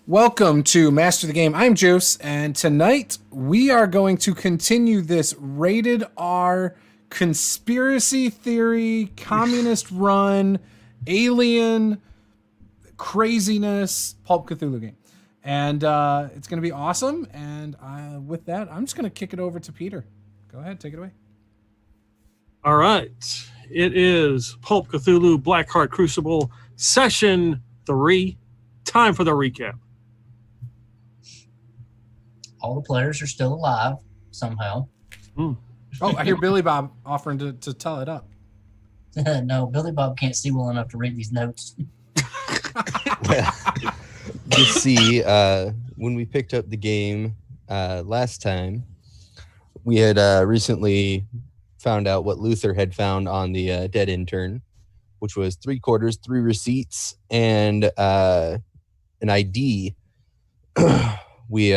Welcome to Master the Game. I'm Juce, and tonight we are going to continue this rated R conspiracy theory, communist run, alien craziness Pulp Cthulhu game. And it's going to be awesome. And with that, I'm just going to kick it over to Peter. Go ahead, take it away. All right. It is Pulp Cthulhu Blackheart Crucible Session 3. Time for the recap. All the players are still alive somehow. Oh, I hear Billy Bob offering to tell it up. No, Billy Bob can't see well enough to read these notes. You see, when we picked up the game last time, we had recently found out what Luther had found on the dead intern, which was 3 quarters, 3 receipts, and an ID. We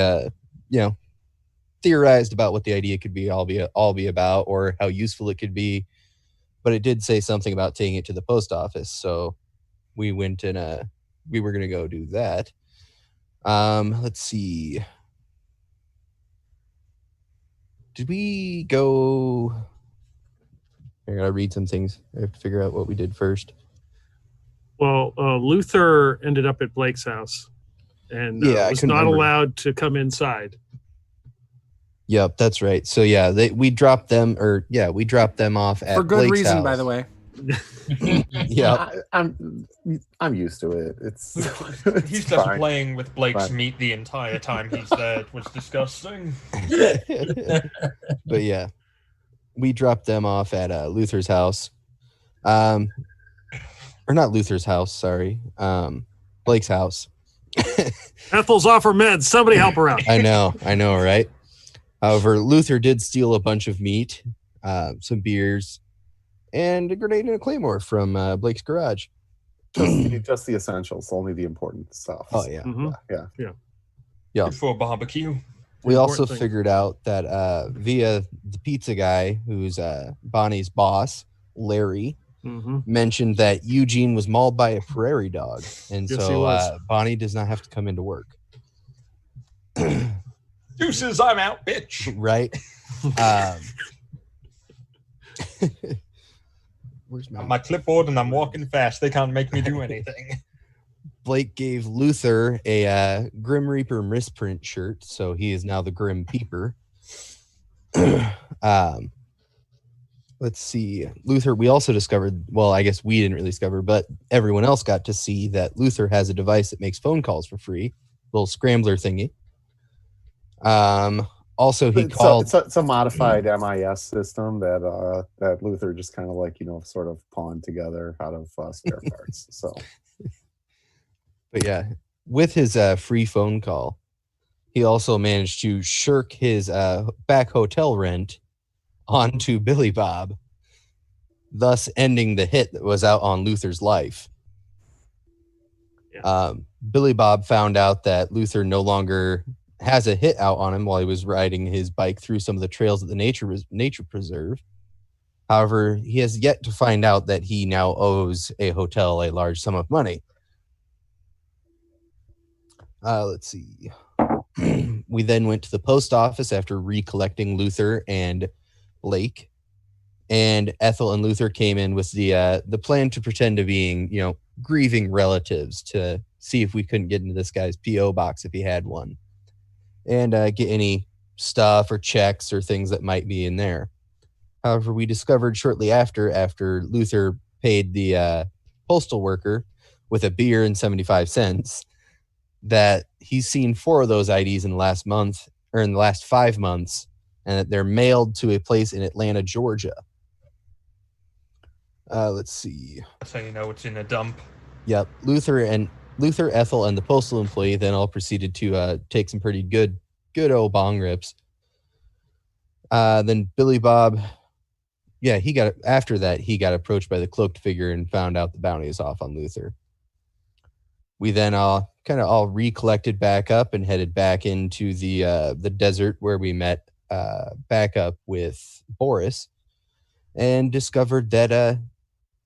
theorized about what the idea could be all be about, or how useful it could be, but it did say something about taking it to the post office, so we went and we were going to go do that. Let's see, did we go? I gotta read some things. I have to figure out what we did first. Well, Luther ended up at Blake's house and was not allowed to come inside. Yep, that's right. So yeah, we dropped them off at for good Blake's reason, house. by the way. Yeah, I'm used to it. He's just playing with Blake's meat the entire time he's there. It was disgusting. But yeah, we dropped them off at Luther's house, or not Luther's house. Sorry, Blake's house. Ethel's off her meds. Somebody help her out. I know, right? However, Luther did steal a bunch of meat, some beers, and a grenade and a claymore from Blake's garage. Just the essentials, only the important stuff. Oh yeah, Mm-hmm. Yeah. Good for a barbecue. We also figured out that via the pizza guy, who's Bonnie's boss, Larry, mentioned that Eugene was mauled by a prairie dog, and so Bonnie does not have to come into work. Deuces, I'm out, bitch. Right. Where's my clipboard and I'm walking fast. They can't make me do anything. Blake gave Luther a Grim Reaper misprint shirt, so he is now the Grim Peeper. Let's see. Luther, we also discovered, well, I guess we didn't really discover, but everyone else got to see that Luther has a device that makes phone calls for free, little scrambler thingy. Also, it's a modified MIS system that Luther just kind of sort of pawned together out of spare parts. So, but yeah, with his free phone call, he also managed to shirk his back hotel rent onto Billy Bob, thus ending the hit that was out on Luther's life. Yeah. Billy Bob found out that Luther no longer has a hit out on him while he was riding his bike through some of the trails at the nature preserve. However, he has yet to find out that he now owes a hotel a large sum of money. Let's see. We then went to the post office after recollecting Luther and Blake, and Ethel and Luther came in with the plan to pretend to being, grieving relatives to see if we couldn't get into this guy's P.O. box if he had one, and get any stuff or checks or things that might be in there. However, we discovered shortly after Luther paid the postal worker with a beer and 75 cents, that he's seen 4 of those IDs in the last month, or in the last 5 months, and that they're mailed to a place in Atlanta, Georgia. Let's see. That's how you know it's in a dump. Yep. Luther, Ethel, and the postal employee then all proceeded to take some pretty good old bong rips. Then Billy Bob Yeah, after that, he got approached by the cloaked figure and found out the bounty was off on Luther. We then all recollected back up and headed back into the desert where we met back up with Boris and discovered that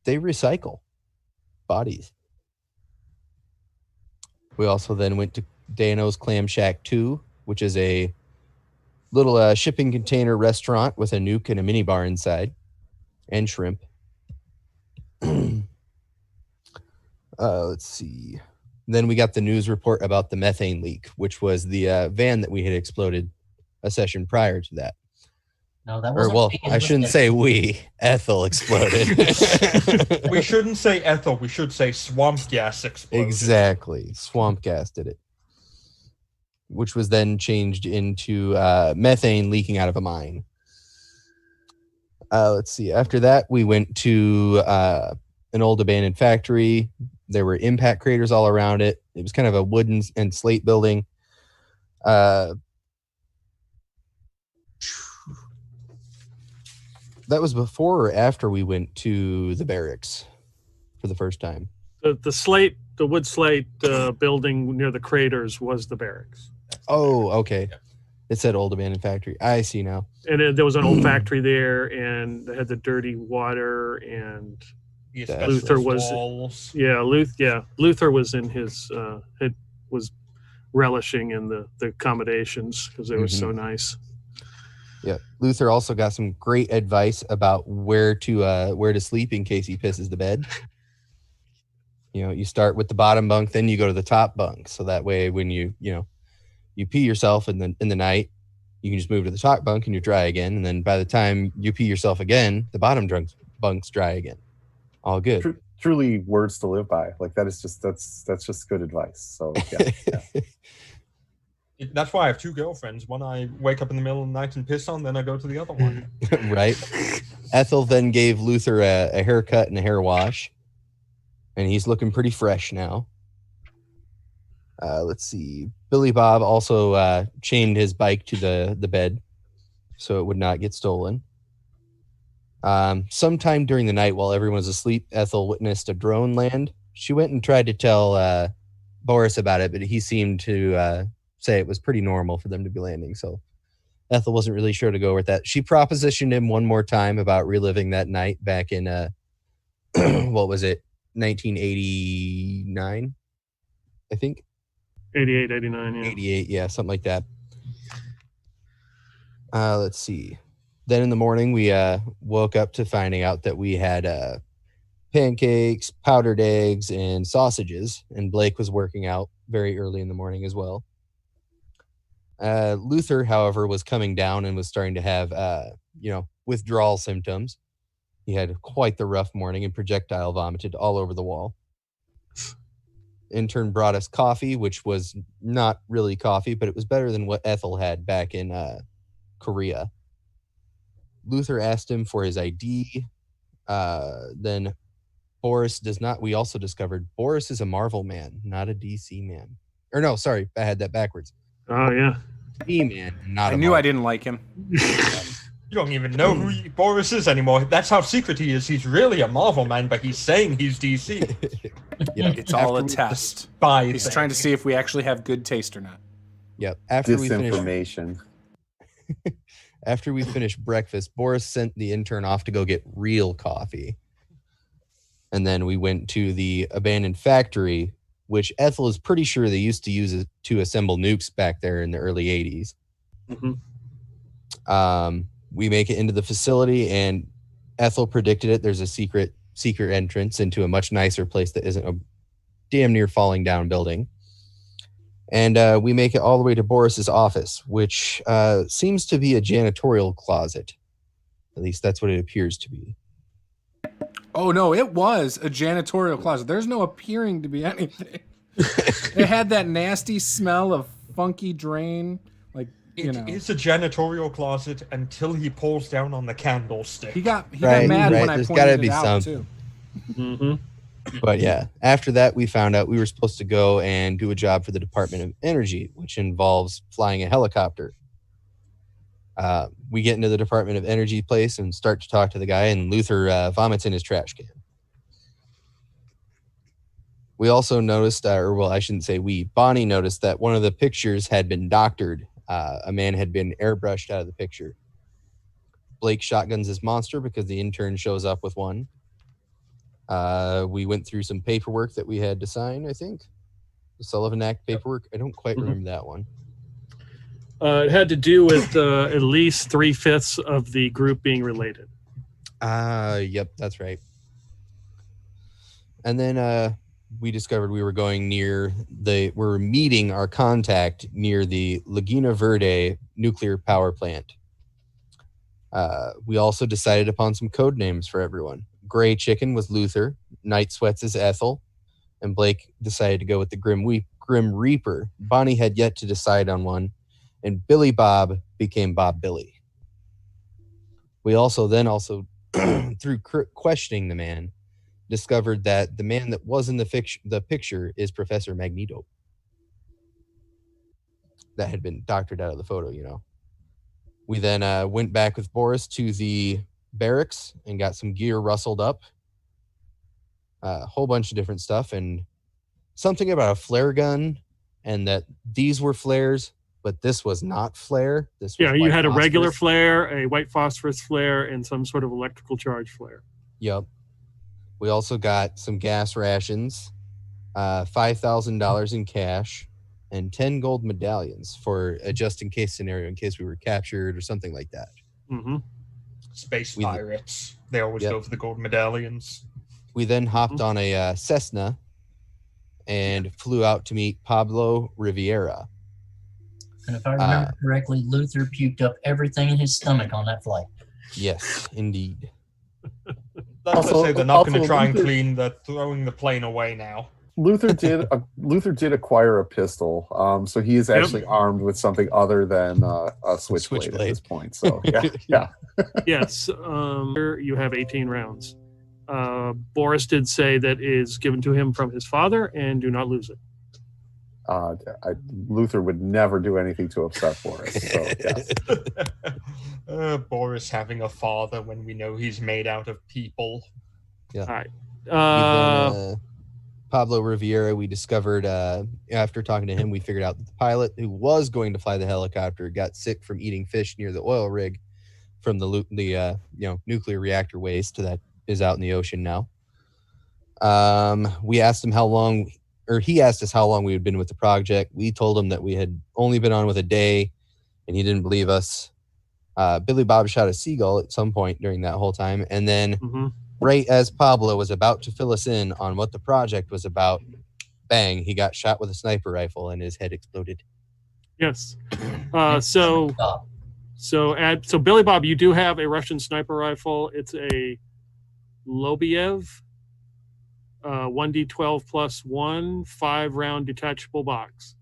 they recycle bodies. We also then went to Dano's Clam Shack 2, which is a little shipping container restaurant with a nuke and a minibar inside and shrimp. Let's see. Then we got the news report about the methane leak, which was the van that we had exploded a session prior to that. No, that Or, wasn't. well, me, it I was shouldn't Ed. say we. Ethel exploded. We shouldn't say Ethel. We should say swamp gas exploded. Exactly. Swamp gas did it. Which was then changed into methane leaking out of a mine. Let's see. After that, we went to an old abandoned factory. There were impact craters all around it. It was kind of a wooden and slate building. That was before or after we went to the barracks for the first time. The wood slate building near the craters was the barracks. Oh, okay. It said old abandoned factory. I see now. And there was an old factory there, and they had the dirty water, and The Luther asbestos was- walls. Luther was in his was relishing in the accommodations because they were so nice. Yeah. Luther also got some great advice about where to sleep in case he pisses the bed. You start with the bottom bunk, then you go to the top bunk. So that way when you pee yourself in the night, you can just move to the top bunk and you're dry again. And then by the time you pee yourself again, the bottom bunk's dry again. All good. Truly words to live by. Like that's just good advice. So yeah. That's why I have two girlfriends. One I wake up in the middle of the night and piss on, then I go to the other one. Right. Ethel then gave Luther a haircut and a hair wash. And he's looking pretty fresh now. Let's see. Billy Bob also chained his bike to the bed so it would not get stolen. Sometime during the night while everyone was asleep, Ethel witnessed a drone land. She went and tried to tell Boris about it, but he seemed to say it was pretty normal for them to be landing. So Ethel wasn't really sure to go with that. She propositioned him one more time about reliving that night back in, what was it, 1989, I think? 88, 89, yeah. 88, yeah, something like that. Let's see. Then in the morning, we woke up to finding out that we had pancakes, powdered eggs, and sausages, and Blake was working out very early in the morning as well. Luther, however, was coming down and was starting to have, withdrawal symptoms. He had quite the rough morning and projectile vomited all over the wall. Intern brought us coffee, which was not really coffee, but it was better than what Ethel had back in Korea. Luther asked him for his ID. Then Boris does not. We also discovered Boris is a Marvel man, not a DC man. Or no, sorry, I had that backwards. Oh, yeah. DC man, not I a knew Marvel. I didn't like him. You don't even know who Boris is anymore. That's how secret he is. He's really a Marvel man, but he's saying he's DC. Yeah, It's all a after we- test. By He's trying to see if we actually have good taste or not. Yep. After we finished breakfast, Boris sent the intern off to go get real coffee. And then we went to the abandoned factory, which Ethel is pretty sure they used to use it to assemble nukes back there in the early 80s. Mm-hmm. We make it into the facility, and Ethel predicted it. There's a secret entrance into a much nicer place that isn't a damn near falling down building. And we make it all the way to Boris's office, which seems to be a janitorial closet. At least that's what it appears to be. Oh, no, it was a janitorial closet. There's no appearing to be anything. It had that nasty smell of funky drain. Like, It's a janitorial closet until he pulls down on the candlestick. He got Right, mad when I there's pointed gotta it be out, something. too. Mm-hmm. But yeah, after that, we found out we were supposed to go and do a job for the Department of Energy, which involves flying a helicopter. We get into the Department of Energy place and start to talk to the guy, and Luther vomits in his trash can. We also noticed, I shouldn't say we, Bonnie noticed that one of the pictures had been doctored. A man had been airbrushed out of the picture. Blake shotguns his monster because the intern shows up with one. We went through some paperwork that we had to sign, I think. The Sullivan Act paperwork. I don't quite remember that one. It had to do with at least 3/5 of the group being related. Yep, that's right. And then we discovered we were going we're meeting our contact near the Laguna Verde nuclear power plant. We also decided upon some code names for everyone. Gray Chicken was Luther, Night Sweats is Ethel, and Blake decided to go with the Grim Reaper. Bonnie had yet to decide on one, and Billy Bob became Bob Billy. We also through questioning the man, discovered that the man that was in the picture is Professor Magneto. That had been doctored out of the photo, you know. We then went back with Boris to the barracks and got some gear rustled up. A whole bunch of different stuff, and something about a flare gun, and that these were flares, but this was not flare. This was You had a phosphorus. regular flare, a white phosphorus flare, and some sort of electrical charge flare. Yep. We also got some gas rations, $5,000 in cash, and 10 gold medallions for a just-in-case scenario in case we were captured or something like that. Mm-hmm. Space pirates. They always go for the gold medallions. We then hopped on a Cessna and flew out to meet Pablo Riviera. And if I remember correctly, Luther puked up everything in his stomach on that flight. Yes, indeed. Let's say they're not going to try and clean throwing the plane away now. Luther did acquire a pistol, so he is actually armed with something other than a switchblade at this point. So yeah. Yes, you have 18 rounds. Boris did say that is given to him from his father, and do not lose it. Luther would never do anything to upset Boris. So, yes. Boris having a father when we know he's made out of people. Yeah. All right. Pablo Riviera, we discovered after talking to him, we figured out that the pilot who was going to fly the helicopter got sick from eating fish near the oil rig from the nuclear reactor waste that is out in the ocean now. We asked him he asked us how long we had been with the project. We told him that we had only been on with a day, and he didn't believe us. Billy Bob shot a seagull at some point during that whole time, and then right as Pablo was about to fill us in on what the project was about, bang, he got shot with a sniper rifle and his head exploded. Yes. So Billy Bob, you do have a Russian sniper rifle. It's a Lobiev 1d12 plus 1 5-round detachable box.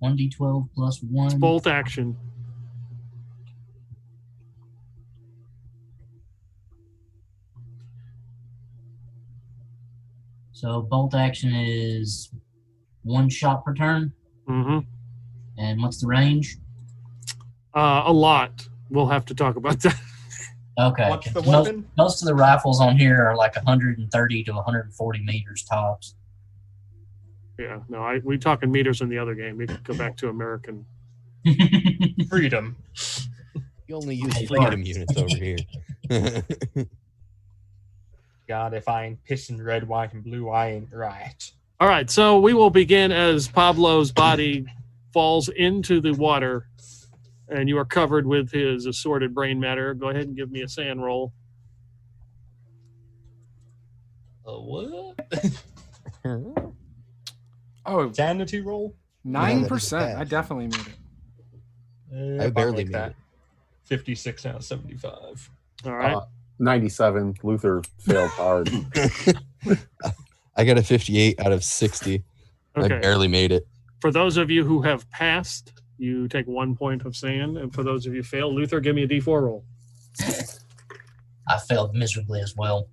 1d12 plus 1. It's bolt action. So bolt action is 1 shot per turn. Mm-hmm. And what's the range? A lot. We'll have to talk about that. Okay. What's the weapon? Most of the rifles on here are like 130 to 140 meters tops. Yeah, no, we talking meters in the other game. We could go back to American. Freedom. You only use freedom units over here. God, if I ain't pissing red, white, and blue, I ain't right. All right, so we will begin as Pablo's body falls into the water, and you are covered with his assorted brain matter. Go ahead and give me a sand roll. What? Oh, Sanity roll? 9%. I definitely made it. I barely made that. it. 56 out of 75. All right. 97. Luther failed hard. I got a 58 out of 60. Okay. I barely made it. For those of you who have passed, you take 1 point of sand. And for those of you who fail, Luther, give me a D4 roll. I failed miserably as well.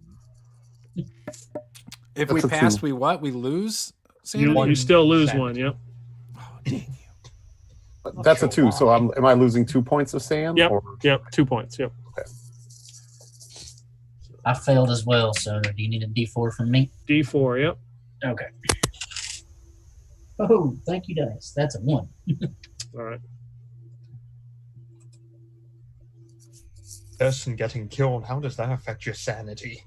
If we pass, we what? We lose? You still lose one, yep. Oh, dang you. That's a 2. So am I losing 2 points of sand? Yep. Or? Yep. 2 points. Yep. Okay. I failed as well, so do you need a D4 from me? D4. Yep. Okay. Oh, thank you, dice. That's a 1. All right. Person getting killed, how does that affect your sanity?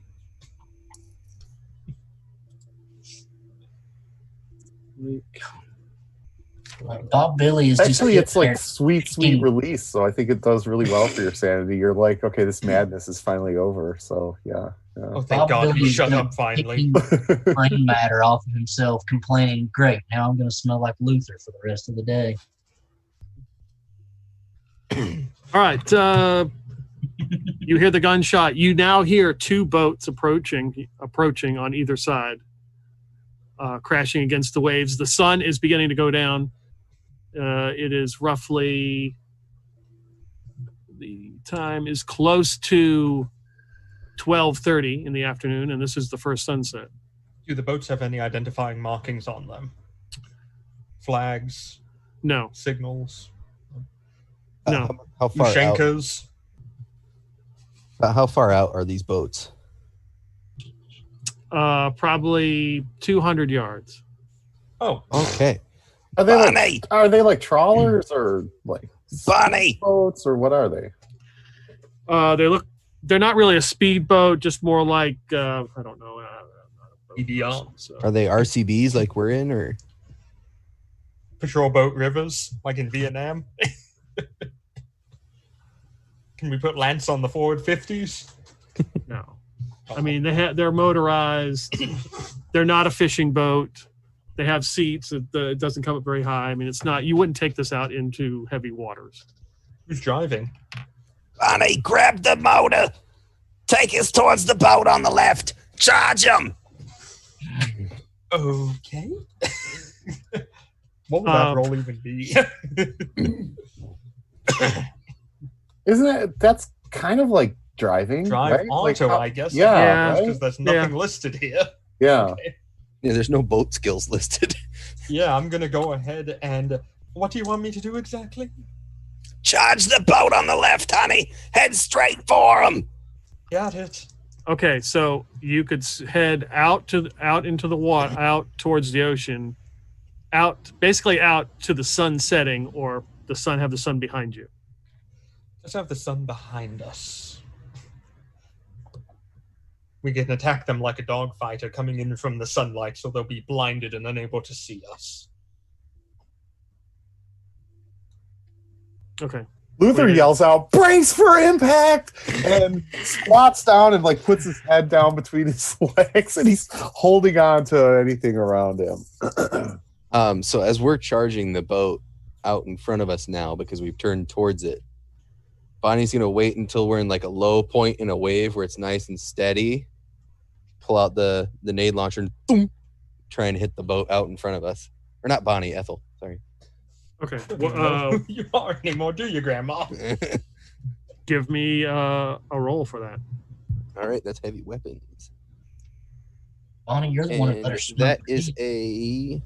Like Bob Billy is Actually, just it's like sweet release. So I think it does really well for your sanity. You're like, okay, this madness is finally over. So yeah. Oh, thank God he shut up finally. Brain matter off of himself, complaining, great, now I'm going to smell like Luther for the rest of the day. All right. You hear the gunshot. You now hear 2 boats approaching on either side, crashing against the waves. The sun is beginning to go down. It is roughly, the time is close to 12:30 in the afternoon, and this is the first sunset. Do the boats have any identifying markings on them? Flags? No. Signals? No. How far out? Ushenkas? How far out are these boats? Probably 200 yards. Oh, Okay. Are they like trawlers or like boats or what are they? They're not really a speedboat, just more like I don't know. EDR. So. Are they RCBs like we're in, or Patrol boat rivers, like in Vietnam? Can we put Lance on the forward 50s? No. I mean, they're motorized. They're not a fishing boat. They have seats. It doesn't come up very high. I mean, it's not. You wouldn't take this out into heavy waters. Who's driving? Bonnie, grab the motor. Take us towards the boat on the left. Charge him. Okay. What would that roll even be? Isn't it? That's kind of like driving. Drive right? onto, like, I guess. Yeah, Because right? there's nothing listed here. Yeah. Okay. yeah, there's no boat skills listed. Yeah, I'm gonna go ahead and. What do you want me to do exactly? Charge the boat on the left, honey. Head straight for him. Got it. Okay, so you could head out into the water, out towards the ocean, basically out to the sun setting, or have the sun behind you. Let's have the sun behind us. We can attack them like a dogfighter coming in from the sunlight, so they'll be blinded and unable to see us. Okay. Luther yells out, "Brace for impact!" and squats down and like puts his head down between his legs, and he's holding on to anything around him. So as we're charging the boat out in front of us now, because we've turned towards it, Bonnie's gonna wait until we're in like a low point in a wave where it's nice and steady. Pull out the nade launcher and boom, try and hit the boat out in front of us. Or not Bonnie, Ethel. Sorry. Okay. You don't know who you are anymore, do you, Grandma? Give me a roll for that. All right, that's heavy weapons. Bonnie, you're the one that better smoke. That is a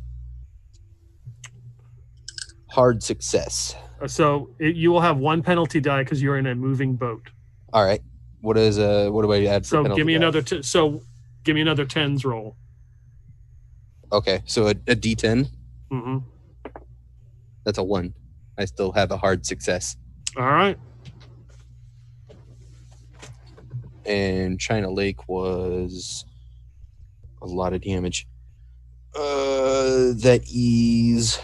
hard success. So you will have 1 penalty die because you're in a moving boat. All right. What do I add for So penalty give me die? another. Give me another tens roll. Okay, so a D10. Mm-hmm. That's a 1. I still have a hard success. All right. And China Lake was a lot of damage. That is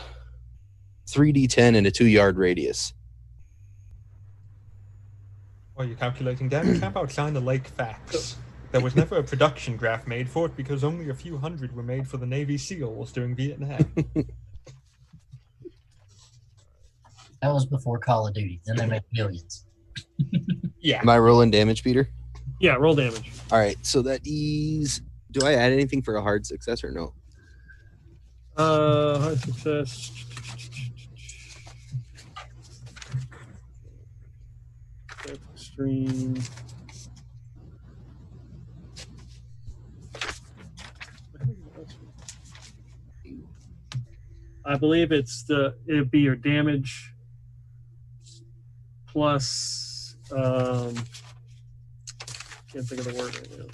3D10 and a 2-yard radius. While you're calculating damage, how about China Lake facts? There was never a production graph made for it because only a few hundred were made for the Navy SEALs during Vietnam. That was before Call of Duty. Then they make millions. Yeah. Am I rolling damage, Peter? Yeah, roll damage. All right, so that is... Do I add anything for a hard success or no? Hard success. Extreme. I believe it'd be your damage plus can't think of the word right now.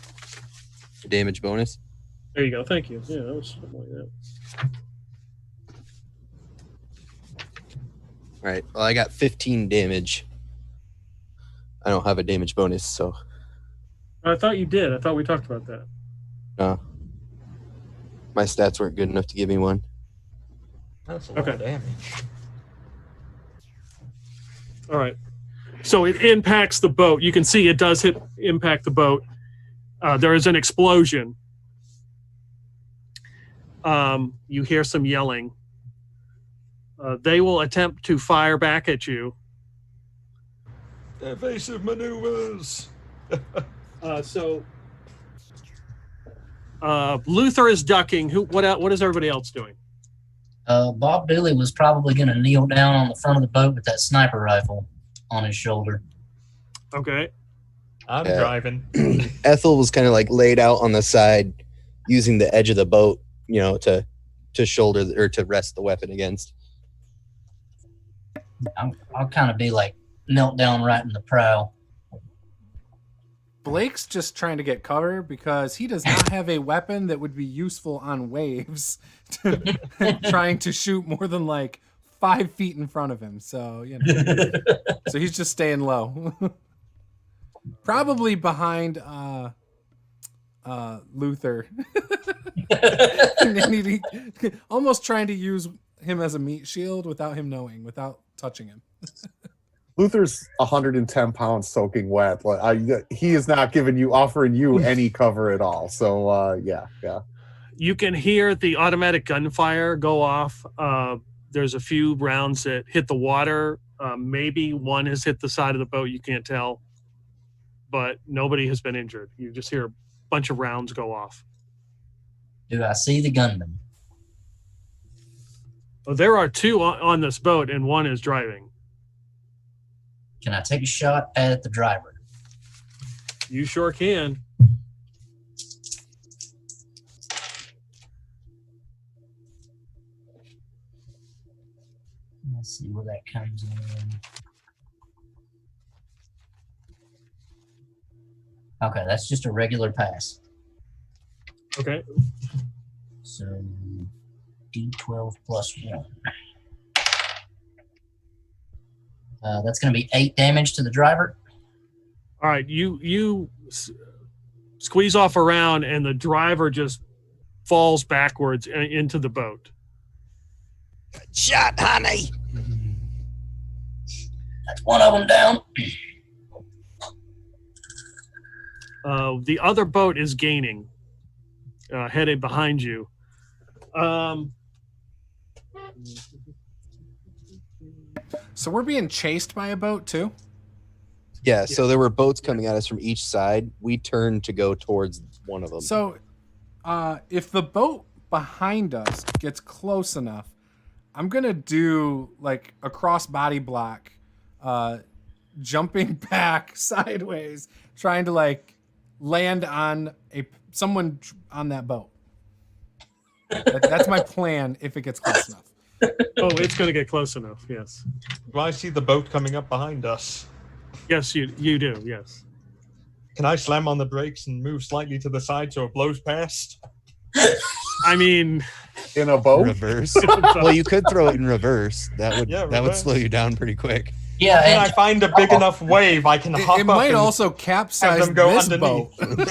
Damage bonus. There you go. Thank you. Yeah, that was something like that. All right. Well, I got 15 damage. I don't have a damage bonus, so I thought you did. I thought we talked about that. my stats weren't good enough to give me one. That's a lot of damage. All right. So it impacts the boat. You can see it does impact the boat. There is an explosion. You hear some yelling. They will attempt to fire back at you. Evasive maneuvers. Luther is ducking. What is everybody else doing? Bob Dooley was probably going to kneel down on the front of the boat with that sniper rifle on his shoulder. Okay. I'm driving. Ethel was kind of like laid out on the side, using the edge of the boat, to shoulder or to rest the weapon against. I'll kind of be like knelt down right in the prow. Blake's just trying to get cover because he does not have a weapon that would be useful on waves, trying to shoot more than like 5 feet in front of him. So, so he's just staying low. Probably behind Luther. Almost trying to use him as a meat shield without him knowing, without touching him. Luther's 110 pounds soaking wet. He is not offering you any cover at all. So yeah. You can hear the automatic gunfire go off. There's a few rounds that hit the water. Maybe one has hit the side of the boat. You can't tell, but nobody has been injured. You just hear a bunch of rounds go off. Do I see the gunman? Well, there are 2 on this boat, and one is driving. Can I take a shot at the driver? You sure can. Let's see where that comes in. Okay, that's just a regular pass. Okay. So D12 plus 1. That's going to be 8 damage to the driver. All right, you squeeze off around, and the driver just falls backwards into the boat. Shot, honey. That's one of them down. The other boat is gaining, headed behind you. So we're being chased by a boat too? Yeah, so there were boats coming at us from each side. We turned to go towards one of them. So if the boat behind us gets close enough, I'm going to do like a cross body block, jumping back sideways, trying to like land on someone on that boat. That's my plan if it gets close enough. Oh, it's going to get close enough, yes. Do I see the boat coming up behind us? Yes, you do, yes. Can I slam on the brakes and move slightly to the side so it blows past? I mean, In a boat? Reverse. Well, you could throw it in reverse. That would reverse. slow you down pretty quick. Yeah, When and I find a big enough wave, I can hop It up might and also have capsize them go this underneath. boat.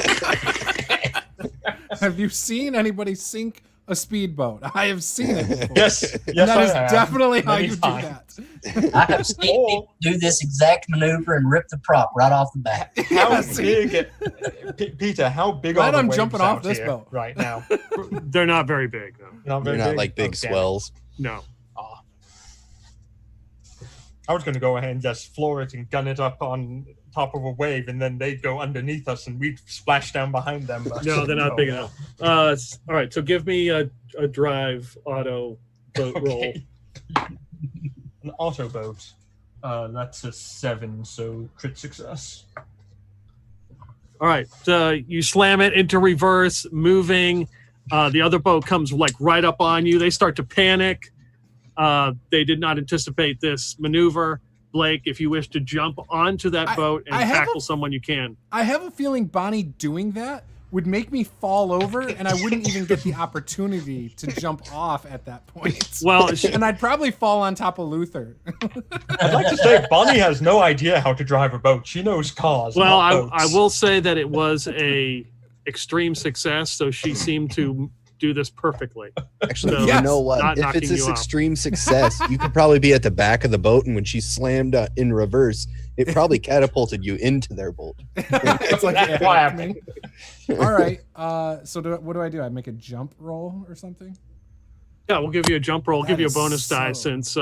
Have you seen anybody sink a speedboat? I have seen it before. Yes, And yes, that I is have. definitely how Many you times. do that. I have seen people do this exact maneuver and rip the prop right off the back. How big, Peter? How big Glad are the I'm waves jumping off out this here boat. right now? they're not very big, though. Not They're very not big? like big Oh, damn it. swells. No. I was going to go ahead and just floor it and gun it up on top of a wave, and then they'd go underneath us, and we'd splash down behind them. But No, they're not big enough. All right, so give me a drive auto boat roll. Okay. An auto boat. That's a 7, so crit success. All right, you slam it into reverse, moving. The other boat comes like right up on you. They start to panic. They did not anticipate this maneuver. Blake, if you wish to jump onto that boat and tackle someone, you can. I have a feeling Bonnie doing that would make me fall over, and I wouldn't even get the opportunity to jump off at that point. Well, and I'd probably fall on top of Luther. I'd like to say Bonnie has no idea how to drive a boat. She knows cars. well, not I boats. will say that it was a extreme success, so she seemed to do this perfectly. Actually, So, you know what? not If knocking it's you this off. extreme success, you could probably be at the back of the boat, and when she slammed in reverse, it probably catapulted you into their boat. It's like, That's yeah, why happening. All right. So what do I do? I make a jump roll or something? Yeah, we'll give you a jump roll, give That you a is bonus die so- since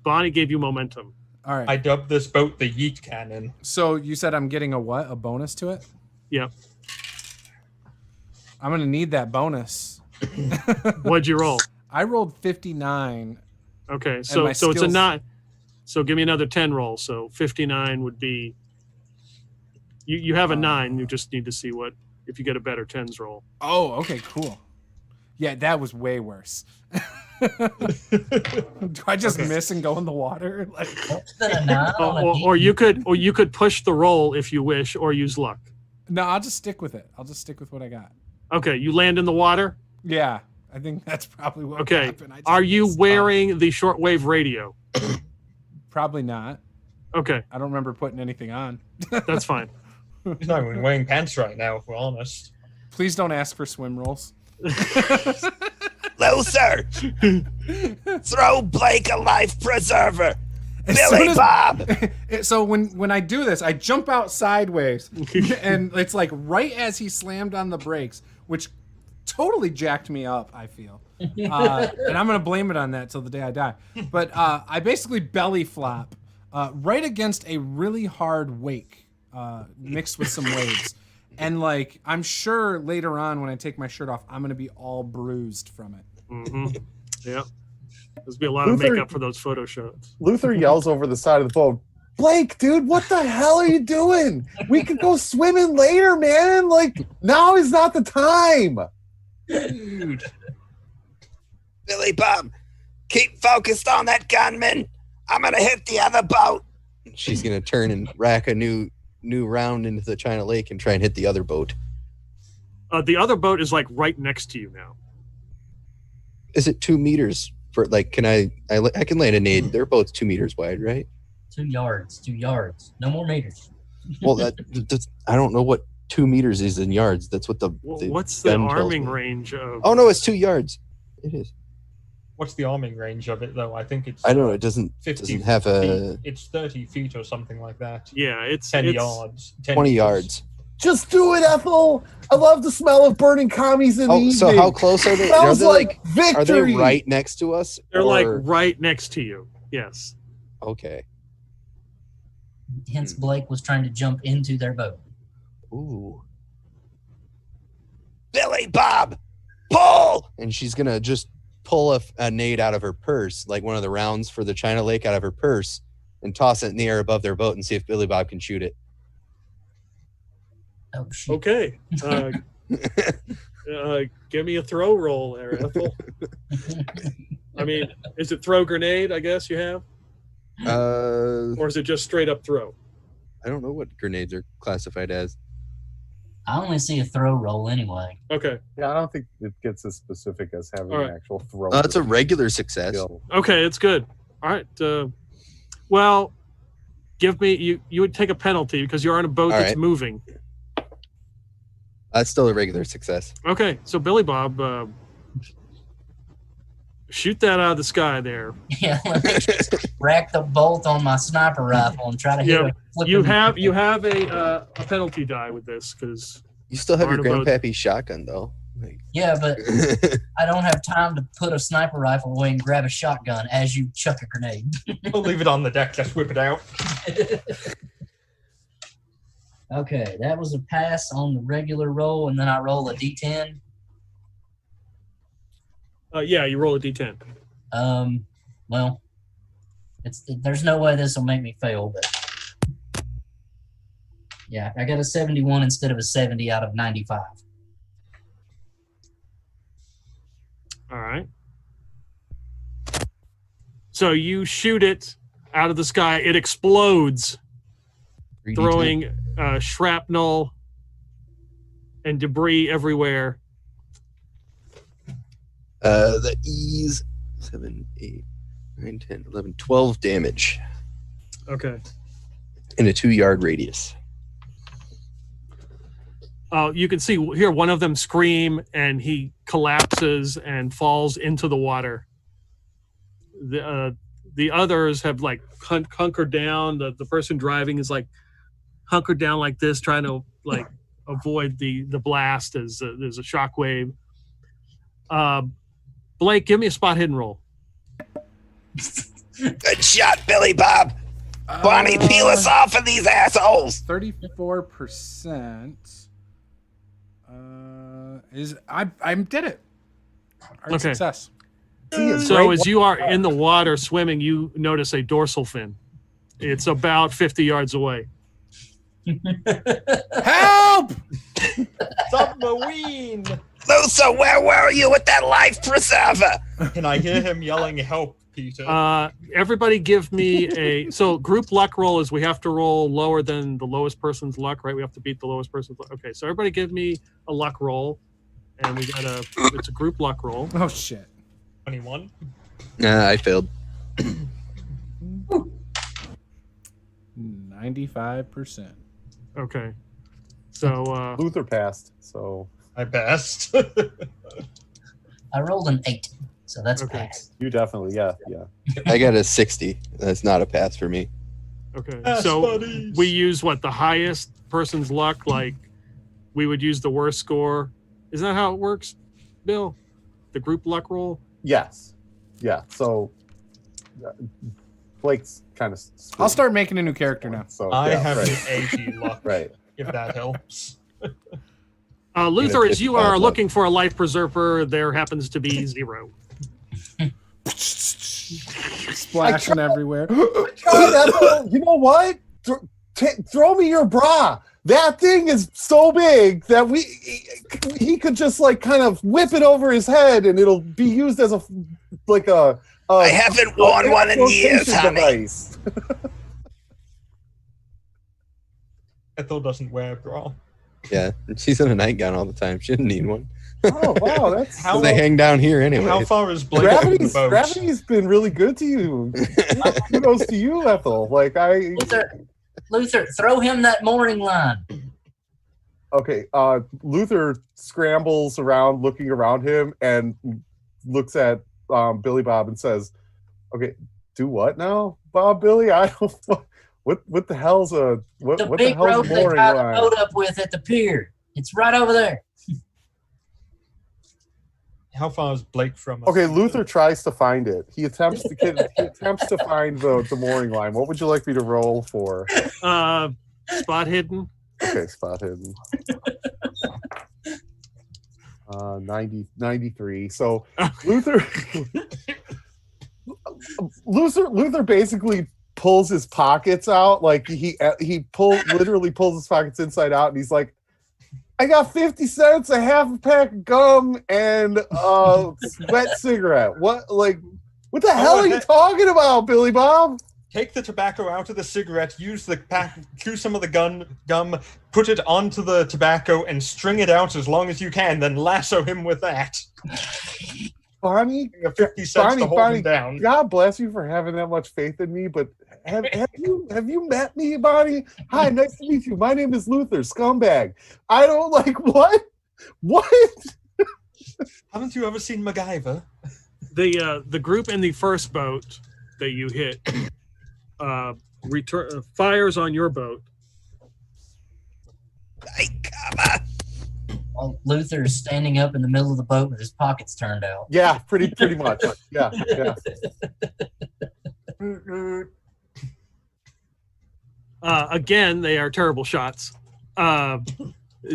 Bonnie gave you momentum. All right. I dubbed this boat the Yeet Cannon. So you said I'm getting a what? A bonus to it? Yeah. I'm gonna need that bonus. What'd you roll? I rolled 59. Okay, so my it's a skills- 9. So give me another 10 roll. So 59 would be. You have a 9. You just need to see what if you get a better 10s roll. Oh, okay, cool. Yeah, that was way worse. Do I just miss and go in the water? Like, That's been a 9 on a Or you could push the roll if you wish, or use luck. no, I'll just stick with it. I'll just stick with what I got. Okay, you land in the water. Yeah, I think that's probably what Okay, happened. I just are you missed. wearing the shortwave radio? Probably not. Okay, I don't remember putting anything on. that's fine. He's not even wearing pants right now, if we're honest. Please don't ask for swim rolls. Luther, throw Blake a life preserver. As Billy soon as- Bob. So when I do this, I jump out sideways, and it's like right as he slammed on the brakes, which totally jacked me up. I feel, and I'm gonna blame it on that till the day I die. But I basically belly flop right against a really hard wake, mixed with some waves, and like I'm sure later on when I take my shirt off, I'm gonna be all bruised from it. Hmm. Yeah, there's be a lot of Luther- makeup for those photo shots. Luther yells over the side of the boat, Blake, dude, what the hell are you doing? We could go swimming later, man. Like, now is not the time. Dude. Billy Bob, keep focused on that gunman. I'm gonna hit the other boat. She's gonna turn and rack a new round into the China Lake and try and hit the other boat. The other boat is like right next to you now. Is it 2 meters for like? Can I can land a nade? They're both 2 meters wide, right? 2 yards. 2 yards. No more meters. Well, that's, I don't know what 2 meters is in yards. That's what the What's the gun tells arming me. range of? Oh no, it's 2 yards. It is. What's the arming range of it, though? I think it's I don't know. It doesn't 50 doesn't have a feet. It's 30 feet or something like that. Yeah, it's 10 it's, yards. 10 20 meters. yards. Just do it, Ethel. I love the smell of burning commies in the Oh, evening. so how close are they? Are Smells they like are they victory. right next to us? They're like or- right next to you. Yes. Okay. Hence, Blake was trying to jump into their boat. Ooh. Billy Bob, pull. And she's gonna just pull a nade out of her purse, like one of the rounds for the China Lake out of her purse, and toss it in the air above their boat and see if Billy Bob can shoot it. Oh, shit. Okay. Give me a throw roll there, Ethel. I mean, is it throw grenade? I guess you have, or is it just straight up throw? I don't know what grenades are classified as. I only see a throw roll anyway. Okay. Yeah, I don't think it gets as specific as having All right. an actual throw. That's a regular success. skill. Okay, it's good. All right. Well, give me you would take a penalty because you're on a boat All that's right. moving. That's still a regular success. Okay, so Billy Bob, shoot that out of the sky there. Yeah, let me just rack the bolt on my sniper rifle and try to hit Yeah, a flipping- You have a penalty die with this because You still have your Barnabout. grandpappy shotgun though. Like, Yeah, but I don't have time to put a sniper rifle away and grab a shotgun as you chuck a grenade. Don't leave it on the deck. Just whip it out. Okay, that was a pass on the regular roll, and then I roll a d10. yeah, you roll a d10. Well, there's no way this will make me fail, but yeah, I got a 71 instead of a 70 out of 95. All right. So you shoot it, out of the sky. It explodes, 3d10. throwing shrapnel and debris everywhere. That is 7, 8, 9, 10, 11, 12 damage Okay. in a 2-yard radius. You can see here one of them scream, and he collapses and falls into the water. The others have like hunkered down. The person driving is like hunkered down like this, trying to like avoid the blast as there's a shockwave. Blake, give me a spot hidden roll. Good shot, Billy Bob. Bonnie, peel us off of these assholes. 34%. I did it. Hard Okay. success. So as you are in the water swimming, you notice a dorsal fin. It's about 50 yards away. Help! Submarine! Luther, where were you with that life preserver? Can I hear him yelling, help, Peter? Everybody give me so group luck roll is we have to roll lower than the lowest person's luck, right? We have to beat the lowest person's luck. Okay, so everybody give me a luck roll, and it's a group luck roll. Oh shit. 21. I failed. 95%. Okay. So Luther passed, so I passed. I rolled an 8, so that's Okay. pass. you definitely, yeah. I got a 60. That's not a pass for me. okay. Pass, So buddies. we use what the highest person's luck, like we would use the worst score. Isn't that how it works, Bill? The group luck roll? Yes. Yeah. So Blake's kind of. I'll start making a new character now. So I yeah, have right. an 80 luck, Right. if that helps. Luther, as you are 55 looking for a life preserver, there happens to be 0. Splashing everywhere. God, Ethel, you know what? Throw me your bra. That thing is so big that he could just like kind of whip it over his head and it'll be used as a I haven't worn one in years, flotation honey. device. Ethel doesn't wear a bra. Yeah, she's in a nightgown all the time. She didn't need one. Oh wow, that's How- They hang down here anyway. How far is Blake from the boat? gravity's been really good to you. Kudos to you, Ethel. Like Luther, throw him that mooring line. Okay, Luther scrambles around looking around him and looks at Billy Bob and says, "Okay, do what now, Bob Billy? I don't what the hell's The what the big hell's rope a they mooring tied the line?" boat up with at the pier. It's right over there. How far is Blake from us? Okay, Luther tries to find it. He attempts to find the mooring line. What would you like me to roll for? Spot hidden. Okay, spot hidden. 93. So Luther basically pulls his pockets out. Like he literally pulls his pockets inside out, and he's like, I got 50 cents, a half a pack of gum, and a wet cigarette. What the hell are you talking about, Billy Bob? Take the tobacco out of the cigarette, use the pack, chew some of the gum, put it onto the tobacco, and string it out as long as you can, then lasso him with that. Bonnie, 50 cents to hold him down. God bless you for having that much faith in me, but have you met me, Bonnie? Hi, nice to meet you. My name is Luther, scumbag. I don't like what? Haven't you ever seen MacGyver? The group in the first boat that you hit fires on your boat. Hey, come on. While Luther is standing up in the middle of the boat with his pockets turned out. Yeah, pretty much. Yeah. Again, they are terrible shots.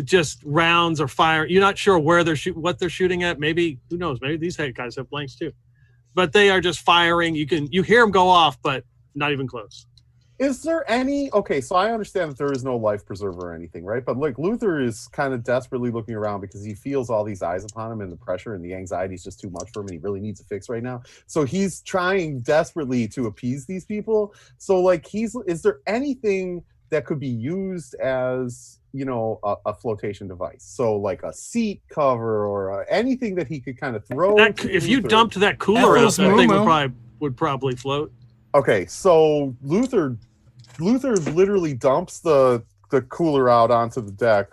Just rounds are firing. You're not sure where what they're shooting at. Maybe, who knows? Maybe these guys have blanks too. But they are just firing. You hear them go off, but not even close. Is there any? Okay, so I understand that there is no life preserver or anything, right? But like Luther is kind of desperately looking around because he feels all these eyes upon him and the pressure and the anxiety is just too much for him and he really needs a fix right now. So he's trying desperately to appease these people. So like is there anything that could be used as, you know, a flotation device? So like a seat cover or anything that he could kind of throw. That, if you Luther. dumped that cooler out, Ethel's that thing moo-moo. would probably float. Okay, so Luther literally dumps the cooler out onto the deck,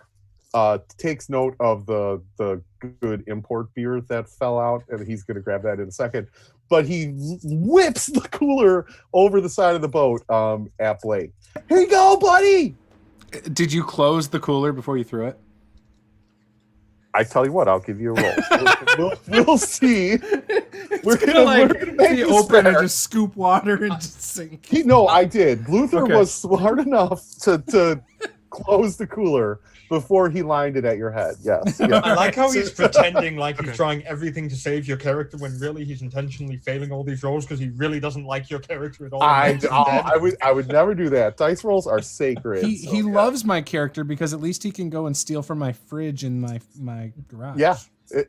takes note of the good import beer that fell out, and he's going to grab that in a second. But he whips the cooler over the side of the boat at Blake. Here you go, buddy! Did you close the cooler before you threw it? I tell you what, I'll give you a roll. We'll see. We're gonna gonna make be this open and fair. just scoop water and just sink. No, I did. Luther Okay. was smart enough to close the cooler before he lined it at your head. Yes. Yeah. I like how he's pretending like he's trying everything to save your character when really he's intentionally failing all these rolls because he really doesn't like your character at all. I would never do that. Dice rolls are sacred. He loves my character because at least he can go and steal from my fridge in my garage. Yeah,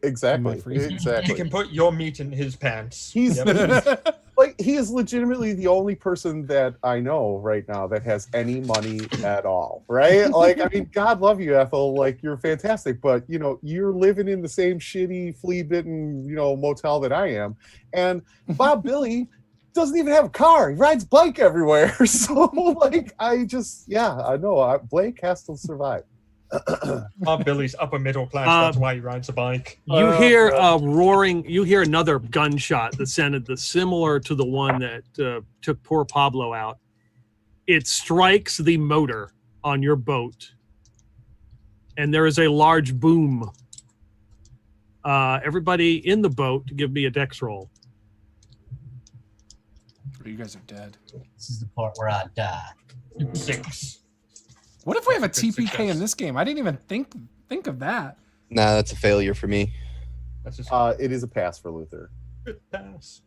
exactly. My freezer. Exactly. He can put your meat in his pants. He's Yep. like he is legitimately the only person that I know right now that has any money at all, right? Like, I mean, God love you, Ethel. Like, you're fantastic, but you know, you're living in the same shitty, flea-bitten, you know, motel that I am. And Bob Billy doesn't even have a car. He rides bike everywhere. So, like, I know. Blake has to survive. Billy's upper middle class. That's why he rides a bike. You hear a roaring. You hear another gunshot that sounded similar to the one that took poor Pablo out. It strikes the motor on your boat, and there is a large boom. Everybody in the boat, give me a dex roll. You guys are dead. This is the part where I die. 6. What if we have a Good TPK success. in this game? I didn't even think of that. Nah, that's a failure for me. That's just It is a pass for Luther. good pass.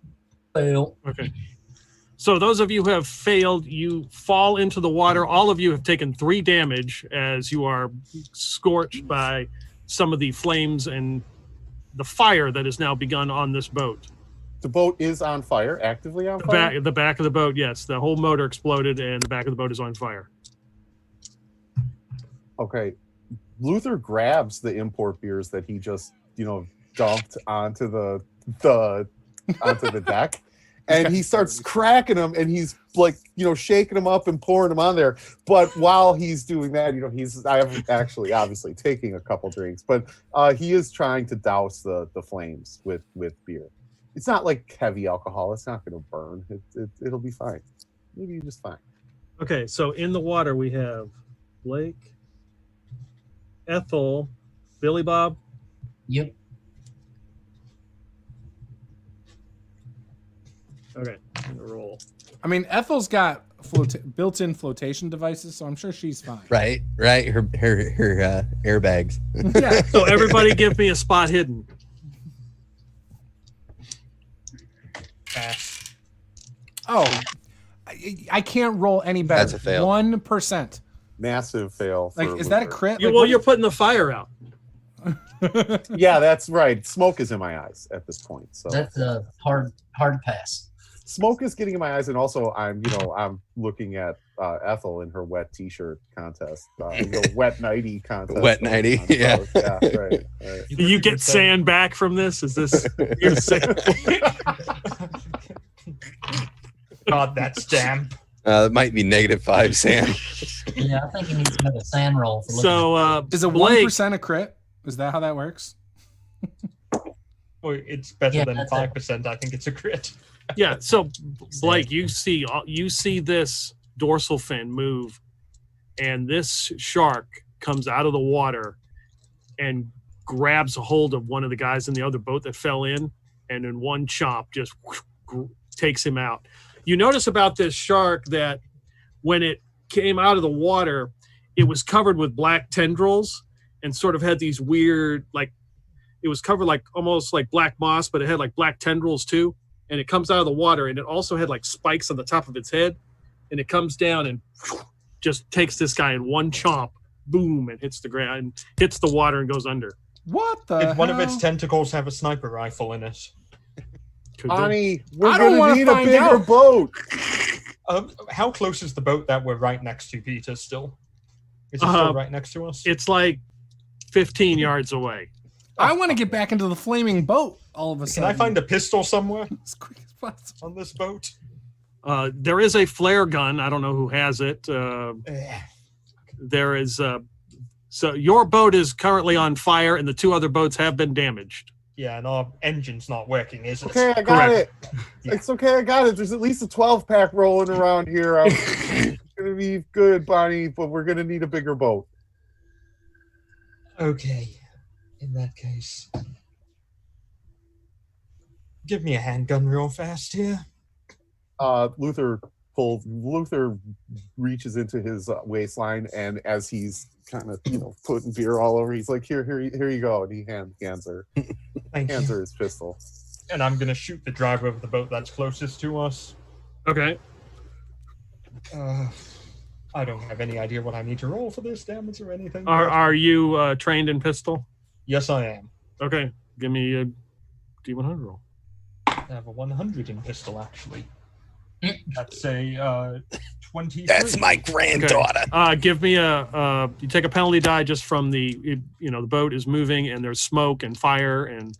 Well, Okay. So those of you who have failed, you fall into the water. All of you have taken 3 damage as you are scorched by some of the flames and the fire that has now begun on this boat. The boat is on fire, actively on The fire. back of the boat, yes. The whole motor exploded and the back of the boat is on fire. Okay. Luther grabs the import beers that he just, you know, dumped onto the deck, and he starts cracking them, and he's like, you know, shaking them up and pouring them on there. But while he's doing that, you know, I am actually obviously taking a couple drinks, but he is trying to douse the flames with beer. It's not like heavy alcohol. It's not going to burn. It'll be fine. Maybe you're just fine. Okay, so in the water we have Blake, Ethel, Billy Bob. yep. Okay, I'm gonna roll. I mean, Ethel's got built-in flotation devices, so I'm sure she's fine. Right. Her airbags. Yeah. So everybody give me a spot hidden. Pass. Oh, I can't roll any better. That's a fail. 1%. Massive fail. Like, for is that a Luther. crit? Well, Like, you're putting the fire out. Yeah, that's right. Smoke is in my eyes at this point. So That's a hard pass. smoke is getting in my eyes, and also I'm looking at Ethel in her wet T-shirt contest, wet nighty contest. Wet nighty, yeah. Yeah, right. You get sand back from this? Is this your sand? God, that stamp. It might be -5, Sam. Yeah, I think he needs to make a sand roll for looking. So is a Blake, 1% a crit? Is that how that works? Well, it's better Yeah, than that's 5%. I think it's a crit. yeah. So Blake, you see this dorsal fin move, and this shark comes out of the water and grabs a hold of one of the guys in the other boat that fell in, and in one chomp just takes him out. You notice about this shark that when it came out of the water, it was covered with black tendrils and sort of had these weird, like, it was covered like almost like black moss, but it had like black tendrils too. And it comes out of the water, and it also had like spikes on the top of its head. and it comes down and just takes this guy in one chomp. Boom, and hits the ground, hits the water, and goes under. What the Did one hell? of its tentacles have a sniper rifle in it? Could be. Bonnie, I we're don't gonna wanna need a find bigger out. boat. How close is the boat that we're right next to, Peter, still? Is it Uh, still right next to us? It's like 15 yards away. I want to get back into the flaming boat all of a Can sudden. I find a pistol somewhere as quick as possible? on this boat? There is a flare gun. I don't know who has it. There is. So your boat is currently on fire, and the two other boats have been damaged. Yeah, and our engine's not working, is it? Okay, I got Correct. it. It's okay, I got it. There's at least a 12-pack rolling around here. It's gonna be good, Bonnie, but we're gonna need a bigger boat. Okay, in that case. Give me a handgun real fast here. Luther reaches into his waistline, and as he's kind of putting beer all over, he's like, here you go, and he hands her Thank you. his pistol. And I'm gonna shoot the driver of the boat that's closest to us. Okay. I don't have any idea what I need to roll for this damage or anything. Are you trained in pistol? Yes, I am. Okay. Give me a D100 roll. I have a 100 in pistol, actually. That's a 23. That's my granddaughter. Give me a. You take a penalty die just from the the boat is moving and there's smoke and fire and.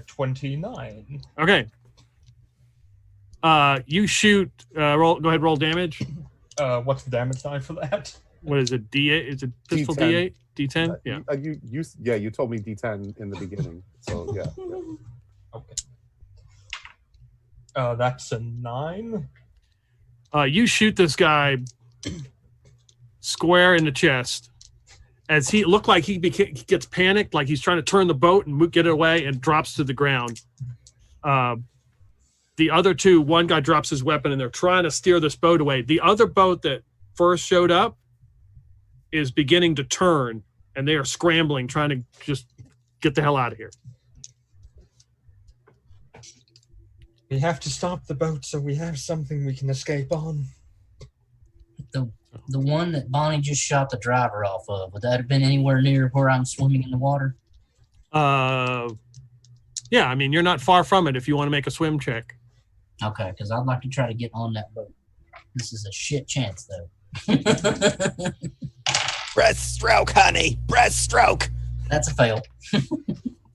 29. Okay. You shoot. Roll. Go ahead. Roll damage. What's the damage die for that? What is it? D8. Is it pistol D10. D8? D10. Yeah. You told me D10 in the beginning, so yeah. Okay. That's a 9. You shoot this guy square in the chest. As he looked like he gets panicked, like he's trying to turn the boat and get it away, and drops to the ground. The other two, one guy drops his weapon, and they're trying to steer this boat away. The other boat that first showed up is beginning to turn, and they are scrambling, trying to just get the hell out of here. We have to stop the boat so we have something we can escape on. The one that Bonnie just shot the driver off of, would that have been anywhere near where I'm swimming in the water? Yeah, I mean, you're not far from it if you want to make a swim check. Okay, because I'd like to try to get on that boat. This is a shit chance, though. Breaststroke, honey. Breaststroke. That's a fail.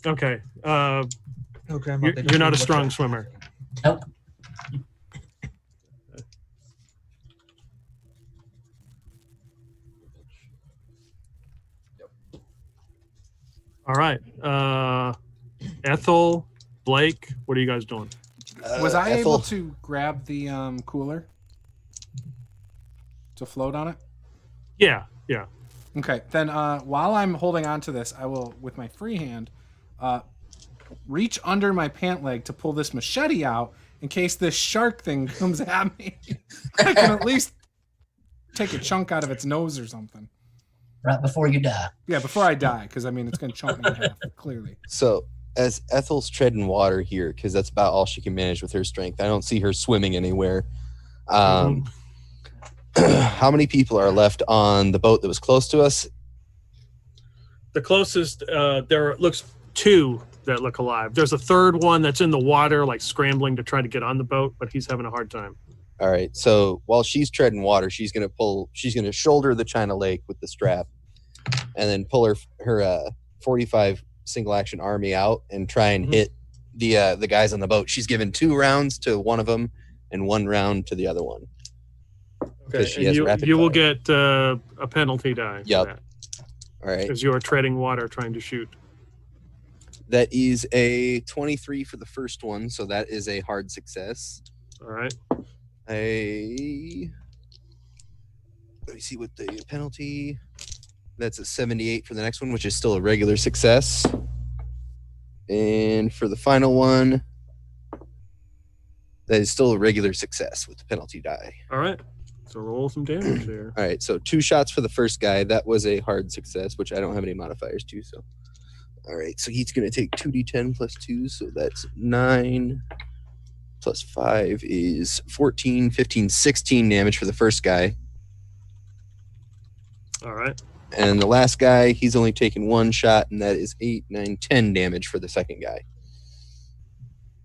Okay. Okay, You're not a strong swimmer. Nope. All right. Ethel, Blake, what are you guys doing? Was I Ethel, able to grab the cooler to float on it? Yeah. Okay, then while I'm holding on to this, I will, with my free hand, reach under my pant leg to pull this machete out in case this shark thing comes at me. I can at least take a chunk out of its nose or something. Right before you die. Yeah, before I die, because I mean it's going to chunk me in half, clearly. So as Ethel's treading water here, because that's about all she can manage with her strength. I don't see her swimming anywhere. How many people are left on the boat that was close to us? The closest, there looks 2 that look alive. There's a third one that's in the water, like scrambling to try to get on the boat, but he's having a hard time. All right. So while she's treading water, she's going to shoulder the China Lake with the strap and then pull her 45 single action army out and try and hit the guys on the boat. She's given 2 rounds to one of them and 1 round to the other one. Okay, She has rapid you will fire. get a penalty die. Yep. All right. As you are treading water trying to shoot. That is a 23 for the first one, so that is a hard success. All right. Let me see what the penalty. That's a 78 for the next one, which is still a regular success. And for the final one, that is still a regular success with the penalty die. All right. So roll some damage there. All right, so 2 shots for the first guy. That was a hard success, which I don't have any modifiers to. So, all right, so he's going to take 2d10 plus 2, so that's 9, plus 5 is 14, 15, 16 damage for the first guy. All right. And the last guy, he's only taken one shot, and that is 8, 9, 10 damage for the second guy.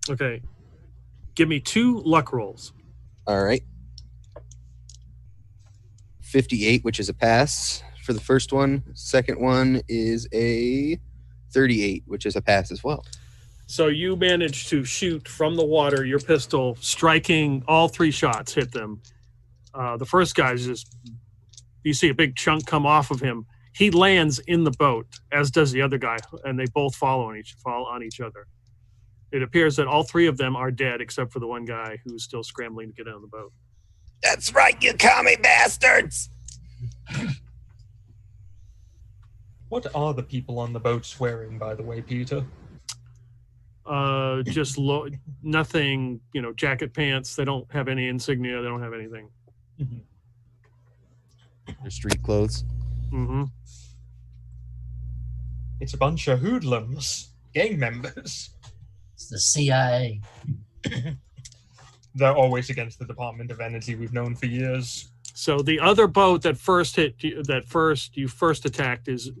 Okay. Give me 2 luck rolls. All right. 58, which is a pass for the first one. Second one is a 38, which is a pass as well. So you managed to shoot from the water your pistol, striking all 3 shots, hit them. The first guy's just, you see a big chunk come off of him. He lands in the boat, as does the other guy, and they both fall on each other. It appears that all 3 of them are dead, except for the one guy who's still scrambling to get out of the boat. That's right, you commie bastards! What are the people on the boats wearing, by the way, Peter? Just nothing, jacket, pants. They don't have any insignia. They don't have anything. Their street clothes. Mm-hmm. It's a bunch of hoodlums, gang members. It's the CIA. They're always against the Department of Energy we've known for years. So the other boat that first hit you, you first attacked is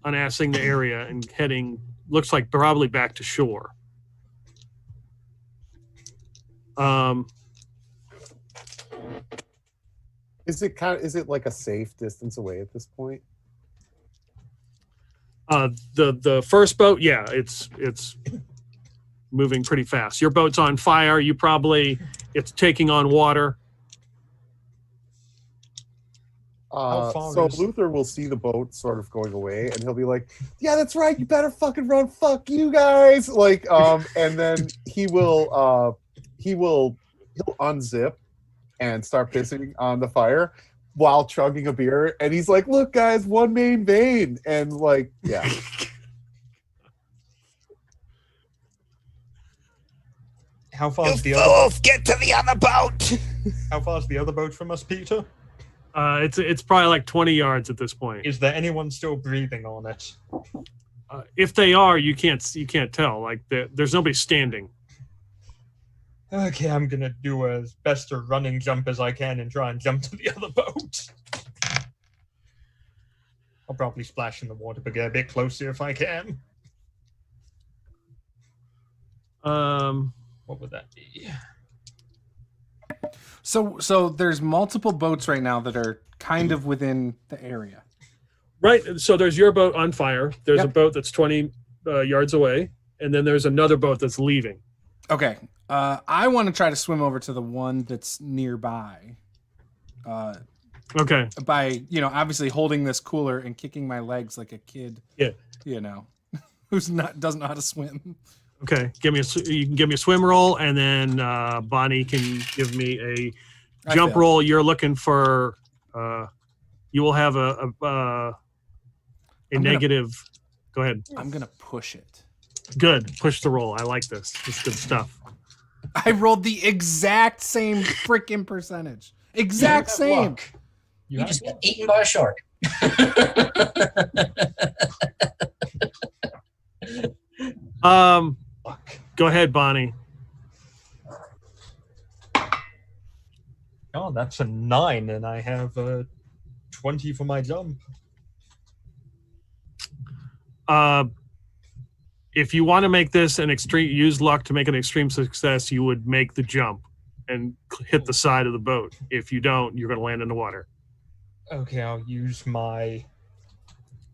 unassing the area and heading, looks like probably back to shore. Is it like a safe distance away at this point? The first boat, yeah, it's moving pretty fast. Your boat's on fire. It's taking on water. So Luther will see the boat sort of going away, and he'll be like, "Yeah, that's right. You better fucking run. Fuck you guys!" And then he'll unzip and start pissing on the fire while chugging a beer. And he's like, "Look, guys, one main vein," and yeah. How far You is the other? both get to the other boat! How far is the other boat from us, Peter? It's probably like 20 yards at this point. Is there anyone still breathing on it? If they are, you can't tell. Like there's nobody standing. Okay, I'm gonna do as best a running jump as I can and try and jump to the other boat. I'll probably splash in the water, but get a bit closer if I can. What would that be? So there's multiple boats right now that are kind of within the area. Right. So there's your boat on fire. There's Yep. a boat that's 20 yards away, and then there's another boat that's leaving. Okay. I want to try to swim over to the one that's nearby. Okay. By, obviously holding this cooler and kicking my legs like a kid. Yeah. Doesn't know how to swim. Okay. You can give me a swim roll, and then Bonnie can give me a jump roll. You're looking for. You will have a negative. Go ahead. I'm gonna push it. Good. Push the roll. I like this. It's good stuff. I rolled the exact same freaking percentage. Exact same. You just got eaten by a shark. Go ahead, Bonnie. Oh, that's a 9, and I have a 20 for my jump. If you want to make this use luck to make an extreme success, you would make the jump and hit the side of the boat. If you don't, you're going to land in the water. Okay, I'll use my...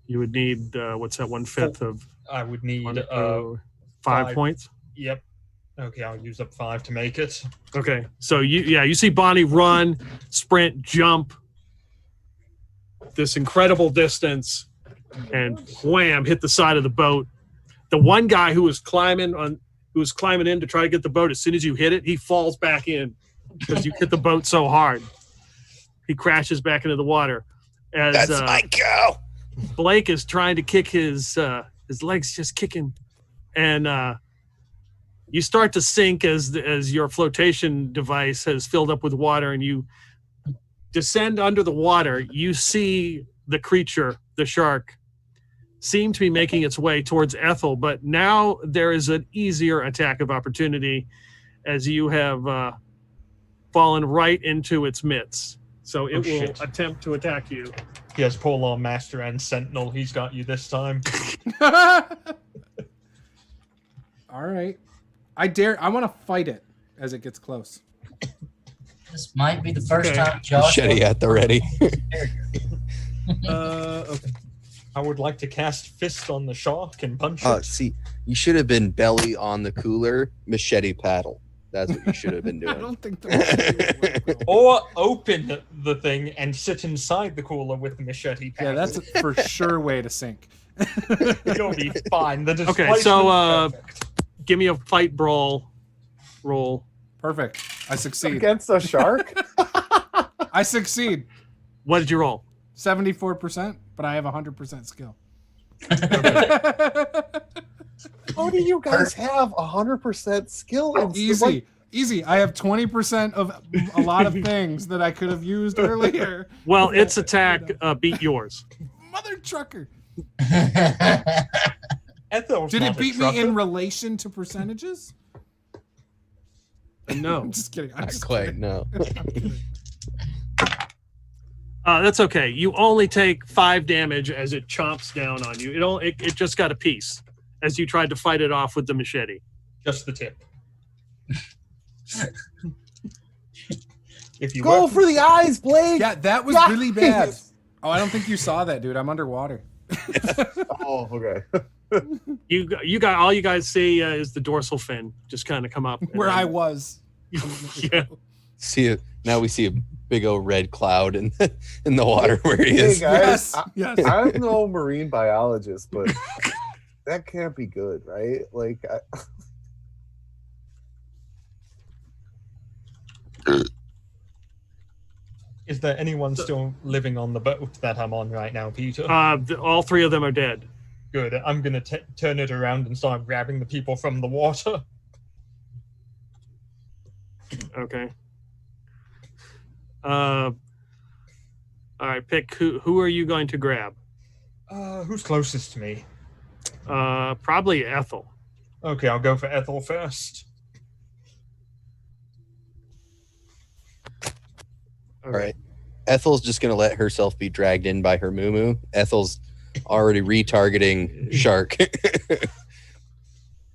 You would need, what's that, 1/5 of... I would need 5 5. points? Yep. Okay, I'll use up 5 to make it. Okay, so you see Bonnie run, sprint, jump this incredible distance, and wham, hit the side of the boat. The one guy who was climbing in to try to get the boat, as soon as you hit it, he falls back in because you hit the boat so hard. He crashes back into the water. That's my girl! Blake is trying to kick his legs just kicking, and you start to sink as your flotation device has filled up with water, and you descend under the water. You see the creature, the shark, seemed to be making its way towards Ethel, but now there is an easier attack of opportunity as you have fallen right into its midst. So it will shit. attempt to attack you. He has Polearm Master and Sentinel. He's got you this time. All right. I want to fight it as it gets close. This might be the first Okay. time Josh. Machete at the ready. Okay. I would like to cast Fist on the shark and punch it. See, you should have been belly on the cooler, machete paddle. That's what you should have been I doing. don't think that. Or open the thing and sit inside the cooler with the machete paddle. Yeah, that's a for sure way to sink. You'll be fine. The Okay, displacement's so perfect. give me a fight brawl roll. Perfect. I succeed. Against a shark? I succeed. What did you roll? 74%, but I have 100% skill. How do you guys have 100% skill? In Easy. Easy. I have 20% of a lot of things that I could have used earlier. Well, its attack beat yours. Mother trucker. Ethel's Did not it a beat me trucker. in relation to percentages? No. I'm just kidding. I'm Not just quite, kidding. no. That's okay. You only take 5 damage as it chomps down on you. It just got a piece as you tried to fight it off with the machete. Just the tip. If you Go work- for the eyes, Blake! Yeah, that was Guys! really bad. Oh, I don't think you saw that, dude. I'm underwater. Oh, okay. You got all you guys see is the dorsal fin just kind of come up. and Where then- I was. Yeah. See it now. We see a big old red cloud in the water where he Hey, is. guys. Yes. I'm no marine biologist, but that can't be good, right? Like, Is there anyone still living on the boat that I'm on right now, Peter? All 3 of them are dead. Good. I'm going to turn it around and start grabbing the people from the water. Okay. All right, pick who are you going to grab? Who's closest to me? Probably Ethel. Okay, I'll go for Ethel first. Okay. All right. Ethel's just gonna let herself be dragged in by her moo. Ethel's already retargeting shark.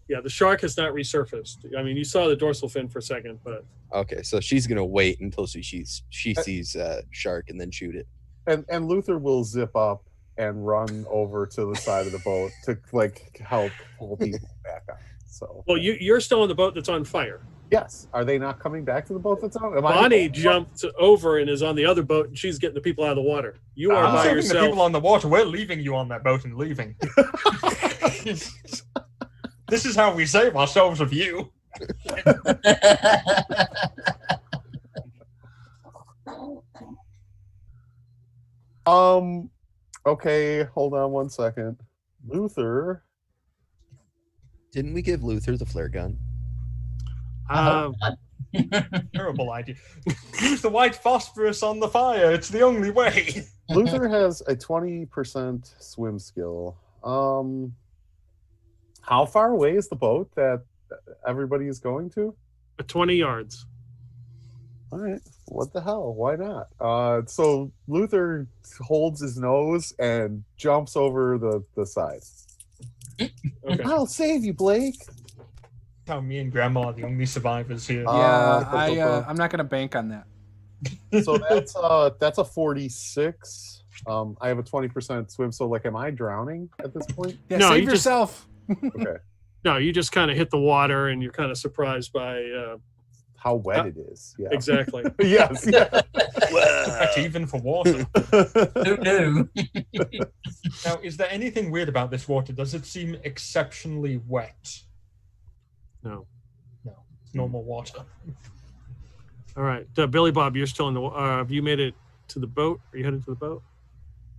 Yeah, the shark has not resurfaced. I mean, you saw the dorsal fin for a second, but Okay, so she's gonna wait until she sees shark and then shoot it. and Luther will zip up and run over to the side of the boat to like help pull people back on. So, well, you're still on the boat that's on fire. yes, are they not coming back to the boat that's on? Bonnie jumped over and is on the other boat, and she's getting the people out of the water. You are I'm by saving the yourself. people on the water. We're leaving you on that boat and leaving. This is how we save ourselves of you. Okay, hold on one second. Luther. Didn't we give Luther the flare gun? Terrible idea. Use the white phosphorus on the fire. It's the only way. Luther has a 20% swim skill. How far away is the boat that everybody is going to? 20 yards. All right. What the hell? Why not? So Luther holds his nose and jumps over the side. Okay. I'll save you, Blake. How me and Grandma are the only survivors here. Yeah, I'm not gonna bank on that. So that's a 46. I have a 20% swim. So like, am I drowning at this point? Yeah, No, save you just- yourself. Okay. No, you just kind of hit the water, and you're kind of surprised by How wet it is. Yeah. exactly. Yes. Yeah. That's even for water. Who knew? Now, is there anything weird about this water? Does it seem exceptionally wet? No. No, it's normal water. All right, Billy Bob, you're still in the. Have you made it to the boat? Are you headed to the boat?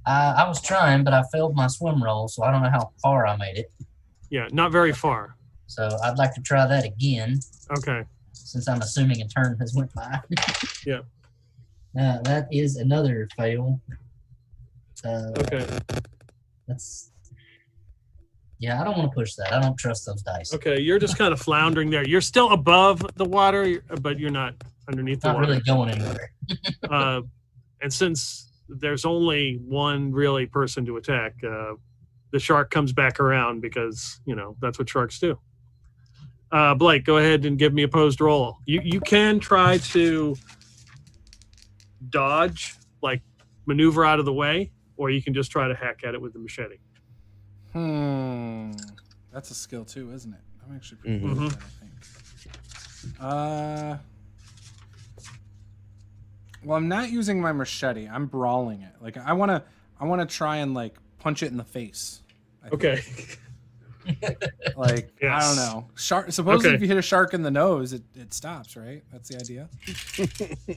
I was trying, but I failed my swim roll, so I don't know how far I made it. Yeah, not very far. So I'd like to try that again, Okay. since I'm assuming a turn has went by. Yeah. That is another fail. Okay. That's Yeah, I don't want to push that. I don't trust those dice. Okay, you're just kind of floundering there. You're still above the water, but you're not underneath the Not water. really going anywhere. And since there's only one really person to attack, the shark comes back around because, that's what sharks do. Blake, go ahead and give me opposed roll. You can try to dodge, like maneuver out of the way, or you can just try to hack at it with the machete. That's a skill too, isn't it? I'm actually pretty good at that, I think. Well, I'm not using my machete. I'm brawling it. Like I wanna try and like punch it in the face. Okay. Like Yes. I don't know. Shark. Supposedly, Okay. if you hit a shark in the nose, it stops. Right? That's the idea.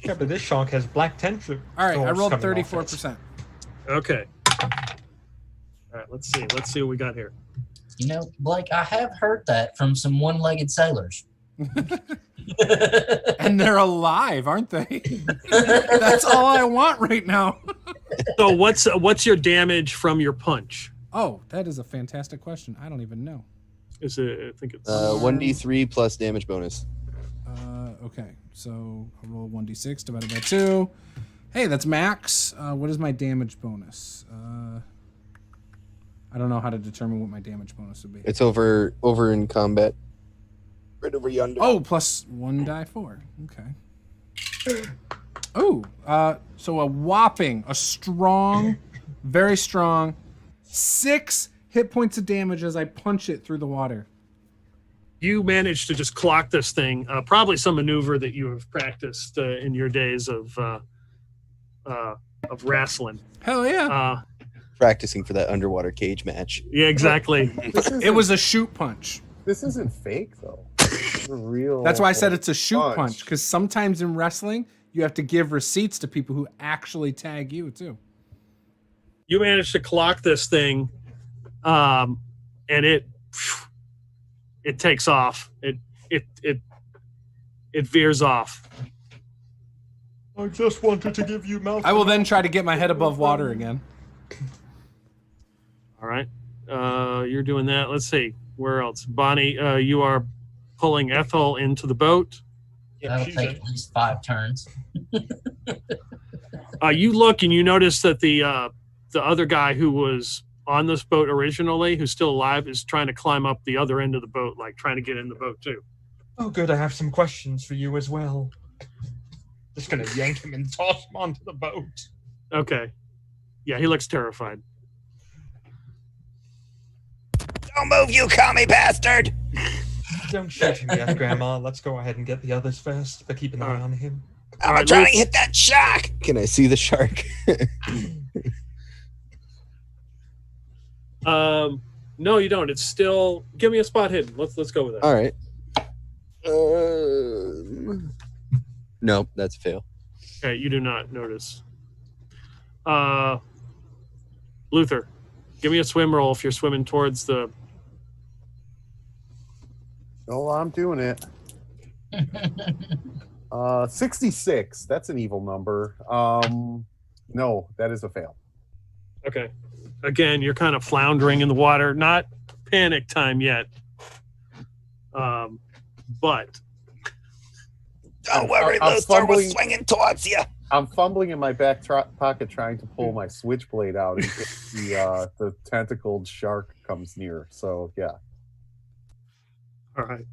Yeah, but this shark has black tentacles. All right. I rolled coming off it. 34%. Okay. All right, let's see what we got here. Blake, I have heard that from some one-legged sailors. And they're alive, aren't they? That's all I want right now. So what's your damage from your punch? Oh, that is a fantastic question. I don't even know. Is it? I think it's 1d3 plus damage bonus. Okay, so I'll roll 1d6 divided by 2. Hey, that's max. What is my damage bonus? I don't know how to determine what my damage bonus would be. It's over in combat. Right over yonder. Oh, plus 1 die 4. Okay. Oh, so a strong, very strong 6 hit points of damage as I punch it through the water. You managed to just clock this thing. Probably some maneuver that you have practiced in your days of wrestling. Hell yeah. Practicing for that underwater cage match. Yeah, exactly. It was a shoot punch. This isn't fake though. It's a real. That's why I said it's a shoot punch, because sometimes in wrestling, you have to give receipts to people who actually tag you, too. You managed to clock this thing, and it takes off. It veers off. I just wanted to give you mouth. I will then try to get my head above water again. All right. You're doing that. Let's see. Where else? Bonnie, you are pulling Ethel into the boat. That'll take at least 5 turns. You look and you notice that the other guy who was on this boat originally, who's still alive, is trying to climb up the other end of the boat, like trying to get in the boat too. Oh, good. I have some questions for you as well. Just gonna yank him and toss him onto the boat. Okay. Yeah, he looks terrified. Don't move, you commie bastard! Don't shoot him yet, Grandma. Let's go ahead and get the others first, but keep an eye on him. I'm right, trying Luke. to hit that shark! Can I see the shark? No, you don't. It's still. Give me a spot hidden. Let's go with that. All right. Nope, that's a fail. Okay, you do not notice. Luther, give me a swim roll if you're swimming towards the. Oh, I'm doing it. 66. That's an evil number. No, that is a fail. Okay. Again, you're kind of floundering in the water. Not panic time yet. But. Don't worry, I'm Luther, we're fumbling. swinging towards you. I'm fumbling in my back pocket trying to pull my switchblade out in case the tentacled shark comes near. So yeah. All right.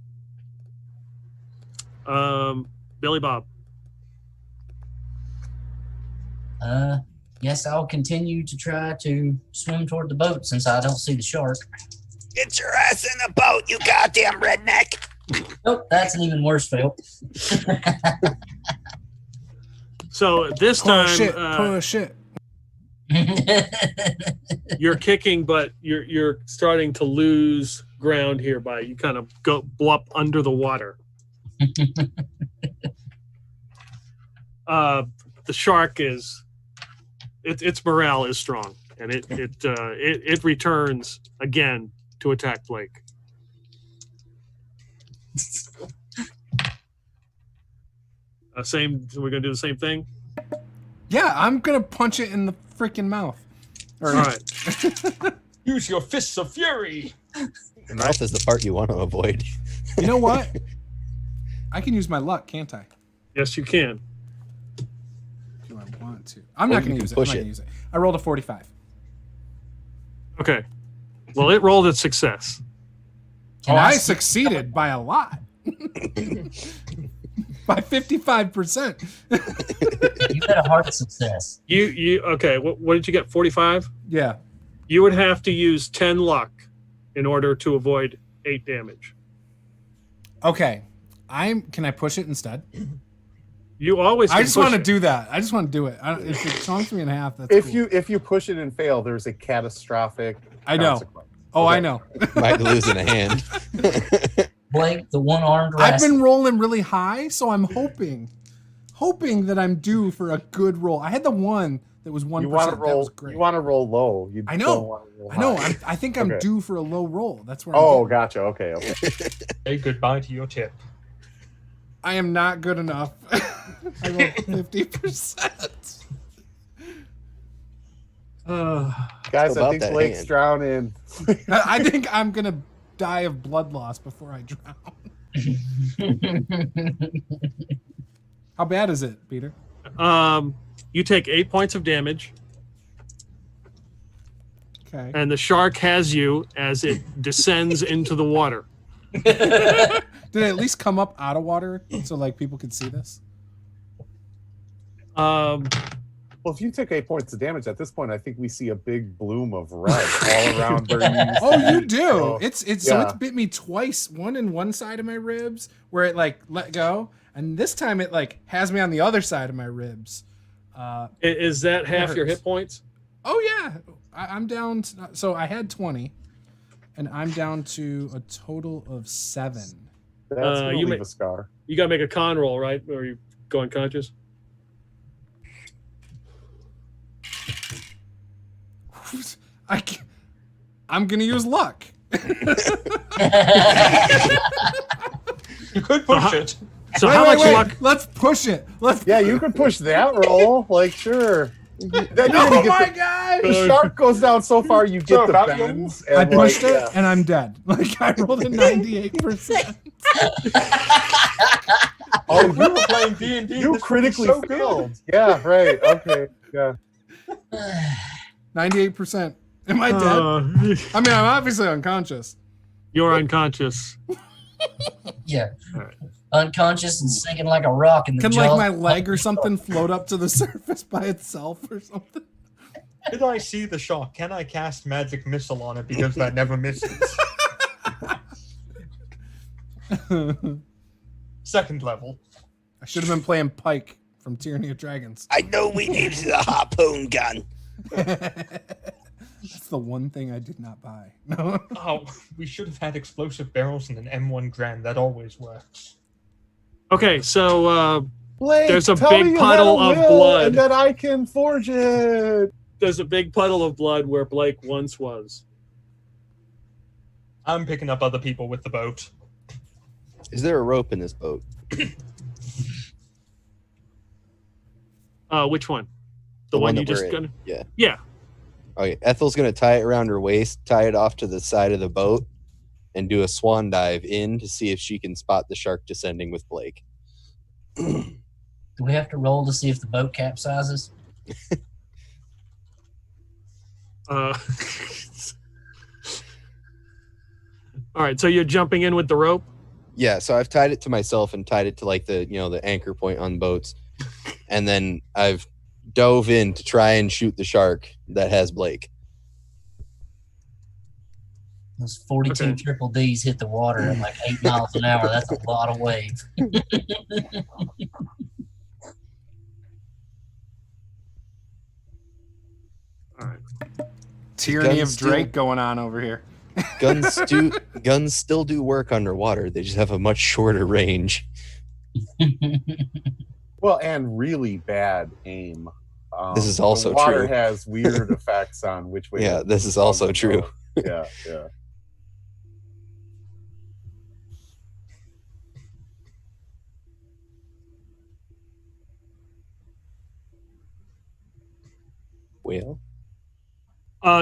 Billy Bob. Yes, I'll continue to try to swim toward the boat since I don't see the shark. Get your ass in the boat, you goddamn redneck! Nope, that's an even worse fail. So this time, Push it. you're kicking, but you're starting to lose ground here by you kind of blow up under the water. The shark is its morale is strong, and it returns again to attack Blake. We're gonna do the same thing. Yeah, I'm gonna punch it in the freaking mouth. All right. Use your fists of fury. Your mouth is the part you want to avoid. You know what? I can use my luck, can't I? Yes, you can. Do I want to? I'm not going to use it. I'm not going to use it. I rolled a 45. Okay. Well, it rolled a success. I succeeded by a lot. By 55%. You had a hard success. You okay? What did you get? 45. Yeah. You would have to use 10 luck in order to avoid 8 damage. Okay. Can I push it instead? You always. I just want to it. do that. I just want to do it. If it chunks me in half, that's If cool. you push it and fail, there's a catastrophic I know. consequence. Oh, Okay. I know. Might lose in a hand. Blake, the one-armed I've rascal. been rolling really high, so I'm hoping that I'm due for a good roll. I had the one that was 1%. You want to That roll. was great. You want to roll low. You I know. don't wanna roll I know. high. I think I'm Okay. due for a low roll. That's where I'm Oh, getting. gotcha. Okay. Say goodbye to your tip. I am not good enough. I rolled 50%. Guys, About I think that Blake's hand. drowning. I think I'm going to die of blood loss before I drown. How bad is it, Peter? You take 8 points of damage, Okay. and the shark has you as it descends into the water. Did it at least come up out of water so like people could see this? Um, Well, if you took 8 points of damage at this point, I think we see a big bloom of red all around where you used Oh, to you be. do. So, It's yeah. it's bit me twice. One in one side of my ribs where it like let go, and this time it like has me on the other side of my ribs. is that half your hurts. hit points? Oh yeah, I'm down. So I had 20, and I'm down to a total of 7. That's gonna you leave may- a scar. You got to make a con roll, right? Or you go unconscious? I'm gonna use luck. You could push it. So how much luck? Let's push it. Let's. Yeah, you could push that roll. Like, sure. Then you're Oh gonna my get god! the shark goes down so far, you So get the about bends. I and, pushed like, it and I'm dead. Like I rolled a 98%. Oh, We were playing D&D. you this critically was so good. failed. Yeah, right. Okay. Yeah. 98%. Am I dead? I mean, I'm obviously unconscious. You're unconscious. Yeah. Alright. Unconscious and sinking like a rock in the Can jaws. like my leg or something float up to the surface by itself or something? Did I see the shark? Can I cast magic missile on it because that never misses? Second level. I should have been playing Pike from Tyranny of Dragons. I know we needed a harpoon gun. That's the one thing I did not buy. No. Oh, we should have had explosive barrels and an M1 Grand. That always works. Okay, so Blake, There's a tell big me you puddle had a of will blood. and that I can forge it. there's a big puddle of blood where Blake once was. I'm picking up other people with the boat. Is there a rope in this boat? Which one? The one you that we're just in. got? Yeah. Yeah. Okay, Ethel's gonna tie it around her waist, tie it off to the side of the boat, and do a swan dive in to see if she can spot the shark descending with Blake. Do we have to roll to see if the boat capsizes? All right, so you're jumping in with the rope. Yeah, so I've tied it to myself and tied it to like the the anchor point on boats, and then I've dove in to try and shoot the shark that has Blake. Those 42 Okay. triple Ds hit the water at like 8 miles an hour. That's a lot of wave. All right. Tyranny Guns of Drake still- going on over here. Guns still do work underwater. They just have a much shorter range. Well, and really bad aim. This is also the water true. has weird effects on which way. Yeah, to- this is also true. Yeah, yeah. Well,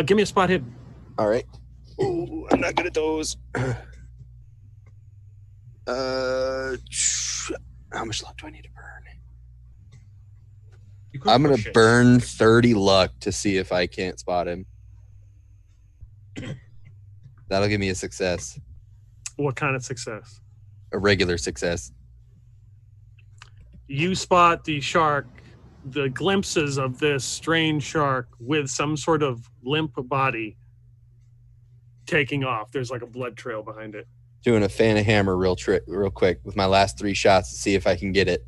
Give me a spot hidden. all right. Ooh, I I'm not good at those. How much luck do I need to burn? I'm going to burn 30 luck to see if I can't spot him. That'll give me a success. What kind of success? A regular success. You spot the shark, the glimpses of this strange shark with some sort of limp body taking off. There's like a blood trail behind it. Doing a fan of hammer real quick with my last 3 shots to see if I can get it.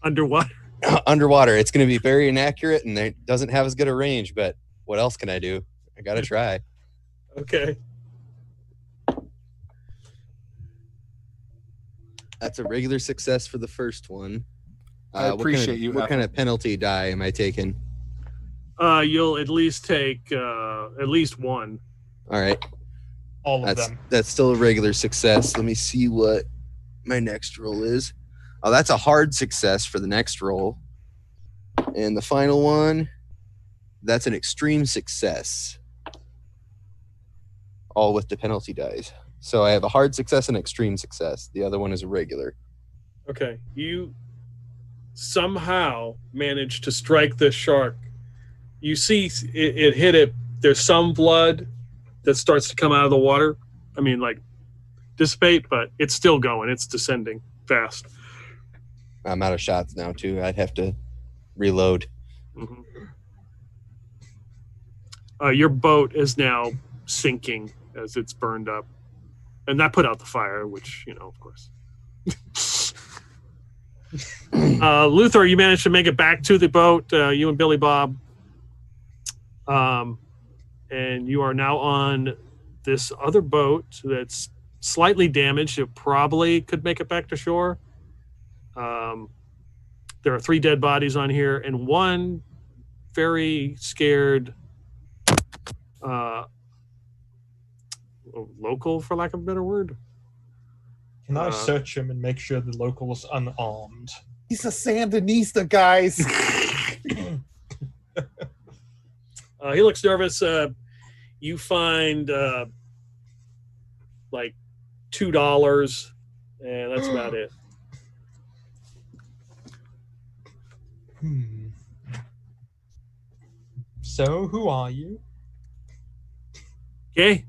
Underwater? Underwater. It's going to be very inaccurate and it doesn't have as good a range, but what else can I do? I got to try. Okay. That's a regular success for the first one. I appreciate you. What kind of penalty die am I taking? You'll at least take at least 1. All right. All of them. That's still a regular success. Let me see what my next roll is. Oh, that's a hard success for the next roll. And the final one, that's an extreme success. All with the penalty dice. So I have a hard success and extreme success. The other one is a regular. Okay. You somehow managed to strike this shark. You see it hit it. There's some blood that starts to come out of the water. I mean, like, dissipate, but it's still going. It's descending fast. I'm out of shots now, too. I'd have to reload. Mm-hmm. Your boat is now sinking as it's burned up. And that put out the fire, which, of course. Luther, you managed to make it back to the boat, you and Billy Bob. And you are now on this other boat that's slightly damaged. It probably could make it back to shore. There are 3 dead bodies on here and 1 very scared local, for lack of a better word. Can I search him and make sure the local's unarmed? He's a Sandinista, guys. He looks nervous. You find like $2, and that's about it. So, who are you? Okay.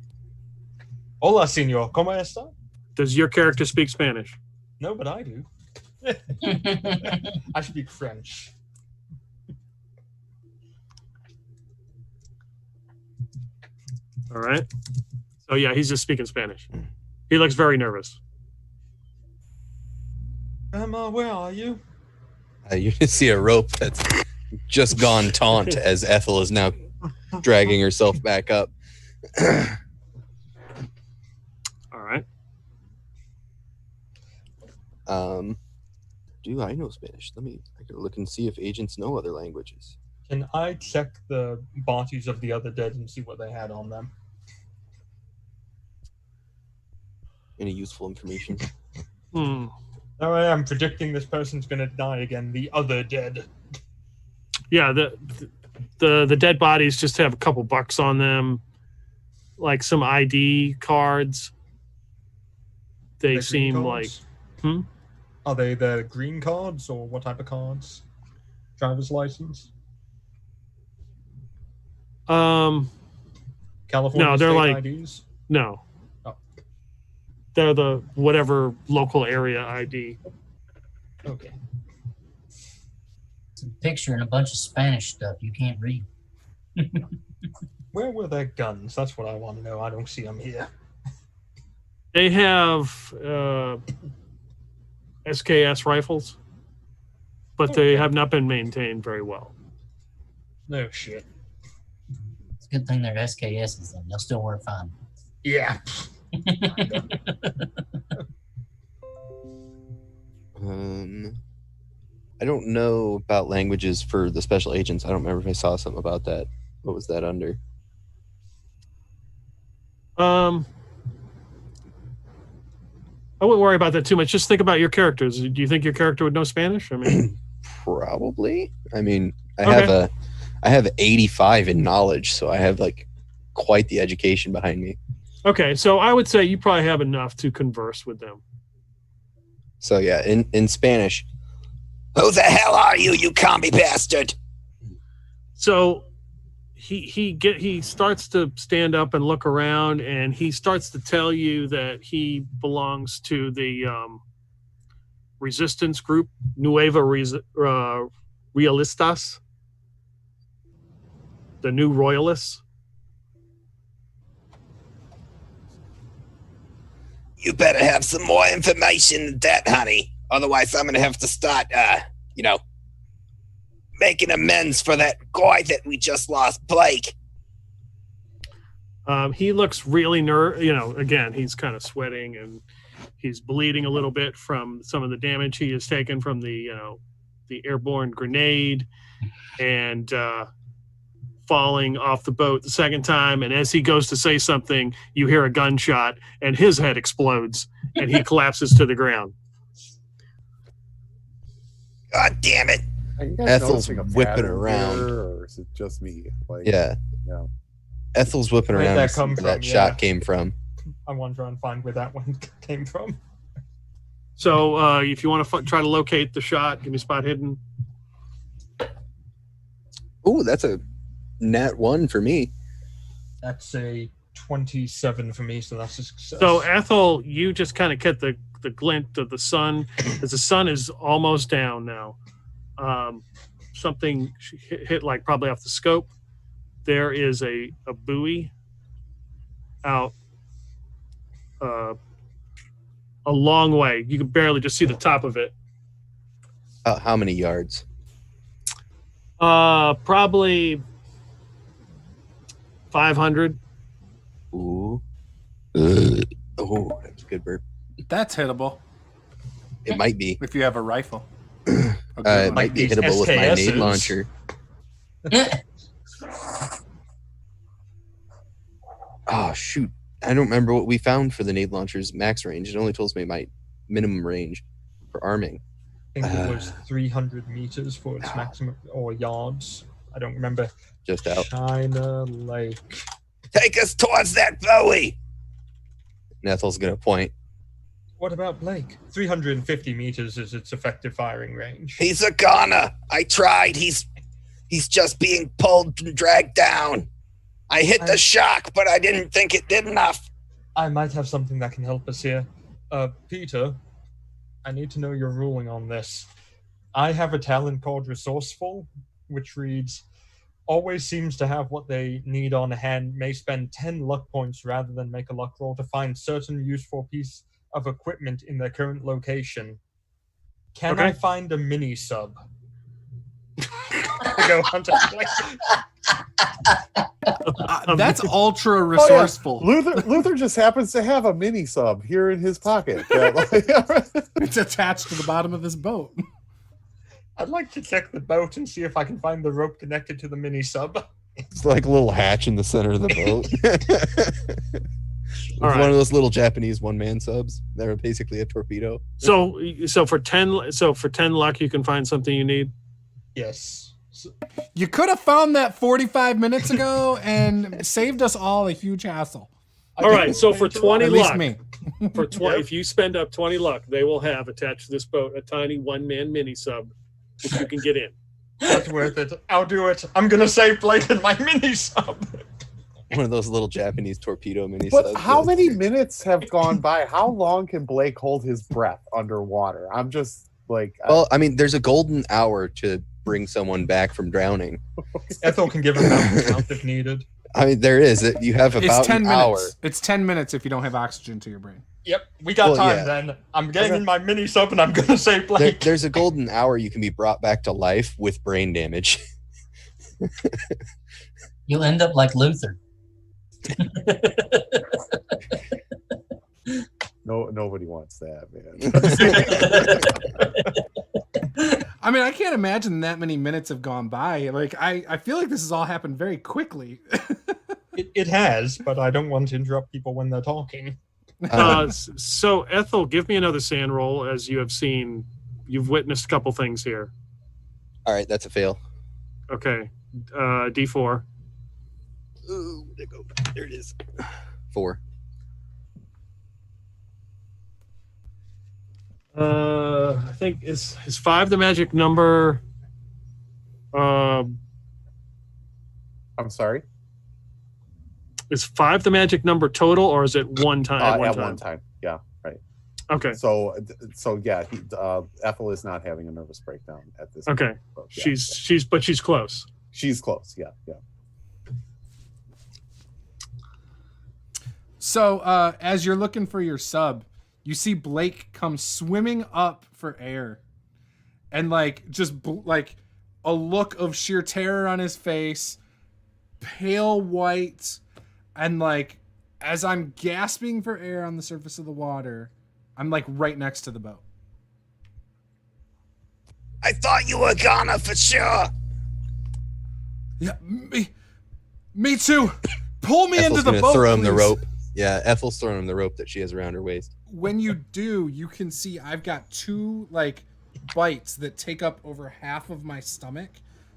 Hola, señor. ¿Cómo está? Does your character speak Spanish? No, but I do. I speak French. All right. So, yeah, he's just speaking Spanish. He looks very nervous. Where are you? You can see a rope that's just gone taunt as Ethel is now dragging herself back up. All right. Do I know Spanish? I can look and see if agents know other languages. Can I check the bodies of the other dead and see what they had on them? Any useful information? Now I am predicting this person's going to die again. The other dead. Yeah, the dead bodies just have a couple bucks on them, like some ID cards. They They're seem green like. cards? Are they the green cards or what type of cards? Driver's license? California No, they're state like IDs? no. Oh. They're the whatever local area ID. Okay. It's a picture and a bunch of Spanish stuff you can't read. Where were their guns? That's what I want to know. I don't see them here. They have SKS rifles, but they have not been maintained very well. No shit. It's a good thing they're SKSs, then. They'll still work fine. Yeah. I don't know about languages for the special agents. I don't remember if I saw something about that. What was that under? I wouldn't worry about that too much. Just think about your characters. Do you think your character would know Spanish? I mean, Probably. I mean, I Okay. have 85 in knowledge, so I have like quite the education behind me. Okay, so I would say you probably have enough to converse with them. So yeah, in Spanish. Who the hell are you, you commie bastard? So he starts to stand up and look around, and he starts to tell you that he belongs to the resistance group Nueva Realistas, the New Royalists. You better have some more information than that, honey. Otherwise, I'm going to have to start, making amends for that guy that we just lost, Blake. He looks really again, he's kind of sweating and he's bleeding a little bit from some of the damage he has taken from the airborne grenade and falling off the boat the second time. And as he goes to say something, you hear a gunshot and his head explodes and he collapses to the ground. God damn it. Are you guys Ethel's noticing a whipping pattern around. here, or is it just me? Like, Yeah. Yeah. Ethel's whipping Where'd around that to see come where from? that Yeah. shot came from. I want to try and find where that one came from. So if you want to try to locate the shot, give me spot hidden. Ooh, that's a nat 1 for me. That's a 27 for me, so that's a success. So Ethel, you just kind of get the glint of the sun as the sun is almost down now. Something hit like probably off the scope. There is a buoy out a long way. You can barely just see the top of it. How many yards? Probably 500. Ooh. Oh, that was a good burp. That's hittable It might be. if you have a rifle. It might be these hittable with my SKSs. nade launcher. Oh, shoot. I don't remember what we found for the nade launcher's max range. It only tells me my minimum range for arming. I think it was 300 meters for its maximum, or yards. I don't remember. Just out. China Lake. Take us towards that buoy. Ethel's going to point. What about Blake? 350 meters is its effective firing range. He's a goner. I tried. He's just being pulled and dragged down. I hit the shock, but I didn't think it did enough. I might have something that can help us here. Peter, I need to know your ruling on this. I have a talent called Resourceful, which reads, always seems to have what they need on hand, may spend 10 luck points rather than make a luck roll to find certain useful piece of equipment in their current location. Can I find a mini sub? To go onto That's ultra resourceful. Oh, yeah. Luther just happens to have a mini sub here in his pocket. It's attached to the bottom of his boat. I'd like to check the boat and see if I can find the rope connected to the mini sub. It's like a little hatch in the center of the boat. It's right. one of those little Japanese one-man subs. They're basically a torpedo. So for 10 luck, you can find something you need. Yes. You could have found that 45 minutes ago and saved us all a huge hassle. All right, so for 20 At least luck, me. for 20, if you spend up 20 luck, they will have attached to this boat a tiny one-man mini sub which you can get in. That's worth it. I'll do it. I'm gonna save Blake in my mini sub. One of those little Japanese torpedo mini But subs. how many minutes have gone by? How long can Blake hold his breath underwater? I'm just like... Well, I mean, there's a golden hour to bring someone back from drowning. Ethel can give him that count if needed. I mean, there is. You have It's about 10 an minutes. hour. It's 10 minutes if you don't have oxygen to your brain. Yep, we got Well, time yeah. then. I'm getting in my mini sub and I'm gonna save Blake. There's a golden hour you can be brought back to life with brain damage. You'll end up like Luther. No, nobody wants that, man. I mean, I can't imagine that many minutes have gone by. Like, I feel like this has all happened very quickly. It has, but I don't want to interrupt people when they're talking. So Ethel, give me another sand roll. As you have seen, you've witnessed a couple things here. All right, that's a fail. Okay, D4. Ooh, there it is. 4. I think is 5 the magic number. I'm sorry. Is 5 the magic number total, or is it one time? At one time. Yeah, right. Okay. So yeah, Ethel is not having a nervous breakdown at this Okay. point. Yeah, She's close. She's close. Yeah. So as you're looking for your sub, you see Blake come swimming up for air, and like like a look of sheer terror on his face, pale white, and like as I'm gasping for air on the surface of the water, I'm like right next to the boat. I thought you were gonna for sure. Yeah, me too. Pull me Ethel's into the gonna boat. throw him the please. rope. Yeah, Ethel's throwing him the rope that she has around her waist. When you do, you can see I've got 2 like bites that take up over half of my stomach.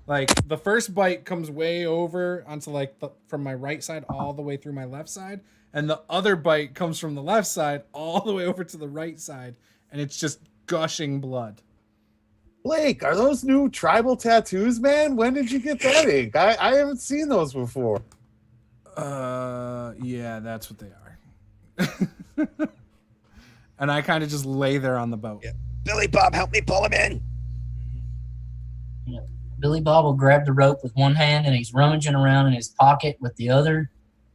Like the first bite comes way over onto like from my right side all the way through my left side, and the other bite comes from the left side all the way over to the right side, and it's just gushing blood. Blake, are those new tribal tattoos, man? When did you get that ink? I haven't seen those before. Yeah, that's what they are. And I kind of just lay there on the boat. Yeah. Billy Bob, help me pull him in. Yeah. Billy Bob will grab the rope with one hand, and he's rummaging around in his pocket with the other,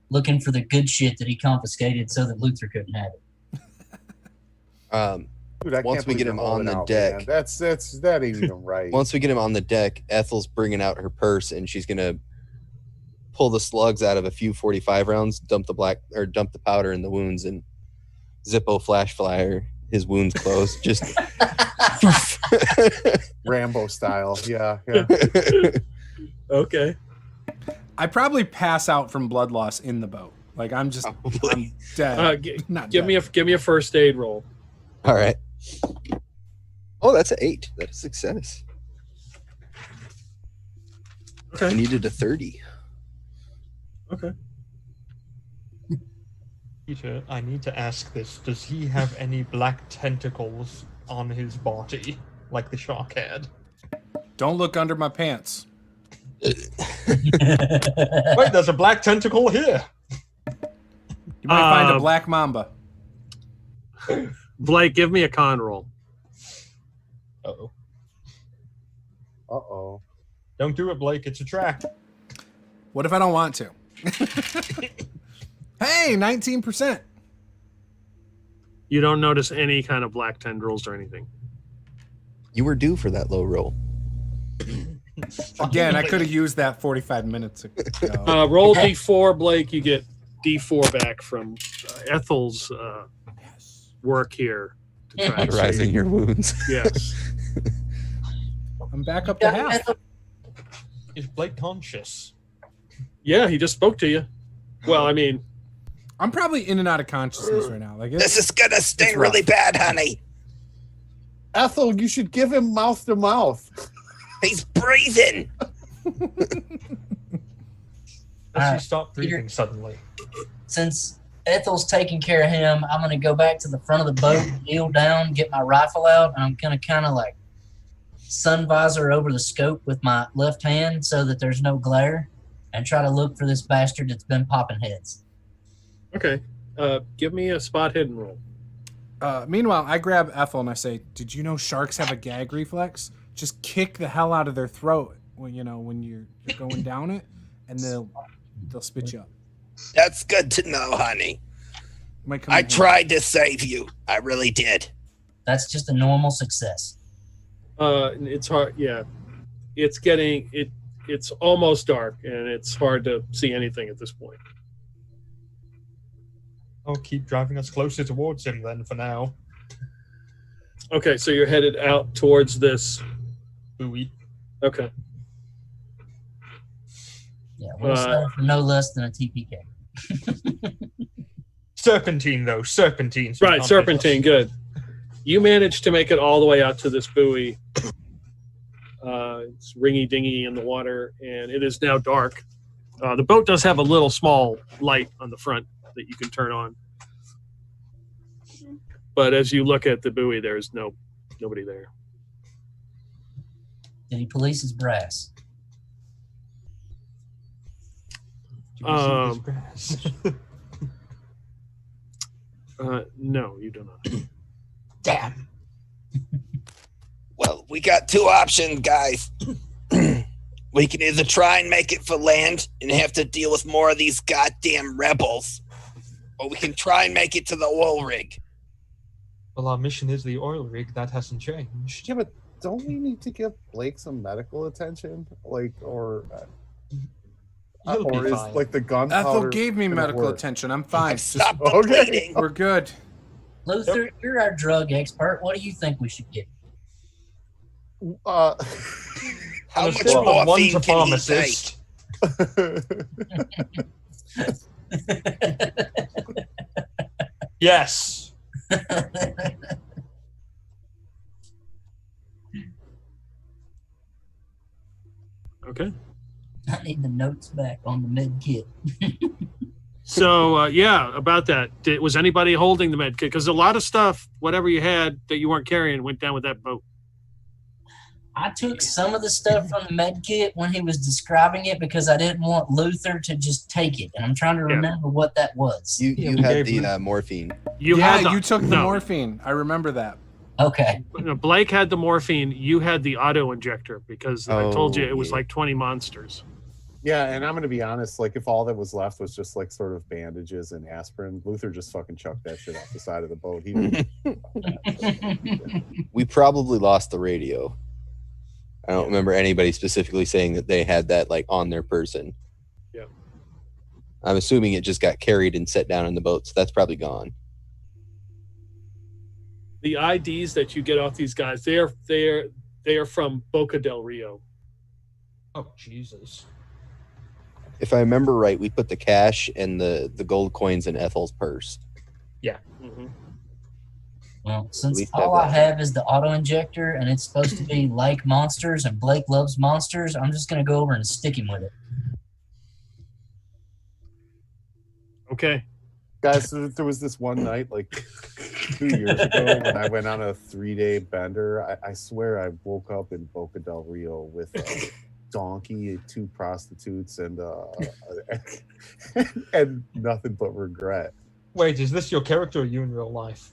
looking for the good shit that he confiscated so that Luther couldn't have it. Dude, I Once can't we get believe him you're on holding the out, deck. man. That ain't even right. Once we get him on the deck, Ethel's bringing out her purse and she's gonna pull the slugs out of a few 45 rounds, dump the powder in the wounds, and Zippo flash flyer his wounds closed. Just Rambo style. Yeah. Okay. I probably pass out from blood loss in the boat. Like I'm dead. Give me a first aid roll. All right. Oh, that's an 8. That's a success. Okay. I needed a 30. Okay. Peter, I need to ask this. Does he have any black tentacles on his body, like the shark had? Don't look under my pants. Wait, there's a black tentacle here. You might find a black mamba. Blake, give me a con roll. Uh-oh. Uh-oh. Don't do it, Blake. It's a trap. What if I don't want to? Hey, 19%. You don't notice any kind of black tendrils or anything. You were due for that low roll. Again, I could have used that 45 minutes ago. Roll D4, Blake. You get D4 back from Ethel's work here to try and Rising save. your wounds. Yes. I'm back up to half. Is Blake conscious? Yeah, he just spoke to you. Well, I mean, I'm probably in and out of consciousness right now. Like This is gonna sting it's rough. really bad, honey. Ethel, you should give him mouth to mouth. He's breathing. Does he stop breathing suddenly? Since Ethel's taking care of him, I'm going to go back to the front of the boat, kneel down, get my rifle out, and I'm going to kind of like sun visor over the scope with my left hand so that there's no glare, and try to look for this bastard that's been popping heads. okay. Give me a spot hidden roll. Meanwhile, I grab Ethel and I say, "Did you know sharks have a gag reflex? Just kick the hell out of their throat when you're going down it, and they'll spit you up." That's good to know, honey. Might come I in handy. tried to save you. I really did. That's just a normal success. It's hard. Yeah, it's almost dark, and it's hard to see anything at this point. I'll keep driving us closer towards him then for now. Okay, so you're headed out towards this. Buoy. Okay. Yeah, we'll settle for no less than a TPK. Serpentine, though. Serpentine. so Right, can't serpentine. hit Good. You managed to make it all the way out to this buoy. It's ringy-dingy in the water, and it is now dark. The boat does have a little small light on the front that you can turn on. But as you look at the buoy, there's nobody there. Did he police his brass? Do you see this grass? No, you do not. Damn. Well, we got two options, guys. We can either try and make it for land and have to deal with more of these goddamn rebels, or we can try and make it to the oil rig. Well, our mission is the oil rig. That hasn't changed. Yeah, but don't we need to give Blake some medical attention? Like, or He'll be is fine. like the gunpowder? Ethel gave me gonna medical work? attention. I'm fine. Just, Stop the Okay. bleeding. we're good. Luther, you're our drug expert. What do you think we should get? Uh, How On a much scale of 1 morphine to can he take? pharmacist. Yes. Okay. I need the notes back on the med kit. So yeah, about that. Was anybody holding the med kit? Because a lot of stuff, whatever you had that you weren't carrying, went down with that boat. I took some of the stuff from the med kit when he was describing it because I didn't want Luther to just take it. And I'm trying to remember what that was. You Yeah, had we the morphine. You took the morphine. I remember that. Okay. Blake had the morphine. You had the auto injector because I told you it was yeah. like 20 monsters. yeah, and I'm gonna be honest. Like, if all that was left was just like sort of bandages and aspirin, Luther just fucking chucked that shit off the side of the boat. He didn't. We probably lost the radio. I don't remember anybody specifically saying that they had that like on their person. Yeah. I'm assuming it just got carried and set down in the boat, so that's probably gone. The IDs that you get off these guys, they are from Boca del Rio. Oh, Jesus. If I remember right, we put the cash and the gold coins in Ethel's purse. Mm-hmm. Well, since least all have I that. have is the auto injector and it's supposed to be like monsters and Blake loves monsters, I'm just going to go over and stick him with it. Okay. Guys, there was this one night like 2 years ago when I went on a 3-day bender. I swear I woke up in Boca del Rio with a donkey, 2 prostitutes, and and nothing but regret. Wait, is this your character or you in real life?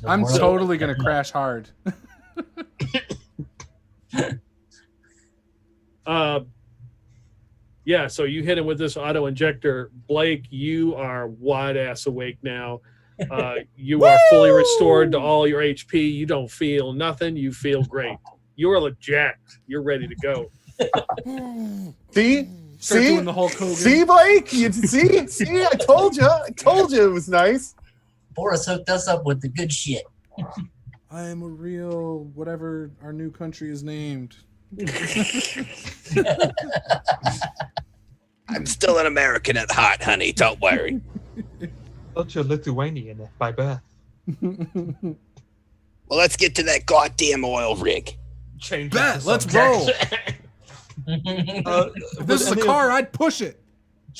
I'm world- totally going to crash hard. Yeah, so you hit him with this auto injector. Blake, you are wide ass awake now. You are fully restored to all your HP. You don't feel nothing. You feel great. You are jacked. You're ready to go. See? Start See? doing the Hulk Hogan. See, Blake? You see? I told you. I told you it was nice. Boris hooked us up with the good shit. I am a real whatever our new country is named. I'm still an American at heart, honey. Don't worry. Thought you're Lithuanian by birth. Well, let's get to that goddamn oil rig. Change Bet, the let's subject. If this is a would any car, I'd push it.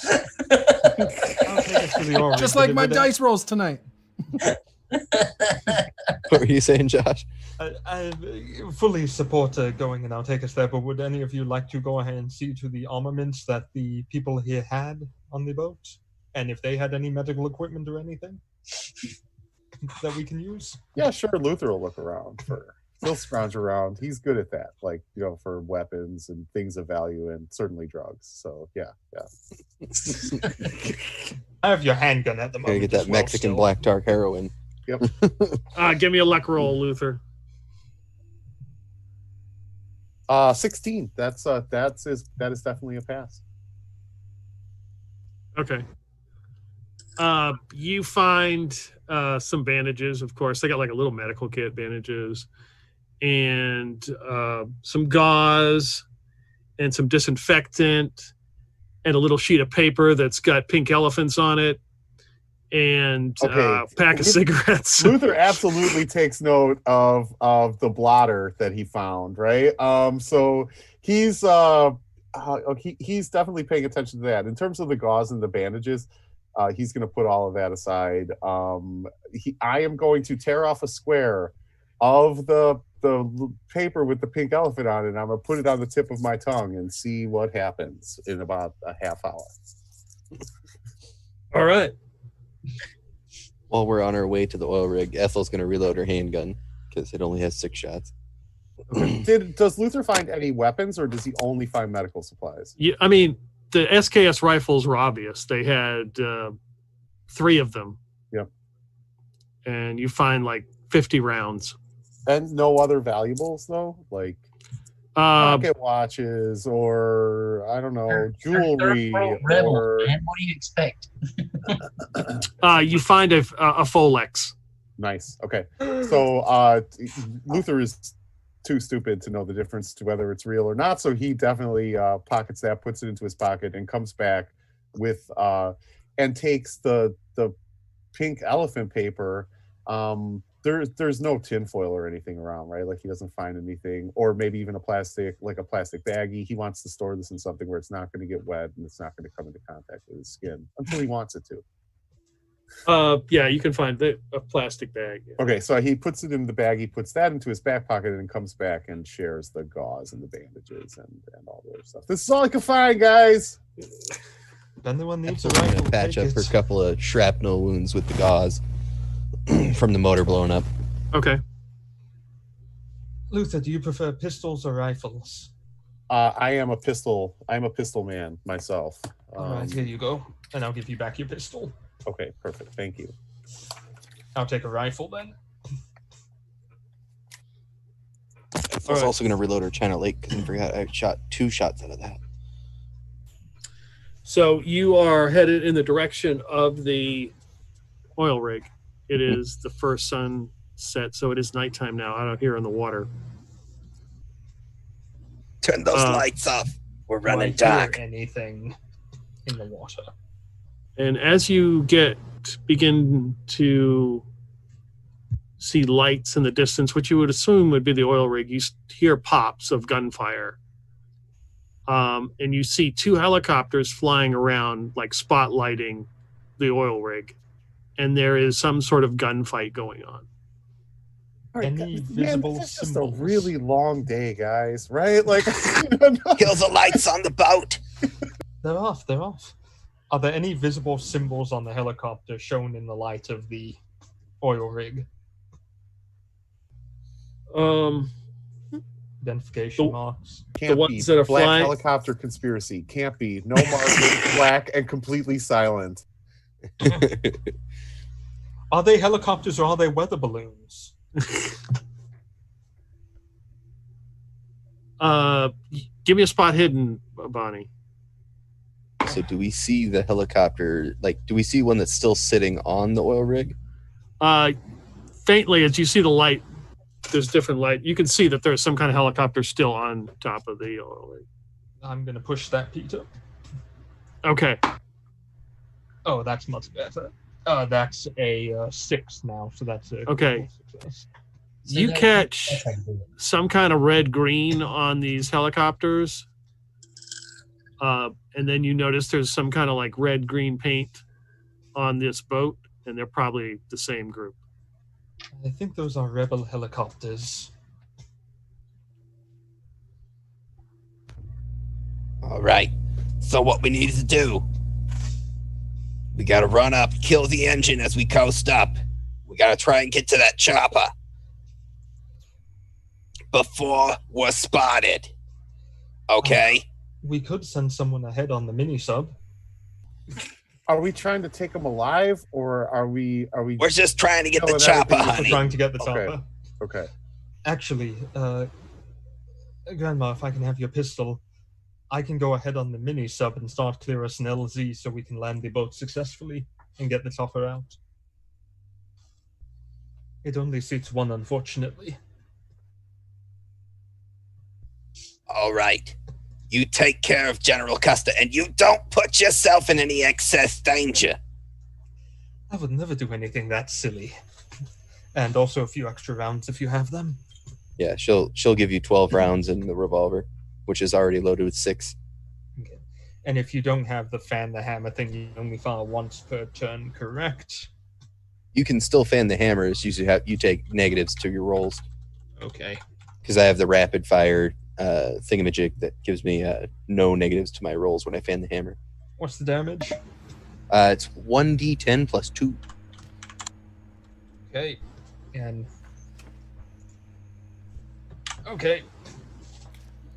I'll take us to the orange, Just but like it my would- dice rolls tonight. What were you saying, Josh? I fully support going and I'll take us there, but would any of you like to go ahead and see to the armaments that the people here had on the boat? And if they had any medical equipment or anything that we can use? Yeah, sure. Luther will look around for. He'll scrounge around. He's good at that, like, you know, for weapons and things of value and certainly drugs. So, yeah. I have your handgun at the Gotta moment. get that as well Mexican still. black tar heroin. Give me a luck roll, Luther. 16. That is definitely a pass. Okay. You find some bandages, of course. They got like a little medical kit, bandages, and some gauze, and some disinfectant, and a little sheet of paper that's got pink elephants on it, and Okay. a pack of cigarettes. Luther absolutely takes note of the blotter that he found, right? So he's definitely paying attention to that. In terms of the gauze and the bandages, He's going to put all of that aside. I am going to tear off a square of the paper with the pink elephant on it, and I'm going to put it on the tip of my tongue and see what happens in about a half hour. All right. While we're on our way to the oil rig, Ethel's going to reload her handgun because it only has 6 shots. Does Luther find any weapons, or does he only find medical supplies? Yeah, I mean, the SKS rifles were obvious. They had 3 of them. Yep. And you find like 50 rounds. And no other valuables, though? Like pocket watches, or, I don't know, jewelry. Rebel, or... man. What do you expect? You find a Folex. Nice. Okay. So Luther is too stupid to know the difference to whether it's real or not, so he definitely pockets that, puts it into his pocket, and comes back with and takes the pink elephant paper. There's no tinfoil or anything around, right? Like, he doesn't find anything, or maybe even a plastic baggie. He wants to store this in something where it's not going to get wet and it's not going to come into contact with his skin until he wants it to. Yeah, you can find a plastic bag. Yeah. Okay, so he puts it in the bag. He puts that into his back pocket and comes back and shares the gauze and the bandages and all the other stuff. This is all I can find, guys. If anyone needs a Ethel's going rifle, to patch take up her it. couple of shrapnel wounds with the gauze from the motor blowing up. Okay. Luther, do you prefer pistols or rifles? I'm a pistol man myself. All right, here you go. And I'll give you back your pistol. Okay, perfect. Thank you. I'll take a rifle then. I was also going to reload her China Lake because I forgot I shot 2 shots out of that. So you are headed in the direction of the oil rig. It is the first sunset, so it is nighttime now out here in the water. Turn those lights off. We're Do I running hear dark. anything in the water? And as you begin to see lights in the distance, which you would assume would be the oil rig, you hear pops of gunfire. And you see 2 helicopters flying around, like spotlighting the oil rig. And there is some sort of gunfight going on. All right, Any man, visible this is just a symbols? really long day, guys. Right? Like, Kill the lights on the boat. They're off. Are there any visible symbols on the helicopter shown in the light of the oil rig? Identification marks? can't ones be. that are Black flying- helicopter conspiracy. Can't be. No markings. Black and completely silent. Are they helicopters or are they weather balloons? Give me a spot hidden, Bonnie. So do we see the helicopter, like, do we see one that's still sitting on the oil rig? Faintly, as you see the light, there's different light. You can see that there's some kind of helicopter still on top of the oil rig. I'm going to push that, Peter. Okay. Oh, that's much better. That's a 6 now, so that's a Okay. success. See, You that's catch how you do it. some kind of red-green on these helicopters. And then you notice there's some kind of like red-green paint on this boat, and they're probably the same group. I think those are rebel helicopters. All right. So what we need to do, we got to run up, kill the engine as we coast up. We got to try and get to that chopper before we're spotted. Okay? We could send someone ahead on the mini sub. Are we trying to take them alive, or are we? We're just trying to get the Killing chopper, everything. We're honey. trying to get the Okay. chopper. Okay. Actually, Grandma, if I can have your pistol, I can go ahead on the mini sub and start clear us an LZ so we can land the boat successfully and get the chopper out. It only seats 1, unfortunately. All right. You take care of General Custer, and you don't put yourself in any excess danger. I would never do anything that silly. And also a few extra rounds if you have them. Yeah, she'll give you 12 rounds in the revolver, which is already loaded with 6. Okay. And if you don't have the fan the hammer thing, you only fire once per turn, correct? You can still fan the hammers. You take negatives to your rolls. Okay. Because I have the rapid fire thingamajig that gives me no negatives to my rolls when I fan the hammer. What's the damage? It's 1d10 plus 2. Okay. And... Okay.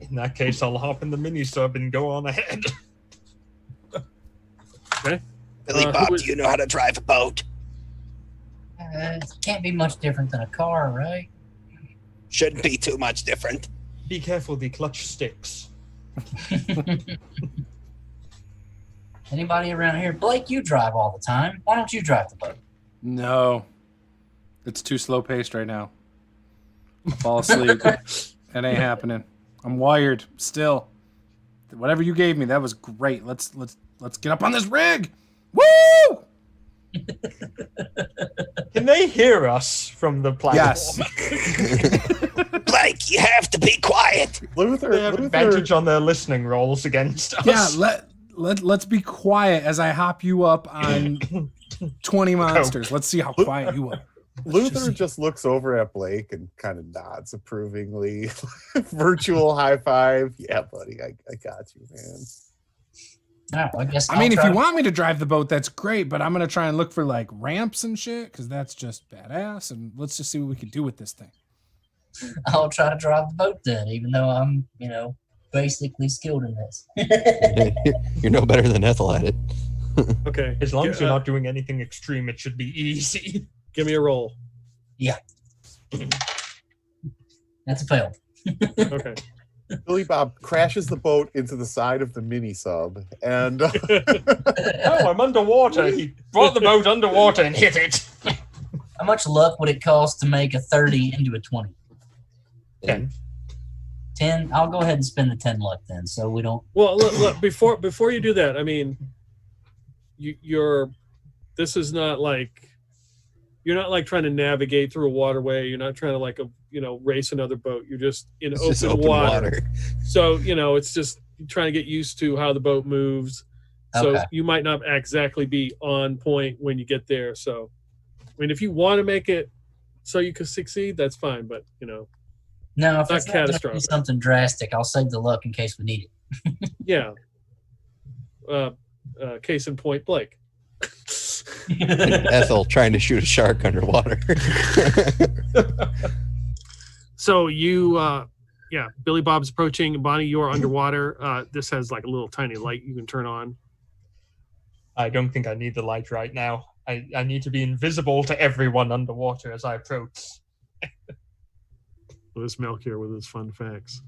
In that case, I'll hop in the mini-sub and go on ahead. Okay. Billy Bob, do you know how to drive a boat? It can't be much different than a car, right? Shouldn't be too much different. Be careful, the clutch sticks. Anybody around here? Blake, you drive all the time. Why don't you drive the boat? No. It's too slow paced right now. I'll fall asleep. It ain't happening. I'm wired still. Whatever you gave me, that was great. Let's get up on this rig. Woo! Can they hear us from the platform? Yes. Blake, you have to be quiet. They have advantage on their listening rolls against us. Yeah, let's be quiet as I hop you up on 20 monsters. Let's see how quiet you are. Luther just looks over at Blake and kind of nods approvingly. Virtual high five. Yeah, buddy, I got you, man. I guess. I mean, if you want me to drive the boat, that's great, but I'm going to try and look for like ramps and shit because that's just badass. And let's just see what we can do with this thing. I'll try to drive the boat then, even though I'm, basically skilled in this. You're no better than Ethel at it. Okay. As long as you're not doing anything extreme, it should be easy. Give me a roll. Yeah. That's a fail. Okay. Billy Bob crashes the boat into the side of the mini sub, and Oh, I'm underwater. He brought the boat underwater and hit it. How much luck would it cost to make a 30 into a 20? 10. 10? I'll go ahead and spend the 10 luck then, so we don't... Well, look before you do that, I mean, this is not like... You're not like trying to navigate through a waterway. You're not trying to race another boat. You're just in open water. So, it's just trying to get used to how the boat moves. So Okay. you might not exactly be on point when you get there. So, I mean, if you want to make it so you can succeed, that's fine. But, No, if not it's not going to be catastrophic. something drastic, I'll save the luck in case we need it. yeah. Case in point, Blake. Ethel trying to shoot a shark underwater. So Billy Bob's approaching. Bonnie, you're underwater. This has like a little tiny light you can turn on. I don't think I need the light right now. I need to be invisible to everyone underwater as I approach. This Melchior with his fun facts.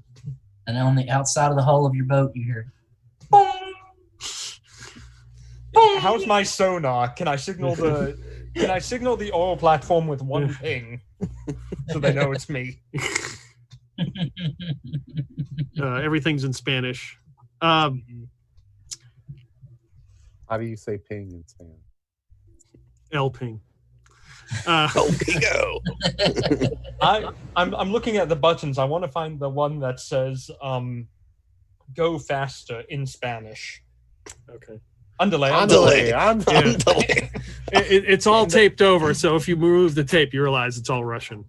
And on the outside of the hull of your boat, you hear... Boom! How's my sonar? Can I signal the oil platform with one ping so they know it's me? Everything's in Spanish. how do you say ping in Spanish? El ping. Go. I'm looking at the buttons. I want to find the one that says "Go faster" in Spanish. Okay. Underlay. It's all taped over, so if you remove the tape, you realize it's all Russian.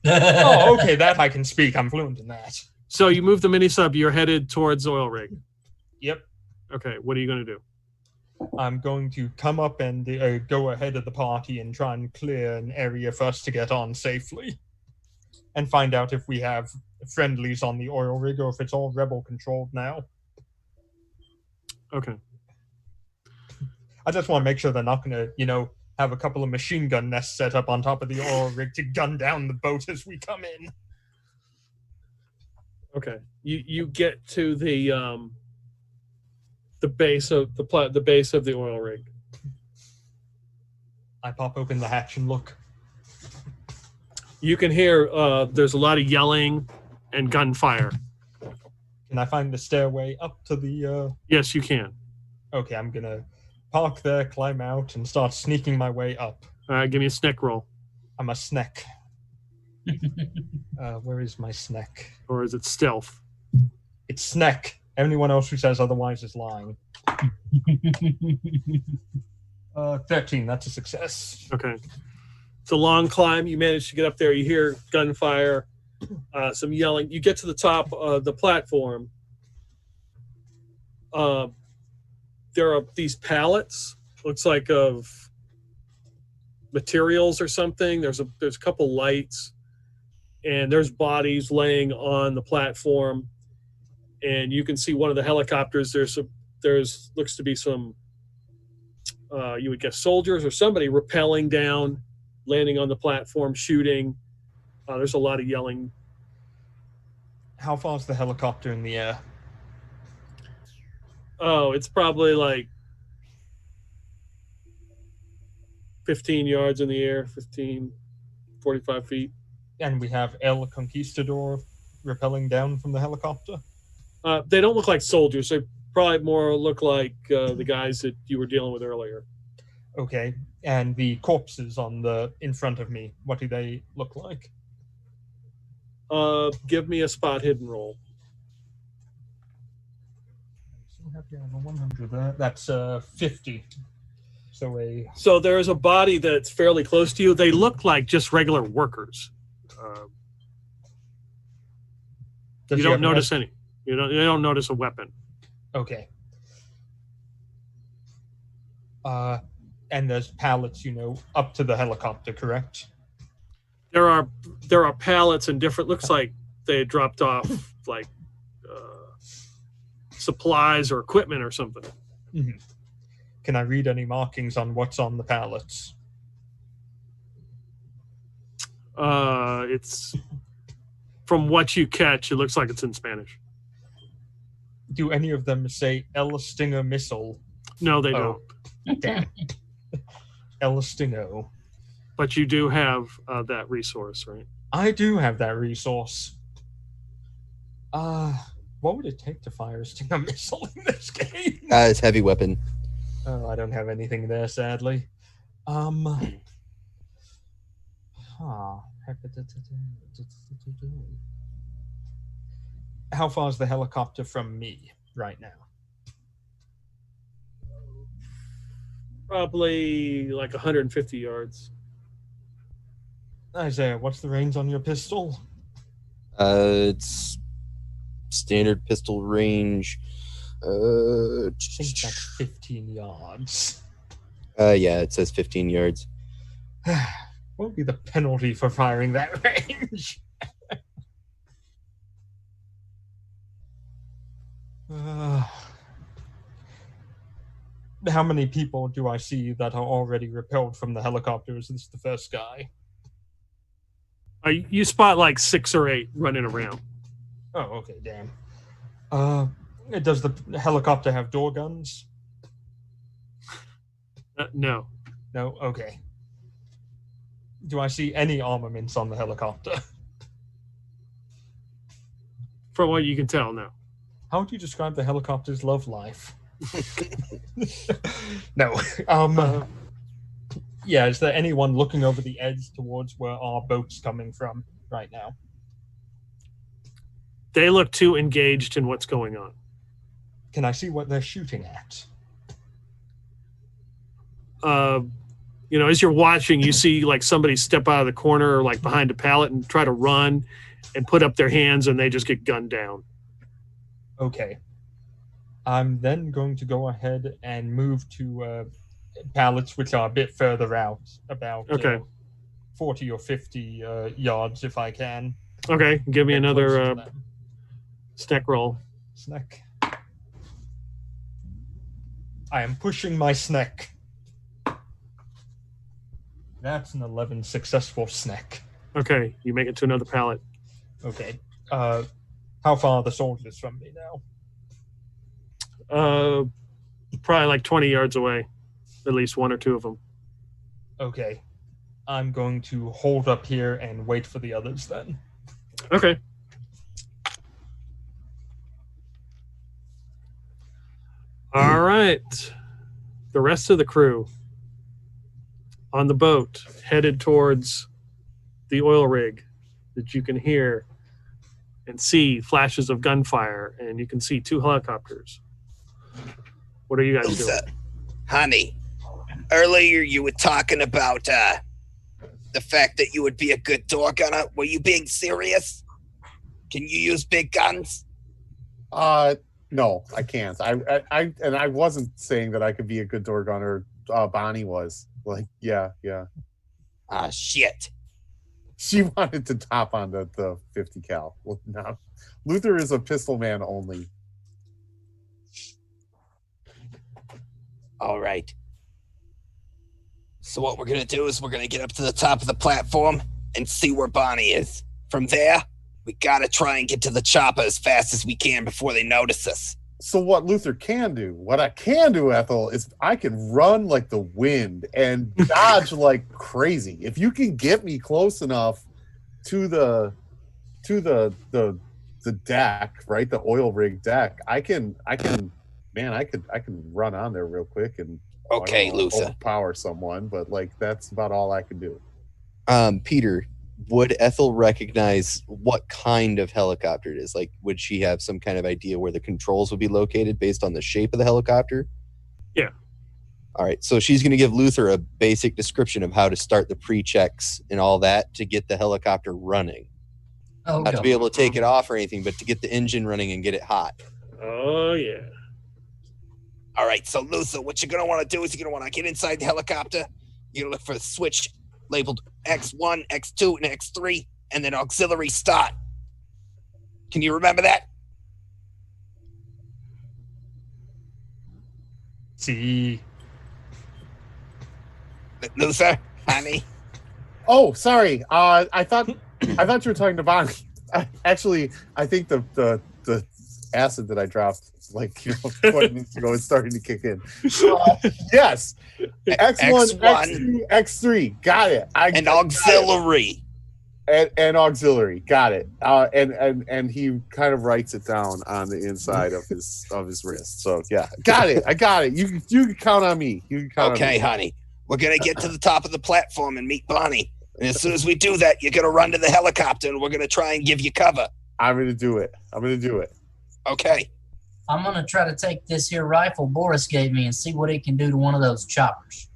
Oh, okay, that I can speak. I'm fluent in that. So you move the mini sub. You're headed towards oil rig. Yep. Okay. What are you going to do? I'm going to come up and go ahead of the party and try and clear an area for us to get on safely, and find out if we have friendlies on the oil rig or if it's all rebel controlled now. Okay. I just want to make sure they're not going to, have a couple of machine gun nests set up on top of the oil rig to gun down the boat as we come in. Okay. You get to the base of the oil rig. I pop open the hatch and look. You can hear there's a lot of yelling and gunfire. Can I find the stairway up to the... Yes, you can. Okay, I'm going to park there, climb out, and start sneaking my way up. All right, give me a snack roll. I'm a snack. Where is my snack? Or is it stealth? It's snack, Anyone else who says otherwise is lying. 13, that's a success. Okay. It's a long climb. You manage to get up there. You hear gunfire, some yelling. You get to the top of the platform. There are these pallets, looks like of materials or something. There's a couple lights, and there's bodies laying on the platform. And you can see one of the helicopters. There's looks to be some, you would guess, soldiers or somebody rappelling down, landing on the platform, shooting. There's a lot of yelling. How far is the helicopter in the air? Oh, it's probably like 15 yards in the air, 45 feet. And we have El Conquistador rappelling down from the helicopter? They don't look like soldiers. They probably more look like the guys that you were dealing with earlier. Okay. And the corpses in front of me, what do they look like? Give me a spot hidden roll. So happy I have a 100 there. That's 50. So there's a body that's fairly close to you. They look like just regular workers. You don't notice any. You don't notice a weapon. Okay. And there's pallets, up to the helicopter, correct? There are pallets and different. Looks like they dropped off like supplies or equipment or something. Mm-hmm. Can I read any markings on what's on the pallets? It's from what you catch. It looks like it's in Spanish. Do any of them say El Stinger missile? No, they don't. Damn. El Stingo. But you do have that resource, right? I do have that resource. What would it take to fire a Stinger missile in this game? It's heavy weapon. Oh, I don't have anything there, sadly. How far is the helicopter from me right now? Probably like 150 yards. Isaiah, what's the range on your pistol? It's standard pistol range. I think that's 15 yards. Yeah, it says 15 yards. What would be the penalty for firing that range? How many people do I see that are already repelled from the helicopter? Is this the first guy? You spot like 6 or 8 running around. Oh, okay, damn. Does the helicopter have door guns? No. No? Okay. Do I see any armaments on the helicopter? From what you can tell, no. How would you describe the helicopter's love life? No. Yeah, is there anyone looking over the edge towards where our boat's coming from right now? They look too engaged in what's going on. Can I see what they're shooting at? As you're watching, you see like somebody step out of the corner or like behind a pallet and try to run and put up their hands, and they just get gunned down. Okay. I'm then going to go ahead and move to pallets which are a bit further out, about 40 or 50 yards if I can. Okay, give me another snack roll. Snack. I am pushing my snack. That's an 11 successful snack. Okay, you make it to another pallet. Okay. How far are the soldiers from me now? Probably like 20 yards away. At least 1 or 2 of them. Okay. I'm going to hold up here and wait for the others then. Okay. All right. The rest of the crew on the boat headed towards the oil rig that you can hear and see flashes of gunfire, and you can see 2 helicopters. What are you guys doing? Honey, earlier you were talking about the fact that you would be a good door gunner. Were you being serious? Can you use big guns? No, I can't. I wasn't saying that I could be a good door gunner. Bonnie was like, yeah. Ah, shit. She wanted to top on the 50 cal. Well, no. Luther is a pistol man only. All right. So what we're going to do is we're going to get up to the top of the platform and see where Bonnie is. From there, we got to try and get to the chopper as fast as we can before they notice us. So what Luther can do, what I can do, Ethel, is I can run like the wind and dodge like crazy. If you can get me close enough to the deck, right, the oil rig deck, I can run on there real quick and okay, Luther, power someone. But like that's about all I can do. Peter, would Ethel recognize what kind of helicopter it is? Like, would she have some kind of idea where the controls would be located based on the shape of the helicopter? Yeah. All right. So she's going to give Luther a basic description of how to start the pre-checks and all that to get the helicopter running. Oh, Not to be able to take it off or anything, but to get the engine running and get it hot. Oh, yeah. All right, so Luther, what you're going to want to do is you're going to want to get inside the helicopter. You're going to look for a switch labeled X1, X2, and X3, and then auxiliary start. Can you remember that? See. Luther, honey. Oh, sorry. I thought you were talking to Bonnie. Actually, I think the acid that I dropped, 20 minutes ago, is starting to kick in. Yes, X1, X2, X3, got it. And auxiliary. And auxiliary, got it. And he kind of writes it down on the inside of his wrist. So yeah, got it. I got it. You can count on me. You can count on me. Okay, honey. We're gonna get to the top of the platform and meet Bonnie. And as soon as we do that, you're gonna run to the helicopter and we're gonna try and give you cover. I'm gonna do it. Okay. I'm going to try to take this here rifle Boris gave me and see what it can do to one of those choppers.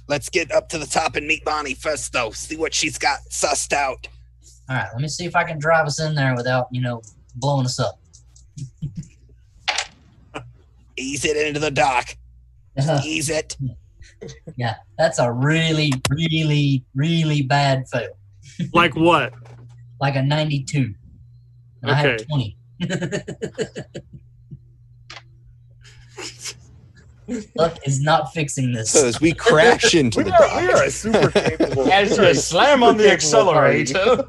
Let's get up to the top and meet Bonnie first, though. See what she's got sussed out. All right, let me see if I can drive us in there without, blowing us up. Ease it into the dock. Ease it. Yeah, that's a really, really, really bad fail. Like what? Like a 92. And I have a 20. Luck is not fixing this. So as we crash into the dock. We are a super capable. As you slam on the accelerator.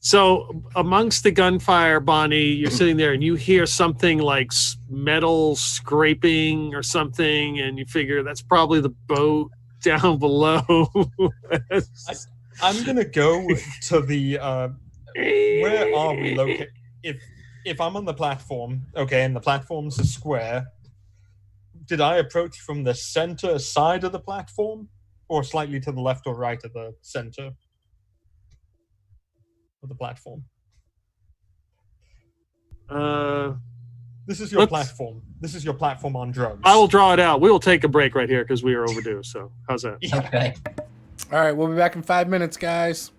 So amongst the gunfire, Bonnie, you're sitting there and you hear something like metal scraping or something, and you figure that's probably the boat down below. I'm gonna go to the where are we located? If I'm on the platform, okay, and the platform's a square, did I approach from the center side of the platform, or slightly to the left or right of the center of the platform? This is your platform. This is your platform on drugs. I will draw it out. We will take a break right here because we are overdue. So how's that? Okay. All right, we'll be back in 5 minutes, guys.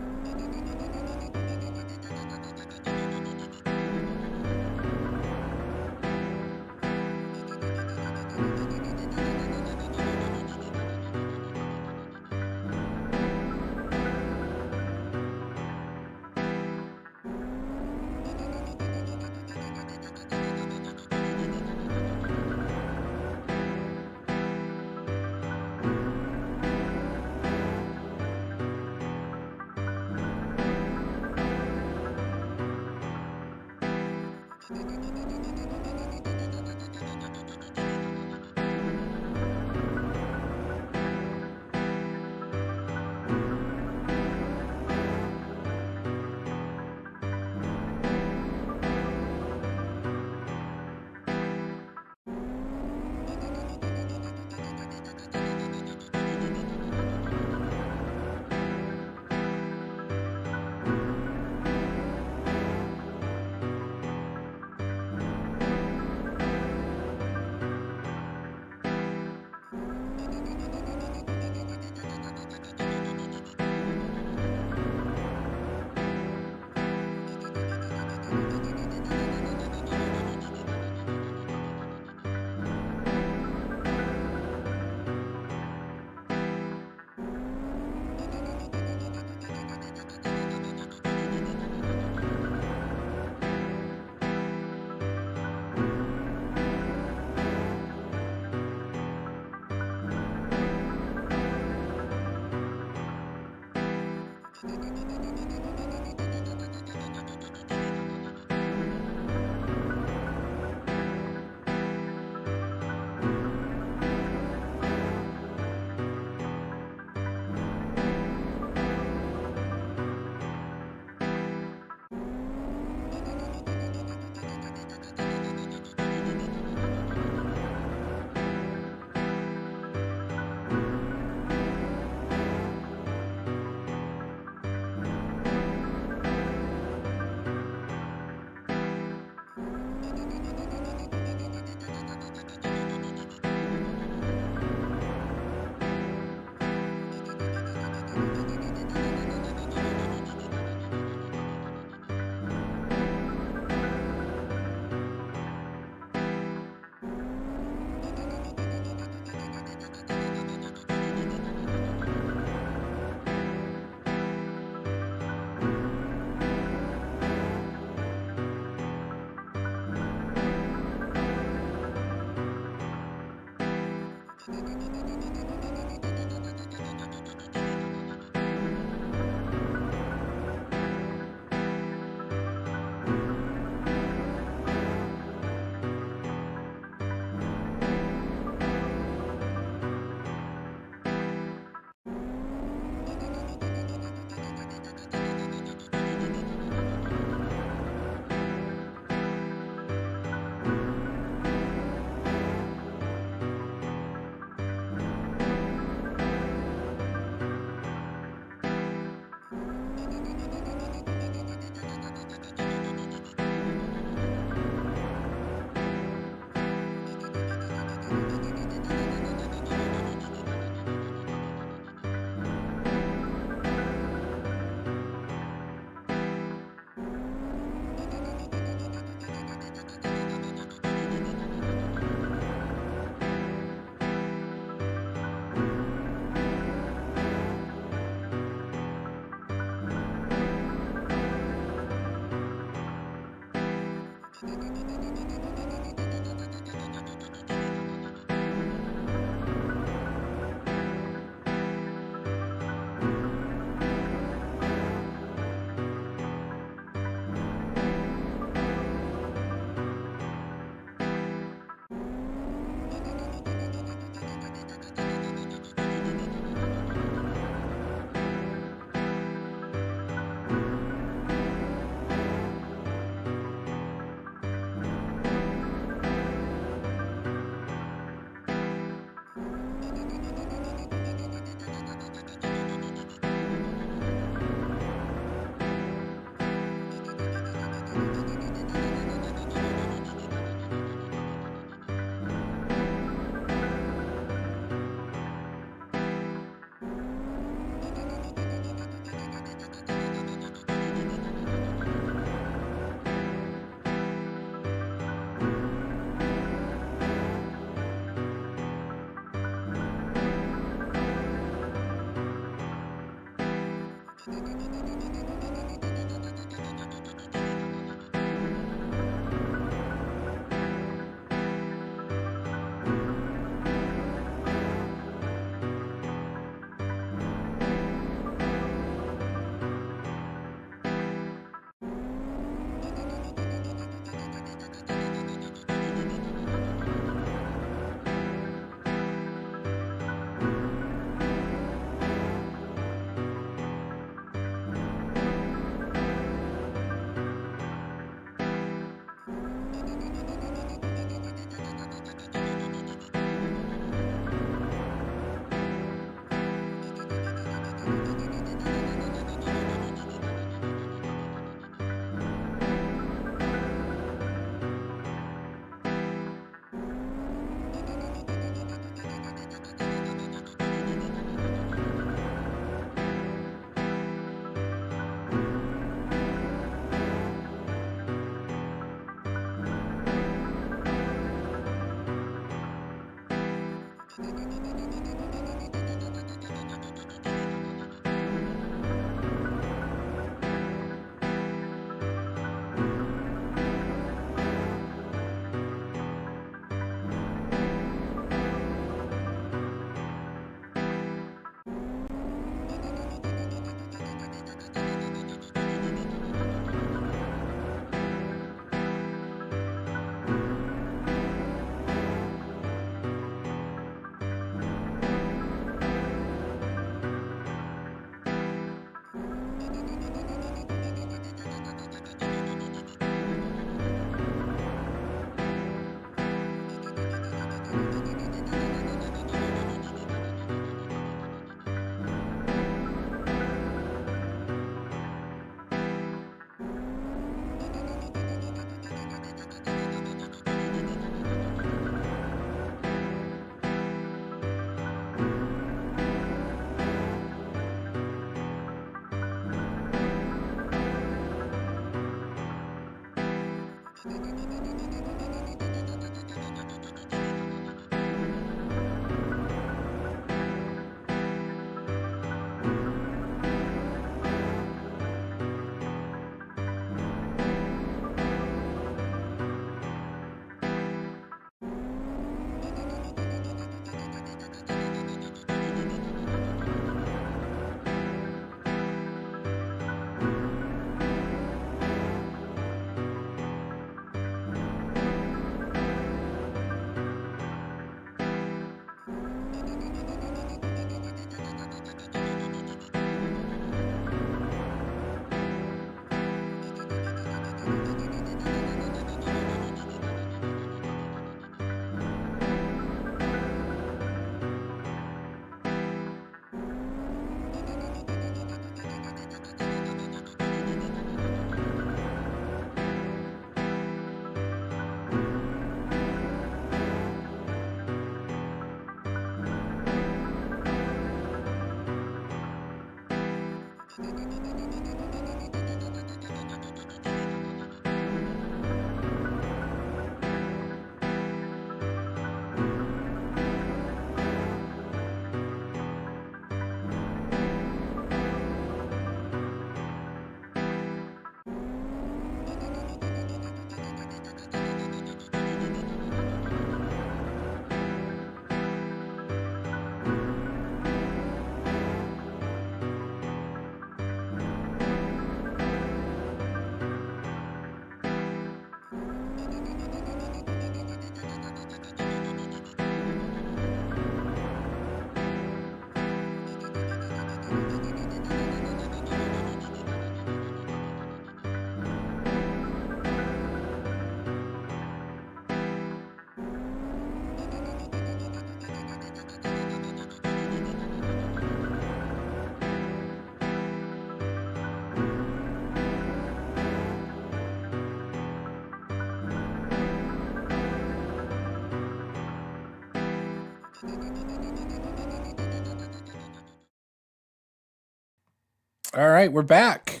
All right, we're back.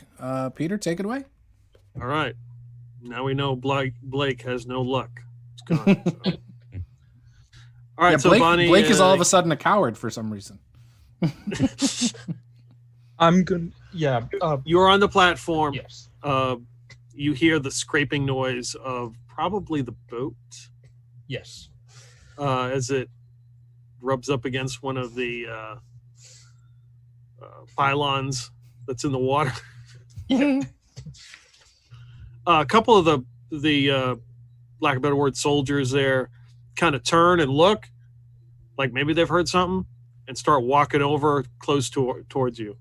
Peter, take it away. All right. Now we know Blake has no luck. It's gone. So. All right, Yeah, so Blake, Bonnie, Blake is all of a sudden a coward for some reason. I'm good. Yeah. You're on the platform. Yes. You hear the scraping noise of probably the boat Yes. as it rubs up against one of the pylons that's in the water. A couple of the lack of a better word, soldiers there kind of turn and look like maybe they've heard something and start walking over close towards you.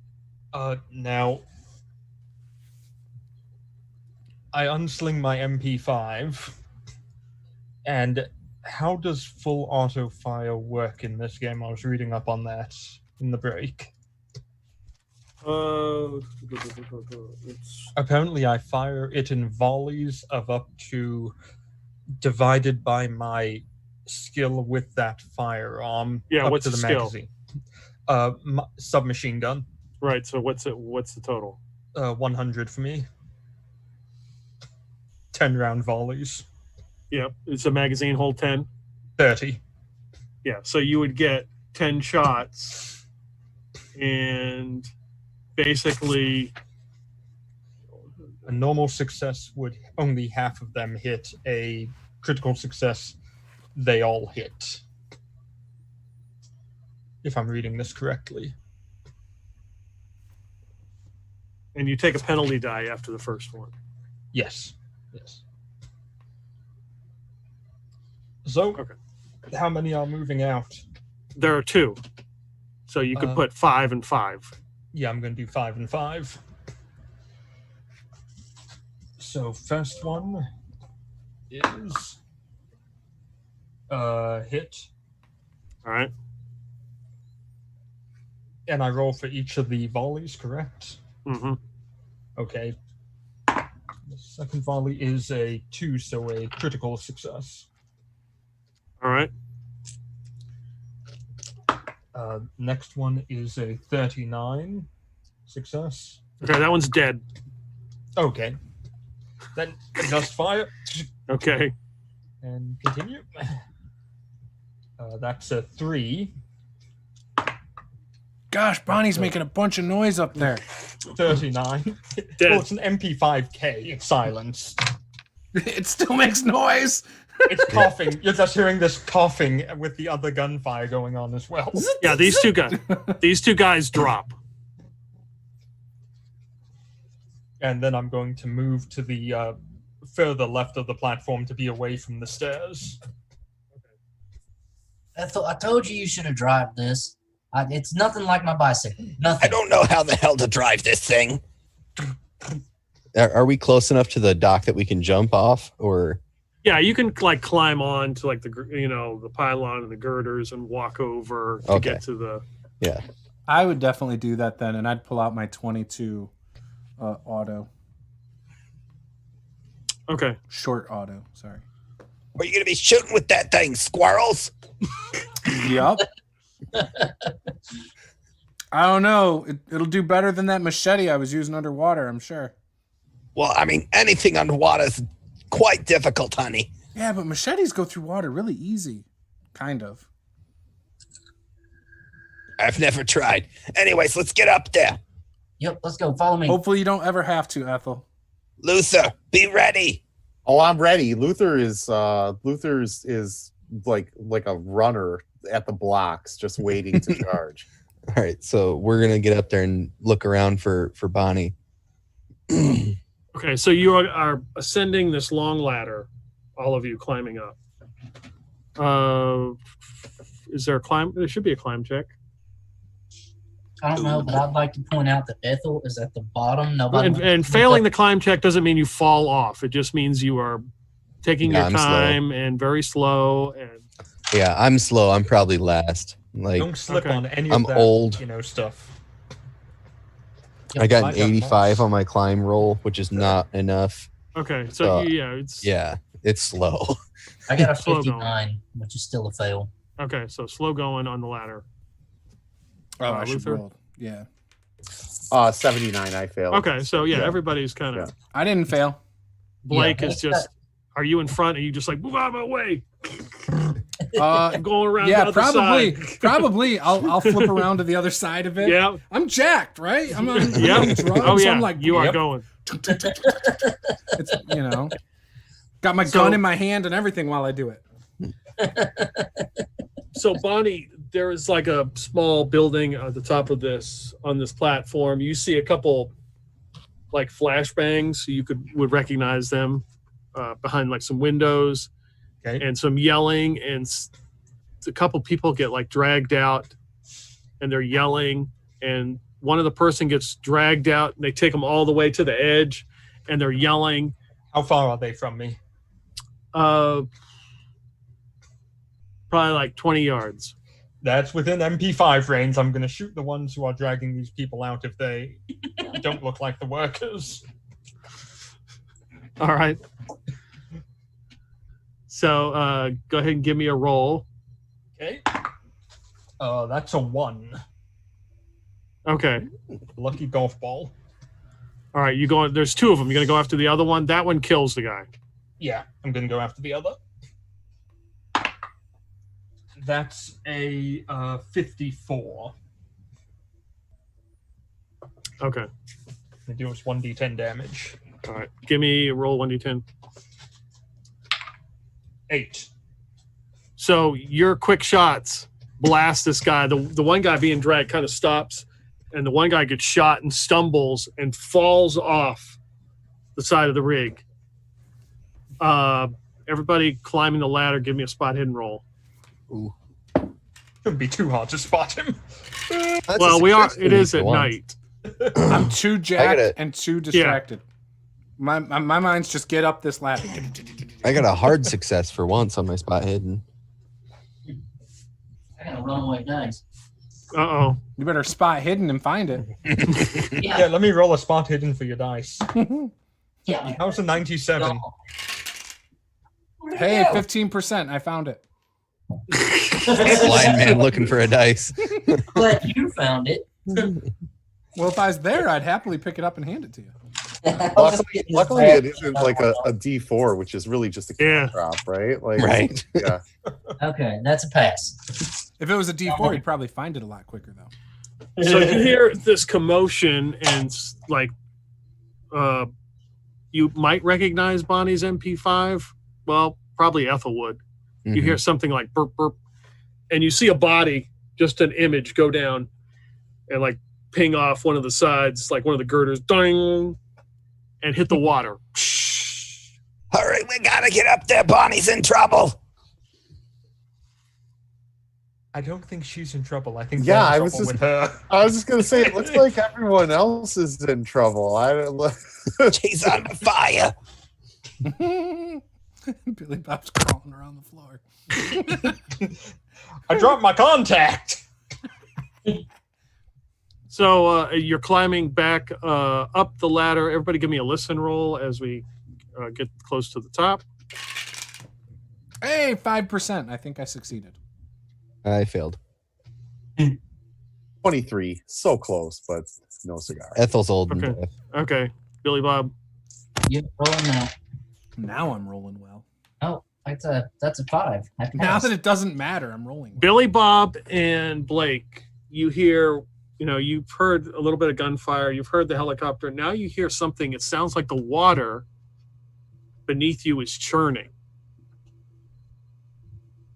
Now, I unsling my MP5, and how does full auto fire work in this game? I was reading up on that in the break. Apparently, I fire it in volleys of up to, divided by my skill with that firearm. Yeah, up what's to the the skill? magazine. Submachine gun. Right. So what's the total? 100 for me. 10 round volleys. Yeah, it's a magazine hold 10. 30. Yeah, so you would get 10 shots, and basically A normal success would only half of them hit. A critical success, they all hit. If I'm reading this correctly. and you take a penalty die after the first one. Yes. Yes. So, Okay. how many are moving out? There are 2. So you could put 5 and 5. Yeah, I'm going to do 5 and 5. So, first one is hit. All right. And I roll for each of the volleys, correct? Mm-hmm. Okay. The second volley is a 2, so a critical success. All right. Next one is a 39 success. Okay, that one's dead. Okay. Then just fire. Okay. And continue. That's a 3. Gosh, Bonnie's making a bunch of noise up there. 39. Dead. Well, it's an MP5K. It's silence. It still makes noise. It's coughing. You're just hearing this coughing with the other gunfire going on as well. Yeah, these two guys drop. And then I'm going to move to the further left of the platform to be away from the stairs. Ethel, I told you should have driven this. It's nothing like my bicycle. Nothing. I don't know how the hell to drive this thing. Are we close enough to the dock that we can jump off, or? Yeah, you can like climb on to like the pylon and the girders and walk over to get to the. Yeah. I would definitely do that then, and I'd pull out my 22 auto. Okay. Short auto. Sorry. Are you going to be shooting with that thing, squirrels? Yup. I don't know. It'll do better than that machete I was using underwater, I'm sure. Well, I mean, anything underwater is quite difficult, honey. Yeah, but machetes go through water really easy. Kind of. I've never tried. Anyways, let's get up there. Yep, let's go. Follow me. Hopefully you don't ever have to, Ethel. Luther, be ready. Oh, I'm ready. Luther is like a runner at the blocks, just waiting to charge. All right, so we're gonna get up there and look around for Bonnie. Okay, so you are ascending this long ladder, all of you climbing up. Is there a climb? There should be a climb check. I don't know, but I'd like to point out that Ethel is at the bottom. Nobody And failing the climb check doesn't mean you fall off. It just means you are taking your I'm time and very slow. And Yeah, I'm slow. I'm probably last. Like, Don't slip Okay. on any I'm of that, old. stuff. I got an I got 85 more. on my climb roll, which is not enough. okay, so Uh, it's Yeah, it's slow. I got a Slow going. 59, which is still a fail. okay. So slow going on the ladder. Oh, I should Luther? roll. Yeah. 79, I failed. Okay, so yeah, Yeah. everybody's kind of. Yeah. I didn't fail. Blake Yeah, is just. Are you in front? Are you just like move out of my way? I'm going around. Yeah, the other probably. side. Probably. I'll flip around to the other side of it. Yeah. I'm jacked, right? I'm on Yeah. drugs. Oh yeah. I'm like, you are Yep. going. it's, got my So- gun in my hand and everything while I do it. So Bonnie, there is like a small building at the top of on this platform. You see a couple like flashbangs. You would recognize them behind like some windows, Okay. and some yelling, and a couple people get like dragged out, and they're yelling, and one of the person gets dragged out, and they take them all the way to the edge, and they're yelling. How far are they from me? Probably like 20 yards. That's within MP5 range. I'm going to shoot the ones who are dragging these people out if they don't look like the workers. All right. So go ahead and give me a roll. Okay. That's a 1. Okay. Lucky golf ball. All right. You going? There's two of them. You're gonna go after the other one. That one kills the guy. Yeah, I'm going to go after the other. That's a 54. Okay. It deals 1d10 damage. All right. Give me a roll 1d10. 8. So your quick shots blast this guy. The one guy being dragged kind of stops, and the one guy gets shot and stumbles and falls off the side of the rig. Everybody climbing the ladder, give me a spot hidden roll. Ooh. Shouldn't be too hard to spot him. That's Well, a we are. success It is for at once. night. I'm too jacked gotta- and too distracted. My mind's just get up this ladder. I got a hard success for once on my spot hidden. I got a runaway dice. Uh-oh. You better spot hidden and find it. Yeah, Yeah. let me roll a spot hidden for your dice. Yeah. How's a 97? Where'd it Hey, go? 15%. I found it. Blind man looking for a dice. Glad you found it. Well, if I was there, I'd happily pick it up and hand it to you. Luckily, it isn't like a D4, which is really just a Yeah. drop, right? Like, Right. Yeah. Okay, that's a pass. If it was a D4, you'd probably find it a lot quicker, though. So you hear this commotion and like you might recognize Bonnie's MP5. Well, probably Ethel would. You hear something like burp burp, and you see a body, just an image, go down and like ping off one of the sides, like one of the girders, ding, and hit the water. Hurry, we gotta get up there. Bonnie's in trouble. I don't think she's in trouble. I think Yeah, they're in I was trouble just- with her. I was just gonna say, it looks like everyone else is in trouble. I don't. She's under fire. Billy Bob's crawling around the floor. I dropped my contact. So you're climbing back up the ladder. Everybody give me a listen roll as we get close to the top. Hey, 5%. I think I succeeded. I failed. 23, so close, but no cigar. Ethel's old. and Okay. deaf. Okay, Billy Bob. Yep, rolling that. Now I'm rolling well. Oh, that's a 5. I Now passed. that it doesn't matter, I'm rolling well. Billy Bob and Blake, you hear, you've heard a little bit of gunfire. You've heard the helicopter. Now you hear something. It sounds like the water beneath you is churning.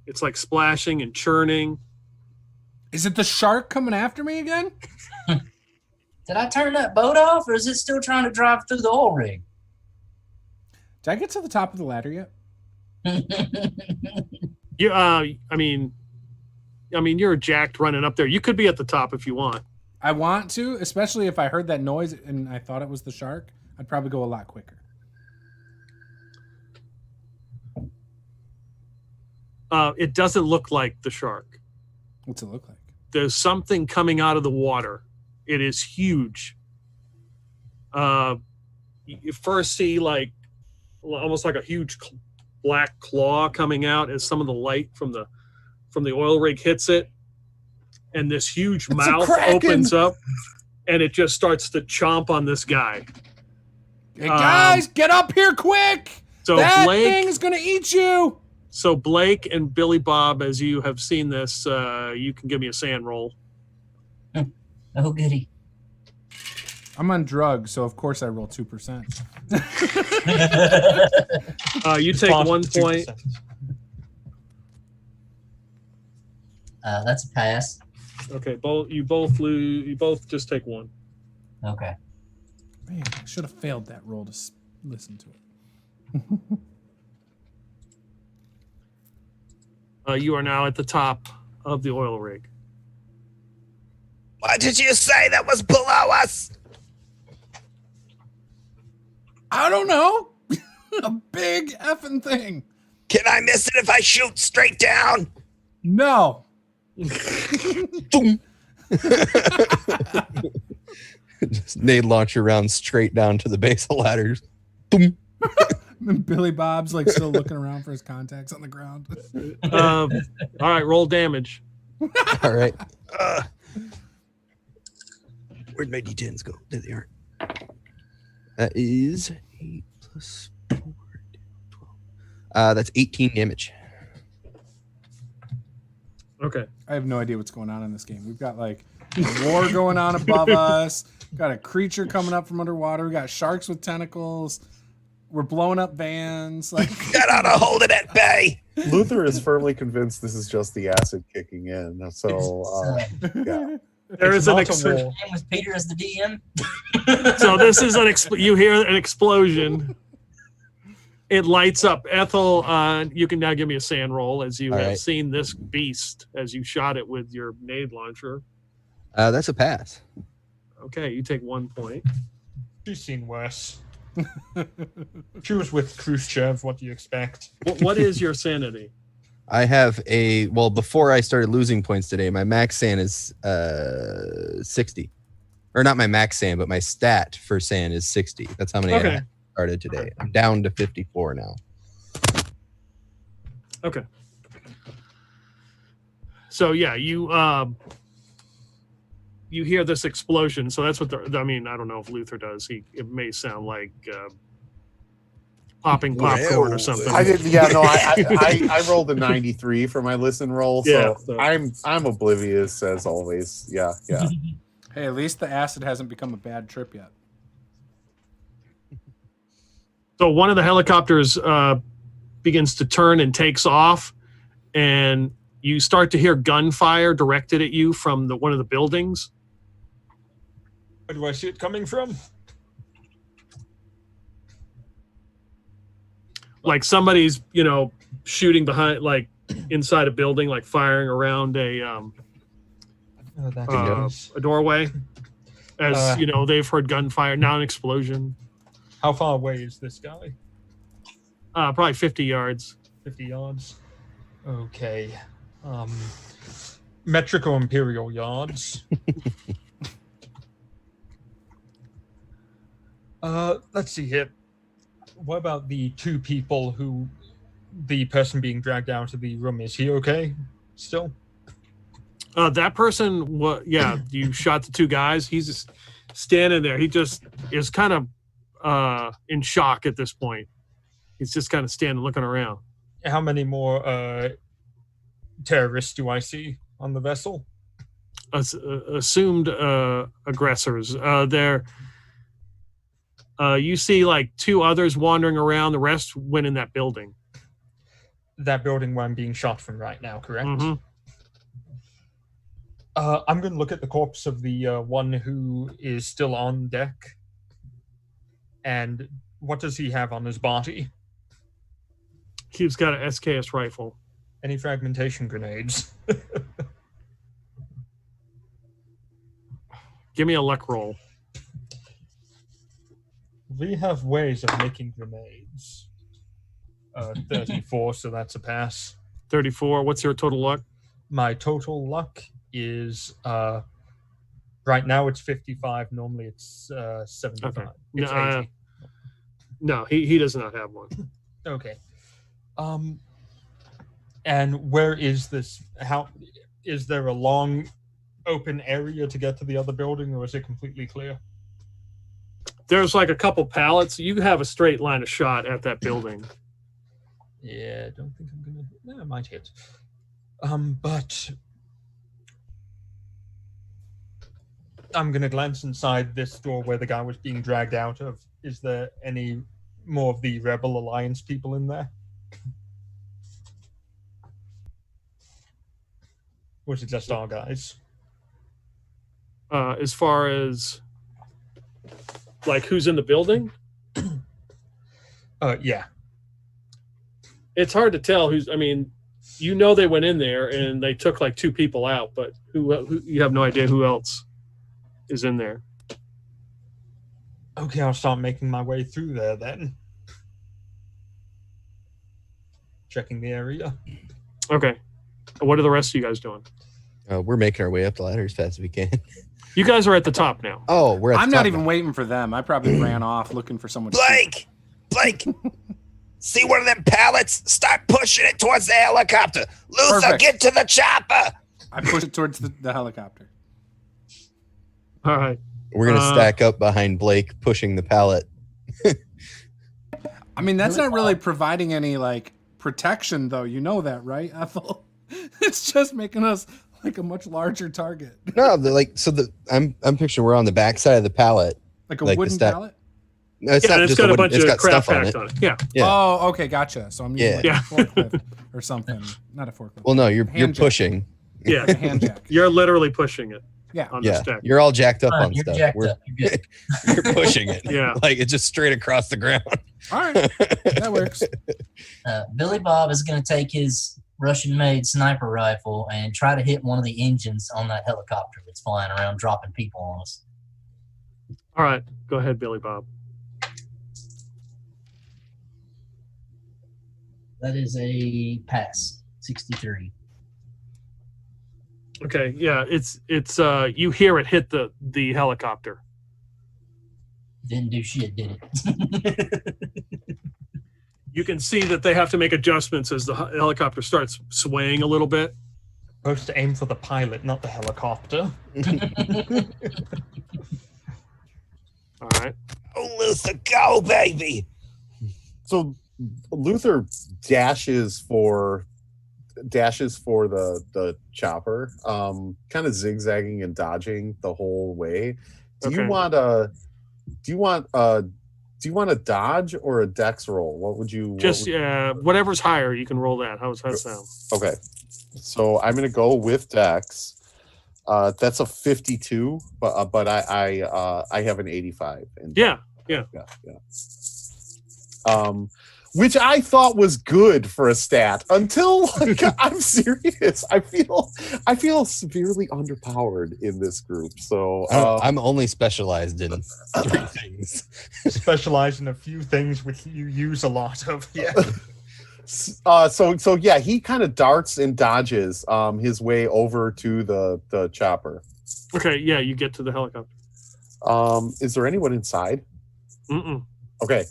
It's like splashing and churning. Is it the shark coming after me again? Did I turn that boat off, or is it still trying to drive through the oil rig? Did I get to the top of the ladder yet? You, I mean, you're jacked running up there. You could be at the top if you want. I want to, especially if I heard that noise and I thought it was the shark. I'd probably go a lot quicker. It doesn't look like the shark. What's it look like? There's something coming out of the water. It is huge. You first see like almost like a huge black claw coming out as some of the light from the oil rig hits it, and this huge It's a mouth kraken. opens up, and it just starts to chomp on this guy. Hey guys, get up here quick! So That Blake, thing's gonna eat you! so Blake and Billy Bob, as you have seen this, you can give me a sand roll. Oh, goody. I'm on drugs, so of course I roll 2%. You take 1 point. That's a pass. Okay, you both lose. You both just take 1. Okay. Man, I should have failed that roll to listen to it. You are now at the top of the oil rig. What did you say that was below us? I don't know. A big effing thing. Can I miss it if I shoot straight down? No. Just nade launcher round straight down to the base of ladders. Boom. And Billy Bob's like still looking around for his contacts on the ground. All right, roll damage. All right. Where'd my D10s go? There they are. That is 8 plus 4, 12. That's 18 damage. Okay. I have no idea what's going on in this game. We've got like a war going on above us. We've got a creature coming up from underwater. We got sharks with tentacles. We're blowing up vans. Like Got out to hold it at bay. Luther is firmly convinced this is just the acid kicking in. So, yeah. There is an not a war. Name was Peter as the DM. so this is you hear an explosion. It lights up. Ethel, you can now give me a sand roll as you All have right. seen this beast as you shot it with your nade launcher. That's a pass. Okay, you take 1 point. She's seen worse. She was with Khrushchev. What do you expect? What is your sanity? I have before I started losing points today, my max sand is 60. Or not my max sand, but my stat for sand is 60. That's how many Okay. I started today. I'm down to 54 now. Okay. So yeah, you you hear this explosion. So that's what I mean, I don't know if Luther does. It may sound like popping popcorn or something. I did. Yeah, no. I rolled a 93 for my listen roll, so I'm oblivious as always. Yeah. Hey, at least the acid hasn't become a bad trip yet. So one of the helicopters begins to turn and takes off, and you start to hear gunfire directed at you from one of the buildings. Where do I see it coming from? Like somebody's, shooting behind, like inside a building, like firing around a doorway. As they've heard gunfire, now an explosion. How far away is this guy? Probably 50 yards. 50 yards. Okay. Metric or imperial yards? Let's see here. What about the two people the person being dragged out of the room? Is he okay still? That person, you shot the two guys. He's just standing there. He just is kind of in shock at this point. He's just kind of standing looking around. How many more terrorists do I see on the vessel? Assumed aggressors. You see like two others wandering around. The rest went in that building. That building where I'm being shot from right now, correct? Mm-hmm. I'm going to look at the corpse of the one who is still on deck. And what does he have on his body? He's got an SKS rifle. Any fragmentation grenades? Give me a luck roll. We have ways of making grenades. 34, so that's a pass. 34. What's your total luck? My total luck is right now it's 55. Normally it's 75. Okay. It's 80. No, he does not have one. Okay. And where is this? How is there a long open area to get to the other building, or is it completely clear? There's like a couple pallets. You have a straight line of shot at that building. Yeah, I don't think I'm gonna. No, I might hit. But I'm gonna glance inside this door where the guy was being dragged out of. Is there any more of the Rebel Alliance people in there? Or is it just our guys? As far as like who's in the building? Yeah. It's hard to tell who's. I mean, they went in there and they took like two people out, but who you have no idea who else is in there. Okay, I'll start making my way through there then. Checking the area. Okay. What are the rest of you guys doing? We're making our way up the ladder as fast as we can. You guys are at the top now. Oh, we're at the I'm top not even now. waiting for them. I probably ran off looking for someone. Blake, see one of them pallets? Start pushing it towards the helicopter. Luther, Perfect. get to the chopper. I push it towards the helicopter. All right. We're going to stack up behind Blake, pushing the pallet. I mean, that's not really providing any like protection, though. You know that, right, Ethel? It's just making us like a much larger target, No, I'm picturing we're on the back side of the pallet. like a Like the wooden stack- pallet. No, it's not it's just got a wooden, bunch it's of got crap stuff on packed it. on it. Yeah. Yeah. Oh, okay, gotcha. So I'm using like Yeah. a forklift or something. Not a forklift. Well, no, you're Hand jack. pushing. Yeah. A hand jack. You're literally pushing it Yeah. on the Yeah, stack. you're all jacked up Fine, on you're stuff. jacked up. You're good. You're pushing it. Yeah. Like it's just straight across the ground. All right, that works. Billy Bob is going to take his Russian-made sniper rifle and try to hit one of the engines on that helicopter that's flying around, dropping people on us. All right. Go ahead, Billy Bob. That is a pass, 63. Okay. Yeah. It's you hear it hit the helicopter. Didn't do shit, did it? You can see that they have to make adjustments as the helicopter starts swaying a little bit. Supposed to aim for the pilot, not the helicopter. All right. Oh, Luther, go, baby. So Luther dashes for the chopper, kind of zigzagging and dodging the whole way. Do you want a dodge or a dex roll? What would you whatever's higher, you can roll that. How's that sound? Okay. So I'm gonna go with dex. That's a 52, but I have an 85. Yeah. Which I thought was good for a stat until I'm serious. I feel severely underpowered in this group. So I'm only specialized in 3 things. Specialize in a few things which you use a lot of. Yeah. So yeah, he kind of darts and dodges his way over to the chopper. Okay, yeah, you get to the helicopter. Is there anyone inside? Mm-mm. Okay.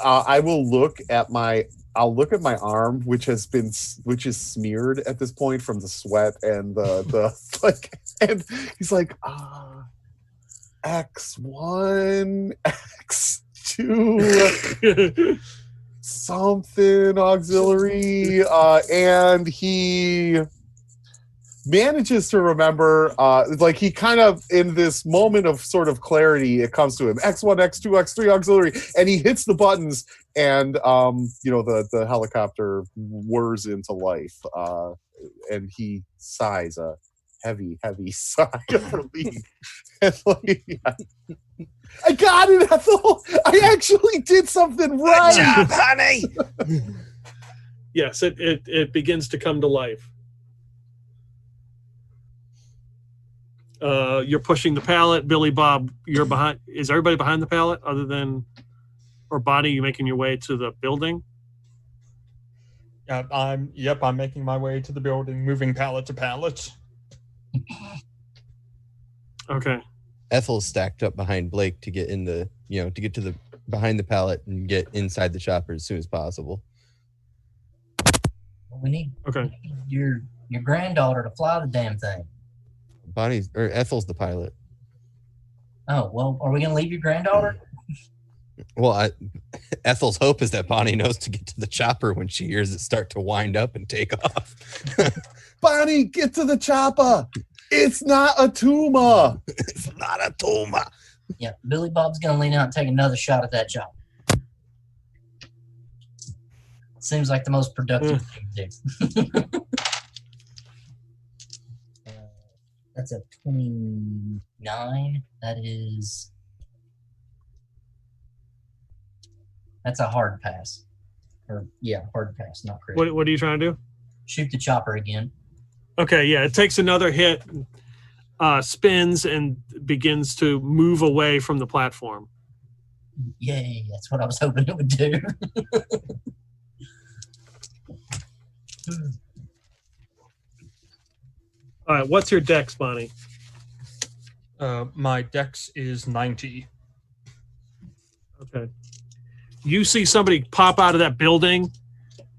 I will look at my arm, which is smeared at this point from the sweat and the like, and he's like, X1, X2, something auxiliary, and he manages to remember, like he kind of, in this moment of sort of clarity, it comes to him, X1, X2, X3 auxiliary, and he hits the buttons, and the helicopter whirs into life, and he sighs a heavy sigh of relief. And like, I got it, Ethel! I actually did something right! Good job, honey! Yes, it begins to come to life. You're pushing the pallet. Billy Bob, you're behind. Is everybody behind the pallet other than, or Bonnie, you making your way to the building? I'm making my way to the building, moving pallet to pallet. Okay. Ethel's stacked up behind Blake to get in the, to get to the behind the pallet and get inside the chopper as soon as possible. We need Okay. your granddaughter to fly the damn thing. Ethel's the pilot. Oh, well, are we going to leave your granddaughter? Well, Ethel's hope is that Bonnie knows to get to the chopper when she hears it start to wind up and take off. Bonnie, get to the chopper! It's not a tumor! It's not a tumor. Yeah, Billy Bob's going to lean out and take another shot at that chopper. Seems like the most productive thing to do. That's a 29. That's a hard pass. Hard pass, not critical. What are you trying to do? Shoot the chopper again. Okay, yeah, it takes another hit, spins, and begins to move away from the platform. Yay, that's what I was hoping it would do. All right, what's your dex, Bonnie? My dex is 90. Okay. You see somebody pop out of that building.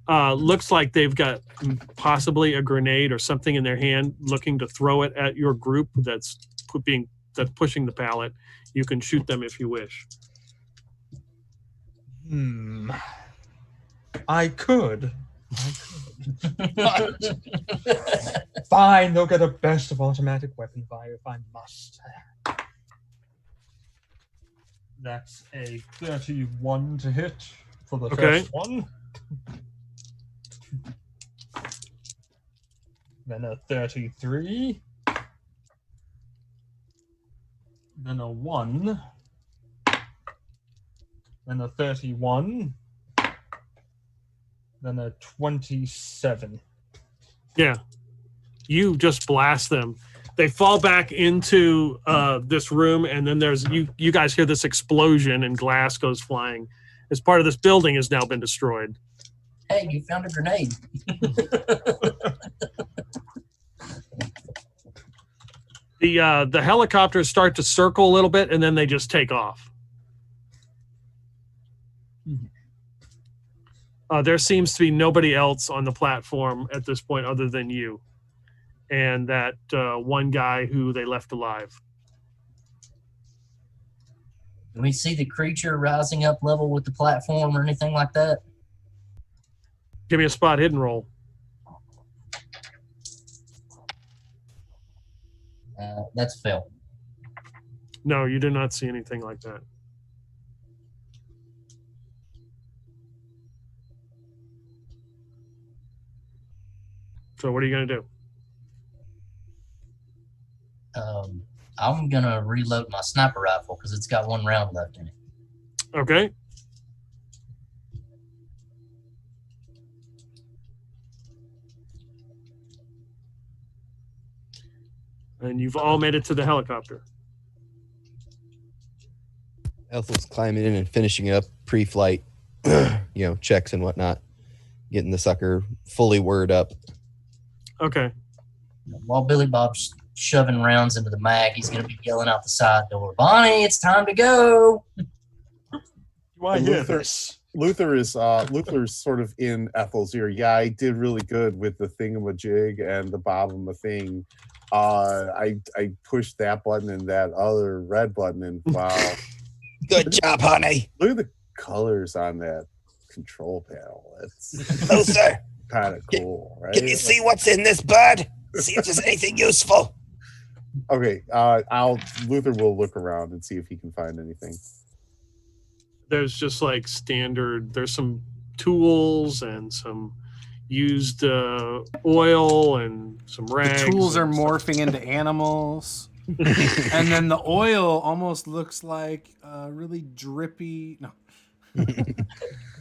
Looks like they've got possibly a grenade or something in their hand, looking to throw it at your group that's pushing the pallet. You can shoot them if you wish. I could. But fine, they'll get a burst of automatic weapon fire if I must. That's a 31 to hit for the first one. Then a 33. Then a 1. Then a 31. Then a 27. Yeah. You just blast them. They fall back into this room, and then there's you guys hear this explosion and glass goes flying as part of this building has now been destroyed. Hey, you found a grenade. The helicopters start to circle a little bit, and then they just take off. There seems to be nobody else on the platform at this point other than you. and that one guy who they left alive. Can we see the creature rising up level with the platform or anything like that? Give me a spot hidden roll. That's a fail. No, you do not see anything like that. So what are you going to do? I'm going to reload my sniper rifle because it's got one round left in it. Okay. And you've all made it to the helicopter. Ethel's climbing in and finishing up pre-flight, checks and whatnot, getting the sucker fully whirred up. Okay. While Billy Bob's shoving rounds into the mag, he's going to be yelling out the side door, "Bonnie, it's time to go!" Why hear this? Luther's sort of in Ethel's ear. Yeah, I did really good with the thingamajig and the bob-a-thing. I pushed that button and that other red button, and wow. Good job, honey. Look at the colors on that control panel. It's Luther, kind of cool, right? can you see what's in this bird? See if there's anything useful. Okay, Luther will look around and see if he can find anything. There's just like standard, there's some tools and some used oil and some rags. The tools are and morphing into animals. And then the oil almost looks like really drippy. No.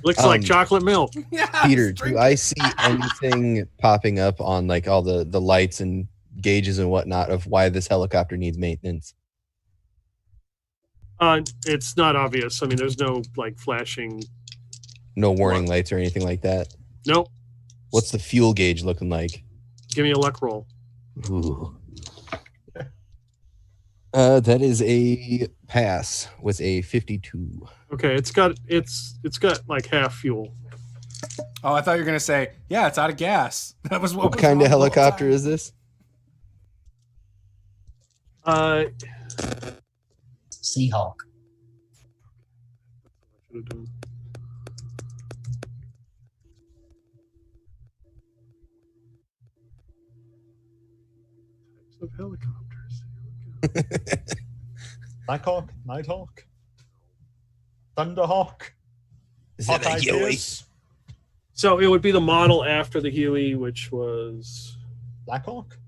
Looks like chocolate milk. Yeah, Peter, do I see anything popping up on like all the lights and gauges and whatnot of why this helicopter needs maintenance? It's not obvious. I mean, there's no like flashing. No warning lights or anything like that? Nope. What's the fuel gauge looking like? Give me a luck roll. Ooh. That is a pass with a 52. Okay, it's got like half fuel. Oh, I thought you were gonna say, yeah, it's out of gas. That was What kind of helicopter is this? Seahawk. Types of helicopters. Blackhawk, Nighthawk, Thunderhawk. Is it a Hawkeye Huey? Pierce, So it would be the model after the Huey, which was Blackhawk.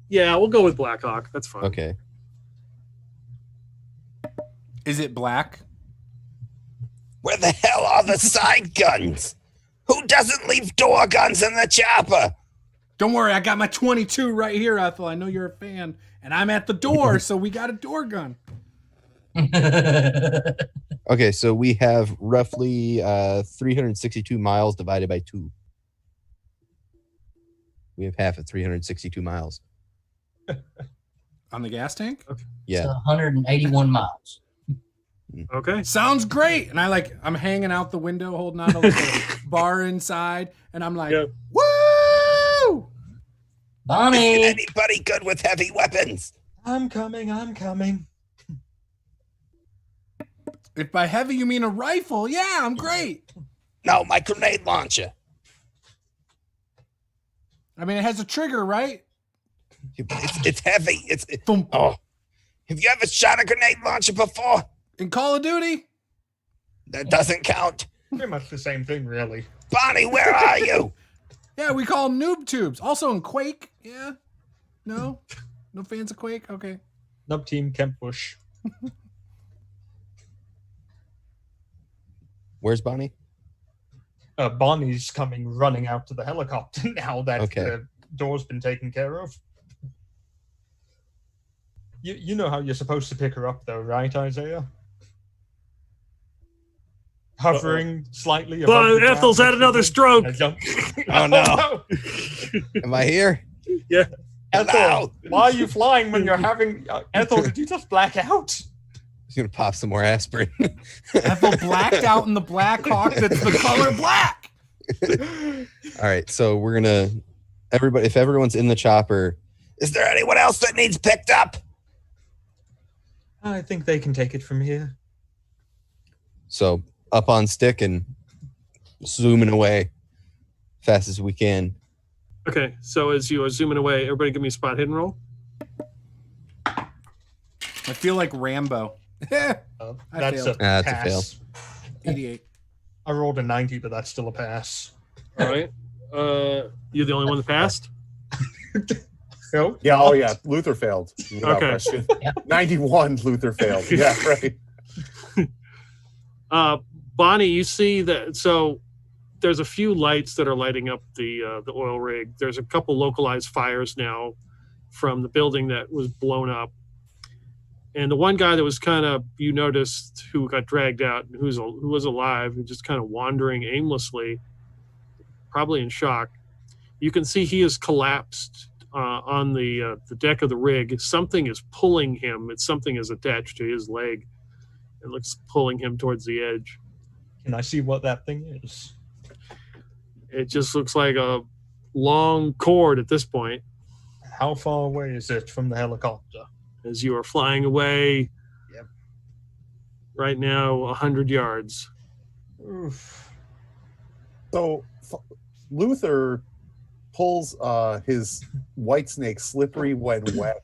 yeah, we'll go with Blackhawk. That's fine. Okay. Is it black? Where the hell are the side guns? Who doesn't leave door guns in the chopper? Don't worry, I got my 22 right here, Ethel. I know you're a fan. And I'm at the door, so we got a door gun. Okay, so we have roughly 362 miles divided by 2. We have half of 362 miles. On the gas tank? Yeah. It's 181 miles. Okay. Sounds great. And I'm hanging out the window holding on to like a bar inside. And I'm like, Yeah. woo! Bonnie! Is anybody good with heavy weapons? I'm coming. If by heavy you mean a rifle, yeah, I'm great. No, my grenade launcher. I mean, it has a trigger, right? It's heavy. Thump. Oh, have you ever shot a grenade launcher before? In Call of Duty? That doesn't count. Pretty much the same thing, really. Bonnie, where are you? Yeah, we call them noob tubes. Also in Quake, yeah? No? No fans of Quake? Okay. Nub Team Kemp Bush. Where's Bonnie? Bonnie's coming running out to the helicopter now that Okay. the door's been taken care of. You know how you're supposed to pick her up, though, right, Isaiah? Hovering slightly above But the ground Ethel's had next to another them, stroke. and jump- Oh, no. Am I here? Ethel, Hello. why are you flying when you're having... Ethel, did you just black out? He's going to pop some more aspirin. Ethel blacked out in the Black Hawk that's the color black. All right, so we're going to... if everyone's in the chopper, Is there anyone else that needs picked up? I think they can take it from here. so up on stick and zooming away fast as we can. Okay, so as you are zooming away, everybody give me a spot hidden roll. I feel like Rambo. I That's failed. a That's a pass. fail. 88. I rolled a 90, but that's still a pass. All right. You're the only one that passed? Nope. Yeah, oh yeah, Luther failed. Without Okay. question. Yeah. 91, Luther failed. Yeah, right. Bonnie, you see that, so there's a few lights that are lighting up the oil rig. There's a couple localized fires now from the building that was blown up. And the one guy that was kind of, you noticed, who got dragged out, who was alive, and just kind of wandering aimlessly, probably in shock. You can see he is collapsed on the deck of the rig. Something is pulling him. Something is attached to his leg. It looks pulling him towards the edge. Can I see what that thing is? It just looks like a long cord at this point. How far away is it from the helicopter? As you are flying away, Yep. right now 100 yards. Oof. So Luther pulls his Whitesnake Slippery When Wet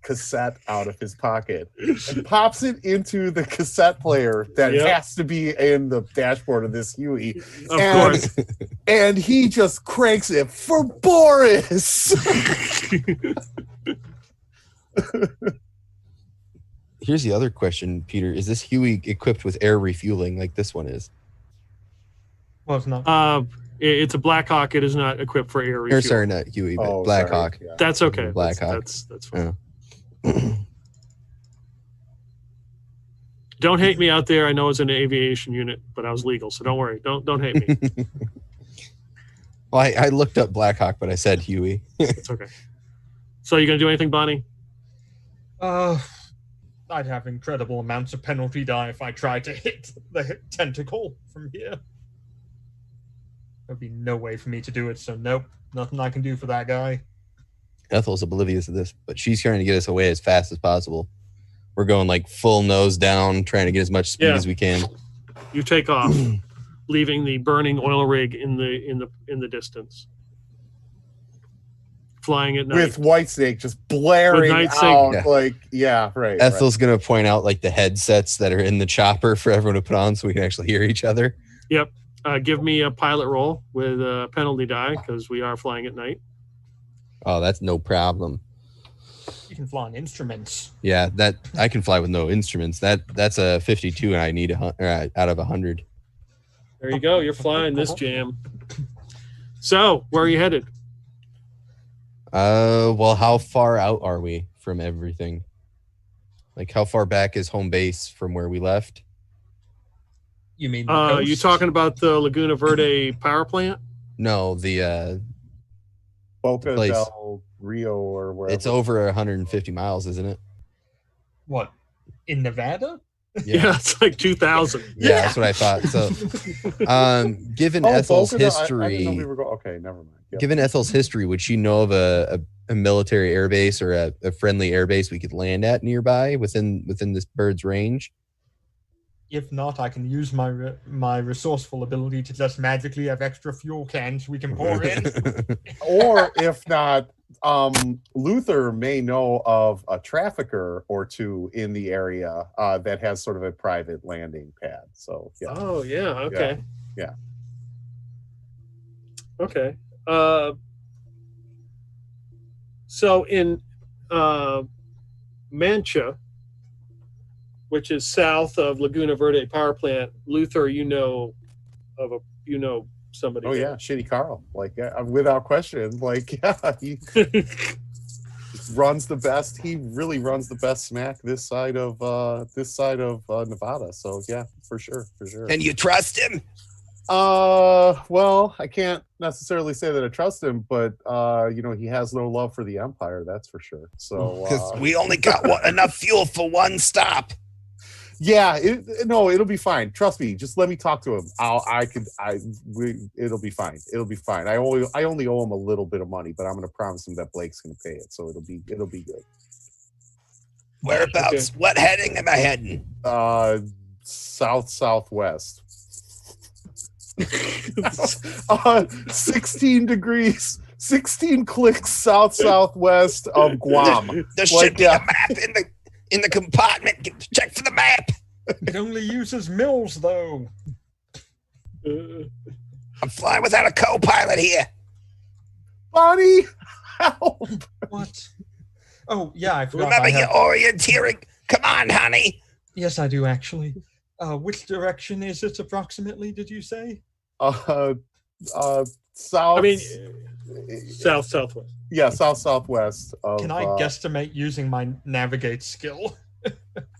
cassette out of his pocket and pops it into the cassette player that Yep. has to be in the dashboard of this Huey. Of And- course. And he just cranks it for Boris. Here's the other question, Peter. Is this Huey equipped with air refueling like this one is? Well, it's not. It's a Blackhawk. It is not equipped for air Or refuel. sorry, not Huey, but Oh, Blackhawk. sorry. Yeah. That's okay. Blackhawk. That's fine. Yeah. Don't hate me out there. I know it's an aviation unit, but I was legal, so don't worry. Don't hate me. Well, I looked up Blackhawk, but I said Huey. It's okay. So you gonna do anything, Bonnie? I'd have incredible amounts of penalty die if I tried to hit the tentacle from here. There'd be no way for me to do it, so nope, nothing I can do for that guy. Ethel's oblivious of this, but she's trying to get us away as fast as possible. We're going like full nose down, trying to get as much speed Yeah. as we can. You take off, leaving the burning oil rig in the distance. Flying at night. With Whitesnake just blaring With Nightsnake. out, Yeah. like, yeah, right. Ethel's gonna point out like the headsets that are in the chopper for everyone to put on, so we can actually hear each other. Give me a pilot roll with a penalty die because we are flying at night. Oh, that's no problem. You can fly on instruments. Yeah, that I can fly with no instruments. That's a 52, and I need out of 100. There you go. You're flying this jam. So where are you headed? Well, how far out are we from everything? Like, how far back is home base from where we left? You mean the You coast? talking about the Laguna Verde power plant? No, Boca place. del Rio or wherever. it's over 150 miles, isn't it? What? In Nevada? Yeah, it's like 2,000. Yeah, that's what I thought. So, given Ethel's Boca del- I history, didn't know we were going. Okay, never mind. Yep. given Ethel's history, would she know of a military airbase or a friendly airbase we could land at nearby within this bird's range? If not, I can use my resourceful ability to just magically have extra fuel cans we can pour in. Or if not, Luther may know of a trafficker or two in the area that has sort of a private landing pad. So yeah. Oh yeah. Okay. Yeah. Okay. So in Mancha, which is south of Laguna Verde power plant, Luther, you know somebody. Oh yeah, Shitty Carl. Like without question. Like yeah, he runs the best. He really runs the best smack this side of Nevada. So yeah, for sure. Can you trust him? Well, I can't necessarily say that I trust him, but he has no love for the Empire, that's for sure. So Because we only got enough fuel for one stop. Yeah, it'll be fine. Trust me. Just let me talk to him. It'll be fine. It'll be fine. I only owe him a little bit of money, but I'm going to promise him that Blake's going to pay it, so it'll be good. Whereabouts? Okay. What heading am I heading? Southwest. 16 degrees, 16 clicks southwest of Guam. There should be a map in the compartment. Check for the map. It only uses mills, though. I'm flying without a co-pilot here. Bonnie, help! What? Oh, yeah, I forgot. Remember your orienteering? Come on, honey. Yes, I do, actually. Which direction is it approximately, did you say? South. I mean, southwest. Yeah, southwest. Can I guesstimate using my navigate skill?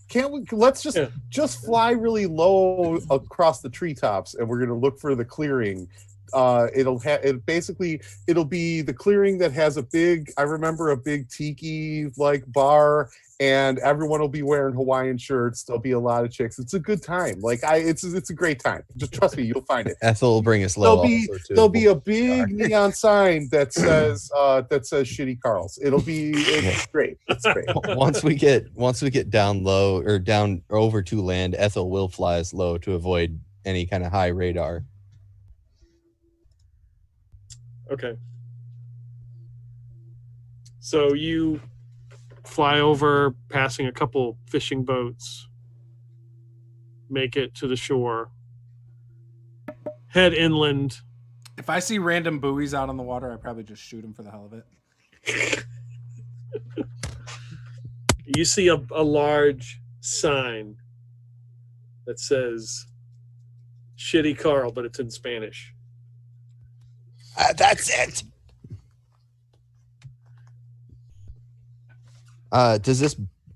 Can't we? Let's just fly really low across the treetops, and we're gonna look for the clearing. It'll be the clearing that has a big. I remember a big tiki like bar, and everyone will be wearing Hawaiian shirts. There'll be a lot of chicks. It's a good time. It's a great time. Just trust me, you'll find it. Ethel will bring us low. There'll be a big neon sign that says Shitty Carl's. It's great. It's great. Once we get down low or down over to land, Ethel will fly us low to avoid any kind of high radar. Okay. So you fly over, passing a couple fishing boats, make it to the shore, head inland. If I see random buoys out on the water, I probably just shoot them for the hell of it. You see a large sign that says Shitty Carl, but it's in Spanish. That's it.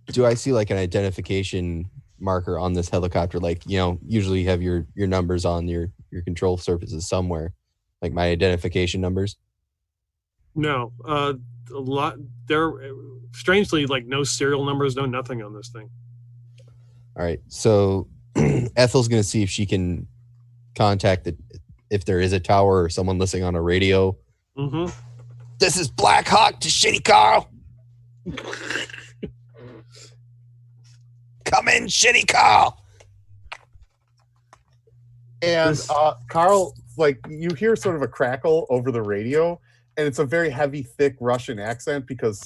Do I see like an identification marker on this helicopter? Like, usually you have your numbers on your control surfaces somewhere, like my identification numbers. No, a lot. There, strangely, like no serial numbers, no nothing on this thing. All right, so Ethel's gonna see if she can contact if there is a tower or someone listening on a radio. Mm-hmm. This is Black Hawk to Shitty Carl. Come in, Shitty Carl. And Carl, you hear sort of a crackle over the radio, and it's a very heavy, thick Russian accent because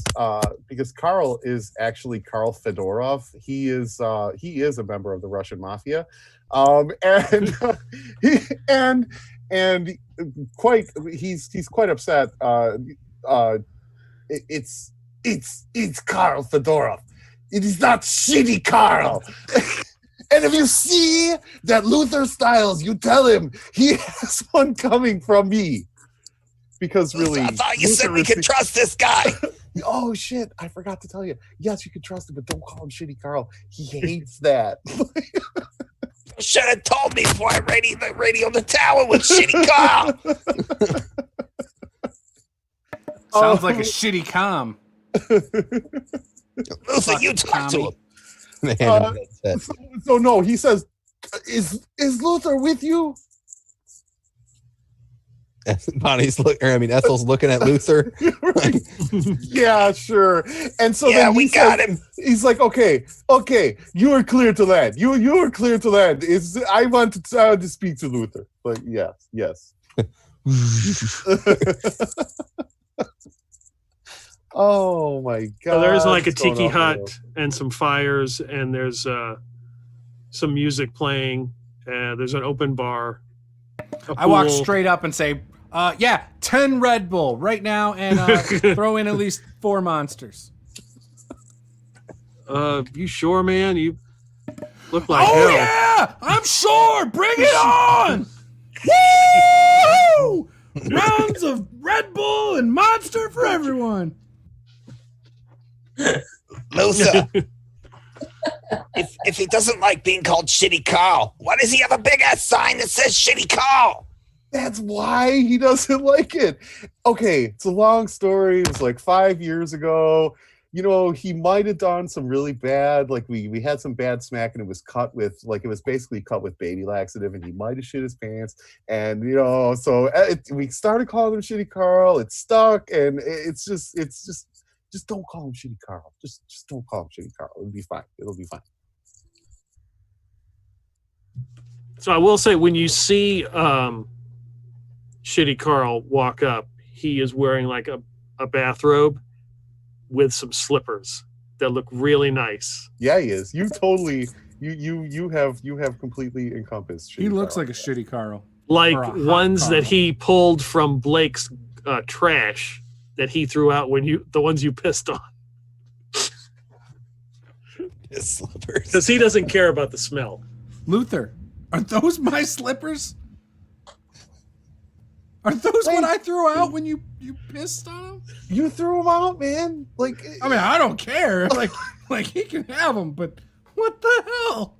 Carl is actually Karl Fedorov. He is a member of the Russian mafia, he's quite upset. It's Karl Fedorov. It is not Shitty Carl. And if you see that Luther Styles, you tell him he has one coming from me. Because really, I thought you said we could trust this guy. Oh shit! I forgot to tell you. Yes, you can trust him, but don't call him Shitty Carl. He hates that. Should have told me before I radio the tower with Shitty Carl. Sounds like a shitty comm. Luther, you talk to him. So no, he says, "Is Luther with you?" Ethel's looking at Luther. Yeah, sure. And so yeah, then we got him. He's like, okay, you are clear to land. You are clear to land. I want to speak to Luther. But yes. Oh my god. So there's like a tiki hut and some fires, and there's some music playing. There's an open bar. I walk straight up and say, 10 Red Bull right now, and throw in at least 4 monsters. You sure, man? You look like hell. Yeah! I'm sure! Bring it on! Woo! Rounds of Red Bull and Monster for everyone. Luther, if he doesn't like being called Shitty Carl, why does he have a big ass sign that says Shitty Carl? That's why he doesn't like it. Okay, it's a long story. It was like 5 years ago. he might have done some really bad, like we had some bad smack, and it was basically cut with baby laxative, and he might have shit his pants, and so we started calling him Shitty Carl. It stuck, and it's just don't call him Shitty Carl. Just don't call him Shitty Carl. It'll be fine. So I will say, when you see Shitty Carl walk up, he is wearing like a bathrobe with some slippers that look really nice. Yeah, he is. You totally you have completely encompassed Shitty He looks Carl. like a Shitty Carl. Like Or a hot ones Carl. that he pulled from Blake's trash that he threw out the ones you pissed on. His slippers. Because he doesn't care about the smell. Luther, are those my slippers? Are those what I threw out when you pissed on them? You threw him out, man. Like, I mean, I don't care. Like he can have them, but what the hell?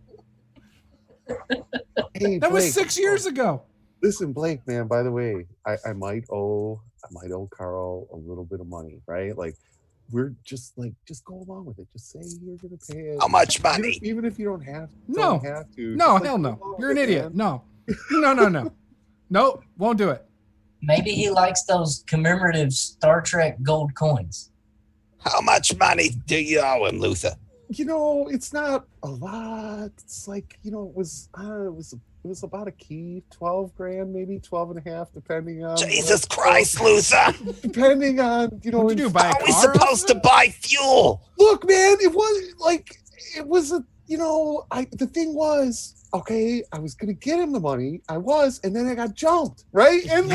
hey, That was Blake, 6 years ago. Listen, Blake, man. By the way, I might owe Carl a little bit of money, right? Like, we're just go along with it. Just say you're gonna pay it. How much money? Even if you don't have to. No. No, hell no. You're an idiot. No. Nope, won't do it. Maybe he likes those commemorative Star Trek gold coins. How much money do you owe him, Luther? It's not a lot. It's like, it was about a key, 12 grand, maybe 12 and a half, depending on Jesus Christ, Luther! depending on, What'd you do, buy a How are we car? supposed to buy fuel? Look, man, the thing was, okay, I was gonna get him the money, and then I got jumped, right? And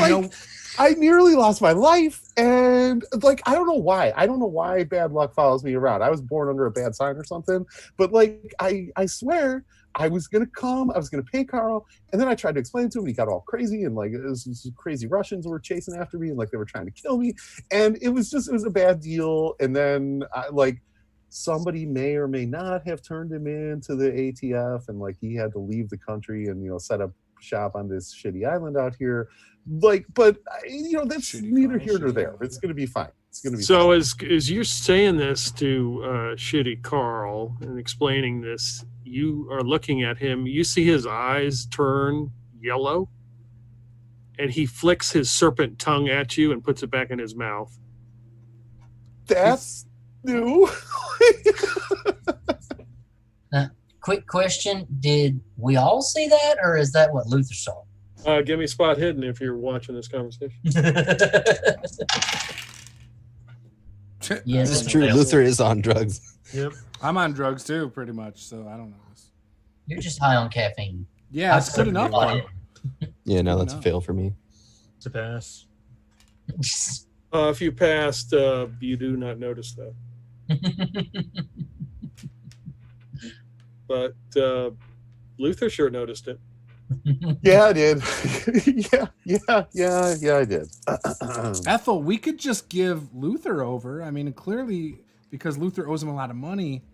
I nearly lost my life, and I don't know why bad luck follows me around. I was born under a bad sign or something, but I swear I was gonna pay Carl, and then I tried to explain to him, and he got all crazy, and it was crazy Russians were chasing after me, and they were trying to kill me, and it was a bad deal, and then somebody may or may not have turned him in to the ATF, and he had to leave the country and set up shop on this shitty island out here. But that's Shitty neither Carl, here nor shitty there. island. It's gonna be fine. So as you're saying this to Shitty Carl and explaining this, you are looking at him. You see his eyes turn yellow, and he flicks his serpent tongue at you and puts it back in his mouth. That's new. Quick question: did we all see that, or is that what Luther saw? Give me spot hidden if you're watching this conversation. Yes. It's true. Luther is on drugs. Yep. I'm on drugs too, pretty much, so I don't know this. You're just high on caffeine. Yeah, it's good enough. Spot Yeah, no, that's a No. fail for me. It's a pass. If you passed, you do not notice that. But Luther sure noticed it. Yeah, I did. yeah, I did. Ethel, we could just give Luther over. I mean, clearly, because Luther owes him a lot of money,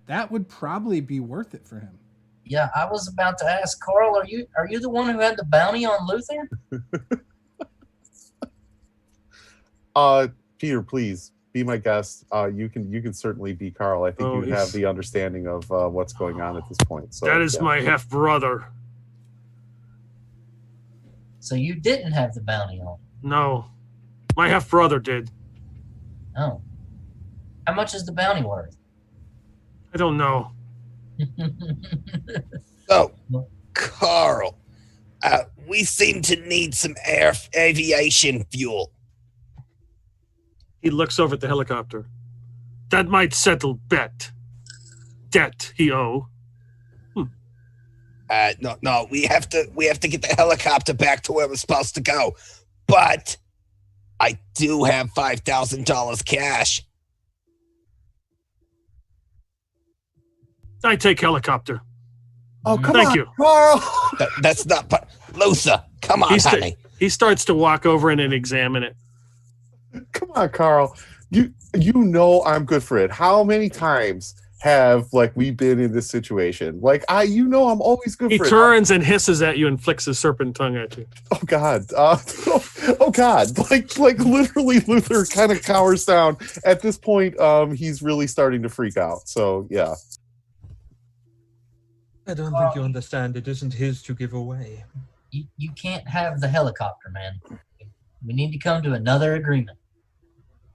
that would probably be worth it for him. Yeah, I was about to ask Carl, are you the one who had the bounty on Luther? Peter, please be my guest. You can certainly be Carl. I think you have the understanding of what's going on at this point. So That is my half brother. So you didn't have the bounty on. No, my half brother did. Oh. How much is the bounty worth? I don't know. So, Carl, we seem to need some aviation fuel. He looks over at the helicopter. That might settle debt he owe. No, we have to get the helicopter back to where we're supposed to go. But I do have $5,000 cash. I take helicopter. Oh, come Thank on, you. Carl. That's not. Luther, come on, honey. He starts to walk over and examine it. Come on, Carl. You know I'm good for it. How many times have like we been in this situation? Like I'm always good He for it. turns and hisses at you and flicks his serpent tongue at you. Oh God! Oh God! Like literally, Luther kind of cowers down. At this point, he's really starting to freak out. So yeah. I don't think you understand. It isn't his to give away. You can't have the helicopter, man. We need to come to another agreement.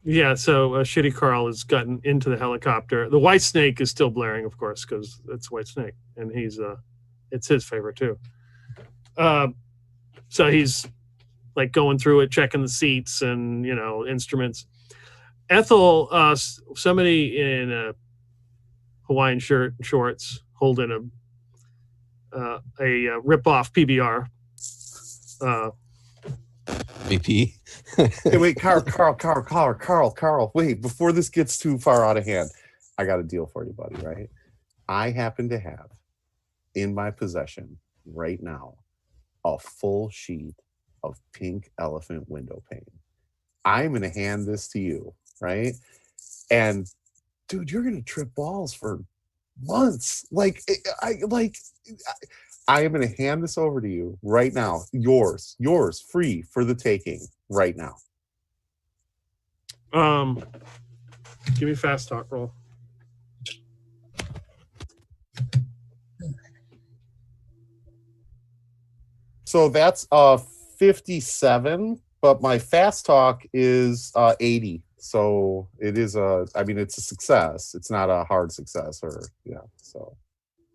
Yeah, so Shitty Carl has gotten into the helicopter. The White Snake is still blaring, of course, because it's White Snake, and it's his favorite too. So he's like going through it, checking the seats and instruments. Ethel, somebody in a Hawaiian shirt and shorts, holding a rip-off PBR. VP. Hey, wait, Carl, wait, before this gets too far out of hand, I got a deal for you, buddy, right? I happen to have in my possession right now a full sheet of pink elephant window pane. I'm going to hand this to you, right? And dude, you're going to trip balls for months. I am going to hand this over to you right now. Yours, free for the taking right now. Give me a fast talk roll. So that's 57, but my fast talk is 80. So it is it's a success. It's not a hard success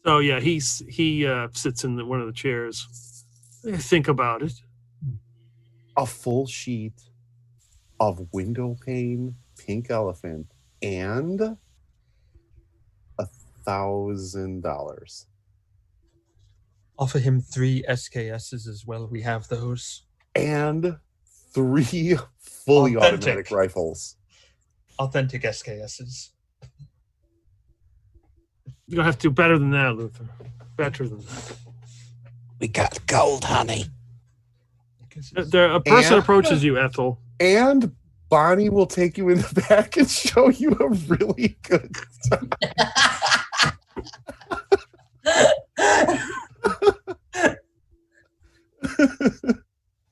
So yeah, he sits in one of the chairs. Think about it. A full sheet of window pane, pink elephant, and $1,000. Offer him 3 SKSs as well. We have those. And 3 fully Authentic. automatic rifles. Authentic SKSs. You don't have to do better than that, Luther. Better than that. We got gold, honey. A person approaches you, Ethel. And Bonnie will take you in the back and show you a really good time.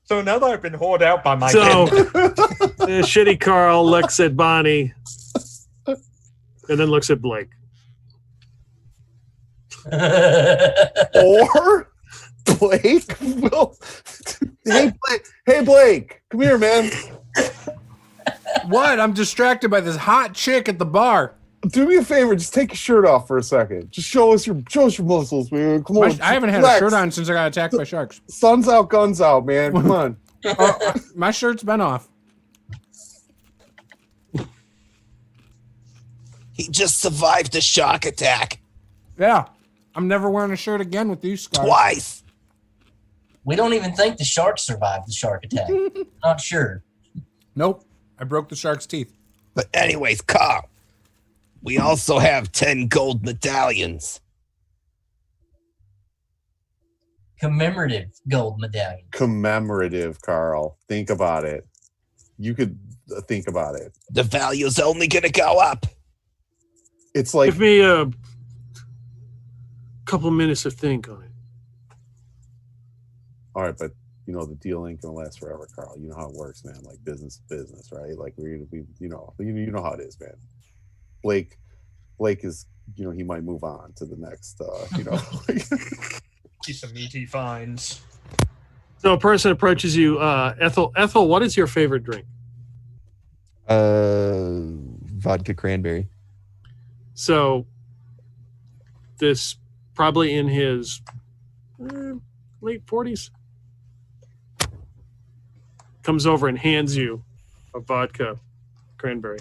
So now that I've been hoarded out by my So kid, Shitty Carl looks at Bonnie and then looks at Blake. Or Blake will. Hey, Blake, come here, man. What? I'm distracted by this hot chick at the bar. Do me a favor, just take your shirt off for a second. Just show us your muscles, man. Come on. I haven't had relax. a shirt on since I got attacked by sharks. Sun's out, guns out, man. Come on. My shirt's been off. He just survived a shark attack Yeah. I'm never wearing a shirt again with these scars. twice. We don't even think the shark survived the shark attack. Not sure. Nope. I broke the shark's teeth. But anyways, Carl, we also have 10 gold medallions. Commemorative gold medallion. Commemorative, Carl. Think about it. You could think about it. The value's only going to go up. It's like Give me a couple minutes to think on it. all right, but the deal ain't gonna last forever, Carl. You know how it works, man. Like business, right? Like we you know how it is, man. Blake is, he might move on to the next, see some meaty finds. So a person approaches you, Ethel. Ethel, what is your favorite drink? Vodka cranberry. So this probably in his late 40s comes over and hands you a vodka cranberry.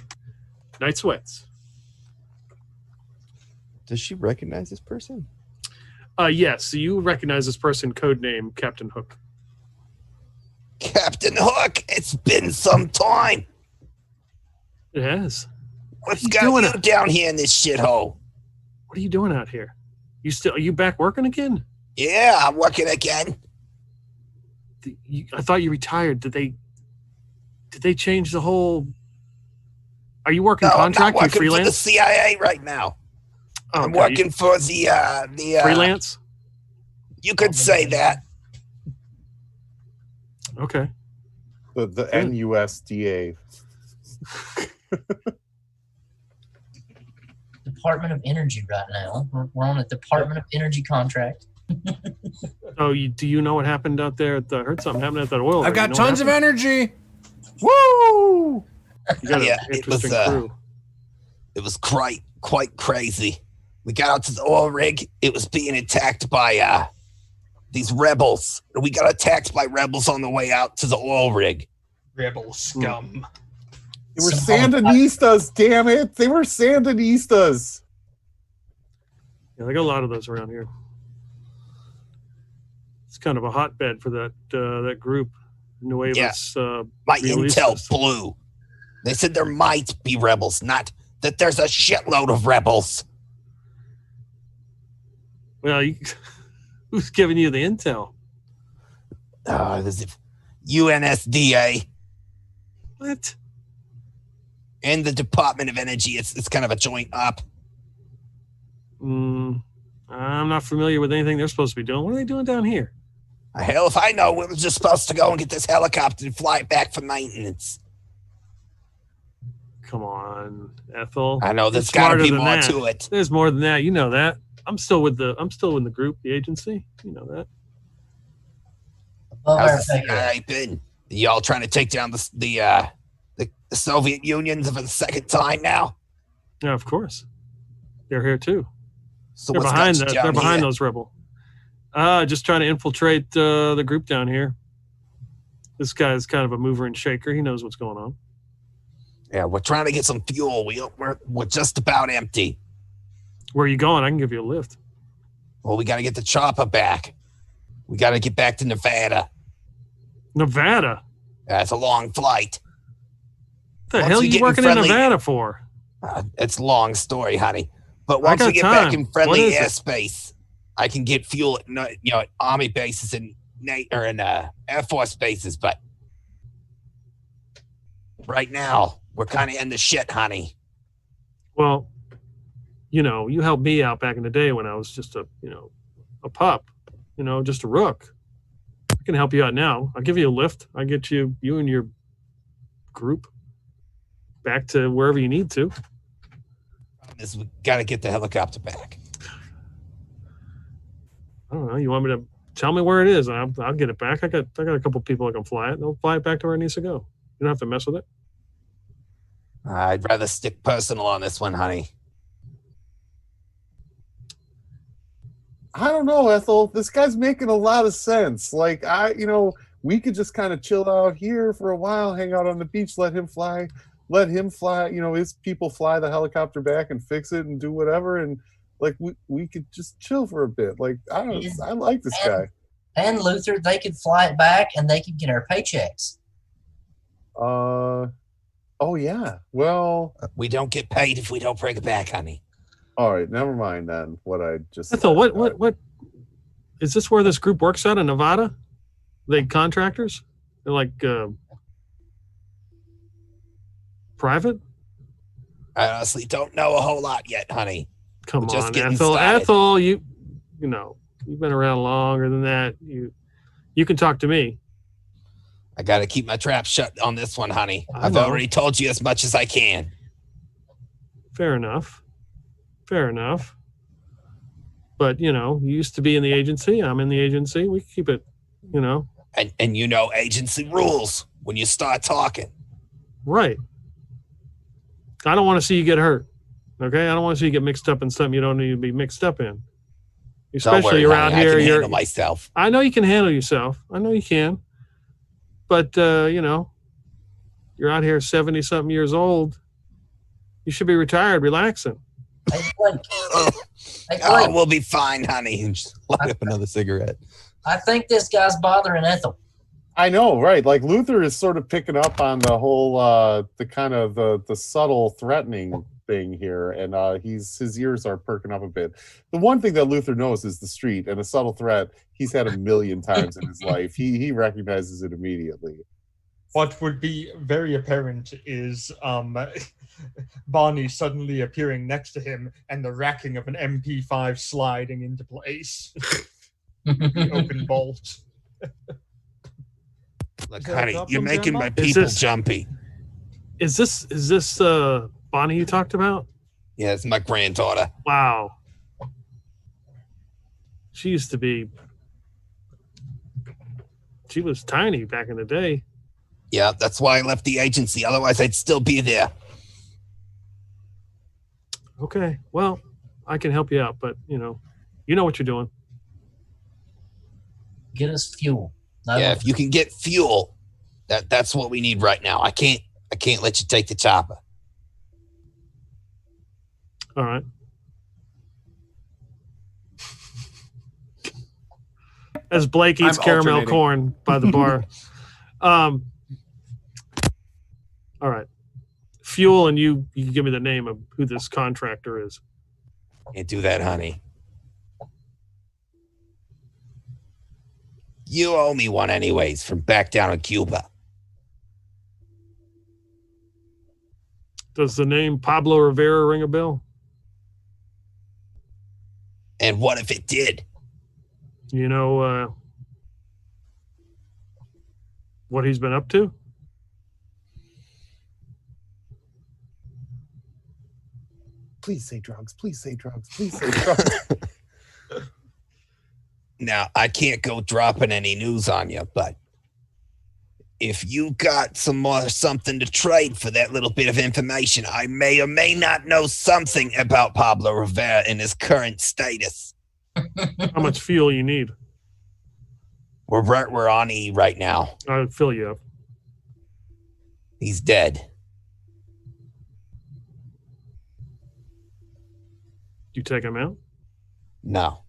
Night sweats. Does she recognize this person? Yes, you recognize this person, codename Captain Hook. Captain Hook, it's been some time. It has. What's you got doing you down here in this shithole? What are you doing out here? Are you back working again? Yeah, I'm working again. I thought you retired. Did they change the whole? Are you working No, contract? I'm not working freelance? for the CIA right now. I'm Okay, working for the freelance. You could say that. Okay. The NUSDA. Department of Energy right now. We're on a Department of Energy contract. Oh, do you know what happened out there? I heard something happened at that oil. I've rig. got You know what tons of happened? energy. Woo! You got Yeah, an interesting crew. It was quite crazy. We got out to the oil rig. It was being attacked by these rebels. We got attacked by rebels on the way out to the oil rig. Rebel scum. They were Sandinistas, damn it! They were Sandinistas. Yeah, they got a lot of those around here. It's kind of a hotbed for that group. Nuevas, My Realistas. intel blew. They said there might be rebels, not that there's a shitload of rebels. Well, who's giving you the intel? There's UNSDA What? and the Department of Energy. It's kind of a joint up. I'm not familiar with anything they're supposed to be doing. What are they doing down here? Hell if I know. We were just supposed to go and get this helicopter and fly it back for maintenance. Come on, Ethel. I know You're there's got to smarter be than more that. to it. There's more than that. You know that. I'm still in the group, the agency. You know that. Above our How's the pay grade. CIA been? Y'all trying to take down the Soviet Union for the second time now? Yeah, of course. They're here too. So They're what's behind got you that. They're down behind here? those rebel. Just trying to infiltrate the group down here. This guy's kind of a mover and shaker. He knows what's going on. Yeah, we're trying to get some fuel. We're just about empty. Where are you going? I can give you a lift. Well, we got to get the chopper back. We got to get back to Nevada. Nevada. It's a long flight. What the Once hell are we get you in working in friendly- Nevada for? It's a long story, honey. But once got we get back time. in friendly What is it? airspace, I can get fuel at Army bases and Air Force bases. But right now, we're kind of in the shit, honey. Well, you helped me out back in the day when I was just a pup, just a rook. I can help you out now. I'll give you a lift. I'll get you and your group back to wherever you need to. We got to get the helicopter back. I don't know. You want me to tell me where it is? I'll get it back. I got a couple people that can fly it. They'll fly it back to where it needs to go. You don't have to mess with it. I'd rather stick personal on this one, honey. I don't know, Ethel. This guy's making a lot of sense. Like, we could just kind of chill out here for a while, hang out on the beach, let him fly, his people fly the helicopter back and fix it and do whatever. And like, we could just chill for a bit. Like, I like this guy. And Luther, they could fly it back and they could get our paychecks. Oh yeah. Well, We don't get paid if we don't bring it back, honey. all right. Never mind then. What I just Ethel, said. what is this where this group works out in Nevada? They contractors? They're like private? I honestly don't know a whole lot yet, honey. Come We're just on, getting Ethel. started. Ethel, you've been around longer than that. You can talk to me. I got to keep my trap shut on this one, honey. I I've know. already told you as much as I can. Fair enough. But you used to be in the agency. I'm in the agency. We keep it, And agency rules when you start talking. right. I don't want to see you get hurt. Okay, I don't want to see you get mixed up in something you don't need to be mixed up in. Don't Especially worry, you're honey, out here. I can You're. handle myself. I know you can handle yourself. I know you can. But you're out here 70-something years old. You should be retired, relaxing. Hey, Blake. Hey, Oh, Blake, we'll be fine, honey. And just light up another cigarette. I think this guy's bothering Ethel. I know, right? Like Luther is sort of picking up on the whole, the kind of the subtle threatening thing here, and his ears are perking up a bit. The one thing that Luther knows is the street, and a subtle threat he's had a million times in his life. He recognizes it immediately. What would be very apparent is Barney suddenly appearing next to him and the racking of an MP5 sliding into place. The open bolt. Look, Is there a honey, problem, you're making Grandma? my people this- jumpy. Is this Bonnie you talked about? Yeah, it's my granddaughter. Wow. She used to be. She was tiny back in the day. Yeah, that's why I left the agency. Otherwise, I'd still be there. Okay, well, I can help you out, but you know what you're doing. Get us fuel. Yeah, if you can get fuel, that's what we need right now. I can't let you take the chopper. All right. As Blake eats I'm caramel alternating. corn by the bar. All right. Fuel, and you can give me the name of who this contractor is. Can't do that, honey. You owe me one anyways from back down in Cuba. Does the name Pablo Rivera ring a bell? And what if it did? You know what he's been up to? Please say drugs. Please say drugs. Please say drugs. Now, I can't go dropping any news on you, but if you got something to trade for that little bit of information, I may or may not know something about Pablo Rivera and his current status. How much fuel you need? We're on E right now. I'll fill you up. He's dead. You take him out? No.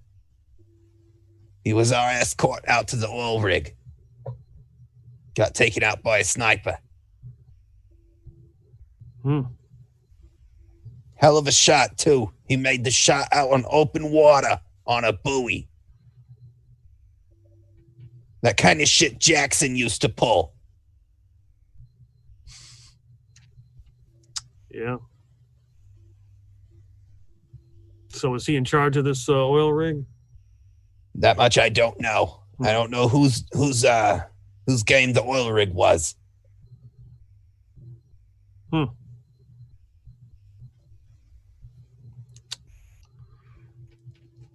He was our escort out to the oil rig. Got taken out by a sniper. Hell of a shot, too. He made the shot out on open water on a buoy. That kind of shit Jackson used to pull. Yeah. So is he in charge of this oil rig? That much I don't know. I don't know whose game the oil rig was.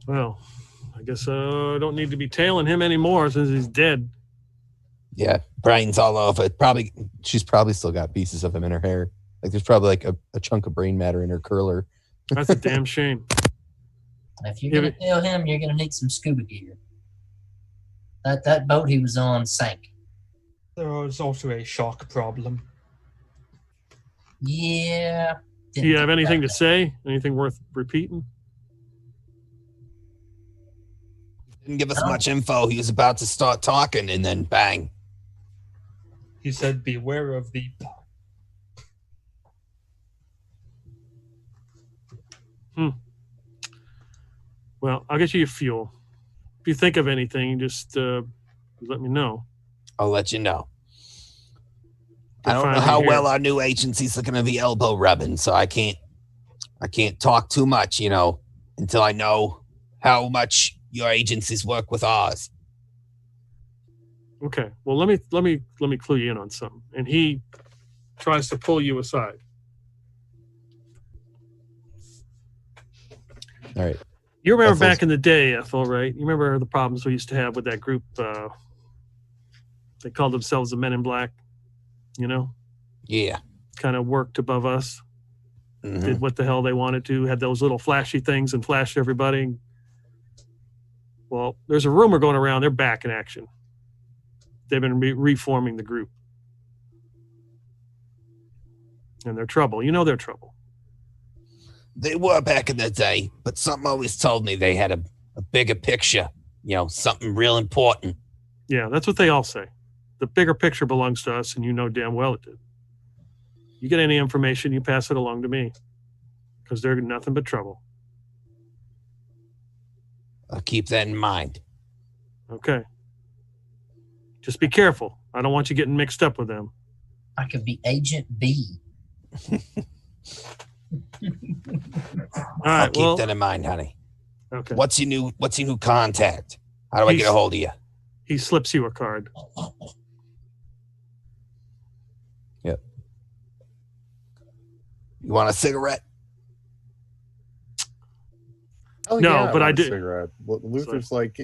Well, I guess I don't need to be tailing him anymore since he's dead. Yeah, brains all over. She's probably still got pieces of him in her hair. Like there's probably like a chunk of brain matter in her curler. That's a damn shame. If you're gonna tail him, you're gonna need some scuba gear. That boat he was on sank. There was also a shock problem. Yeah. Do you have anything to say? Anything worth repeating? Didn't give us much info. He was about to start talking and then bang. He said, beware of the... Well, I'll get you your fuel. If you think of anything, just let me know. I'll let you know. You're I don't know finally how here. well our new agency's looking to be elbow rubbing, so I can't talk too much, until I know how much your agencies work with ours. Okay. Well, let me clue you in on something. And he tries to pull you aside. All right. You remember Ethel's- back in the day, Ethel, right? You remember the problems we used to have with that group? They called themselves the Men in Black. Yeah. Kind of worked above us. Mhm. Did what the hell they wanted to. Had those little flashy things and flashed everybody. Well, there's a rumor going around. They're back in action. They've been reforming the group. And they're trouble. They're trouble. They were back in the day, but something always told me they had a bigger picture, something real important. Yeah, that's what they all say. The bigger picture belongs to us, and you know damn well it did. You get any information, you pass it along to me, because they're nothing but trouble. I'll keep that in mind. Okay. Just be careful. I don't want you getting mixed up with them. I could be Agent B. All I'll right. keep Well, that in mind, honey. okay. What's your new contact? How do I get a hold of you? He slips you a card. Yep. You want a cigarette? Oh, No, yeah, but I want a did- Cigarette. Luther's like,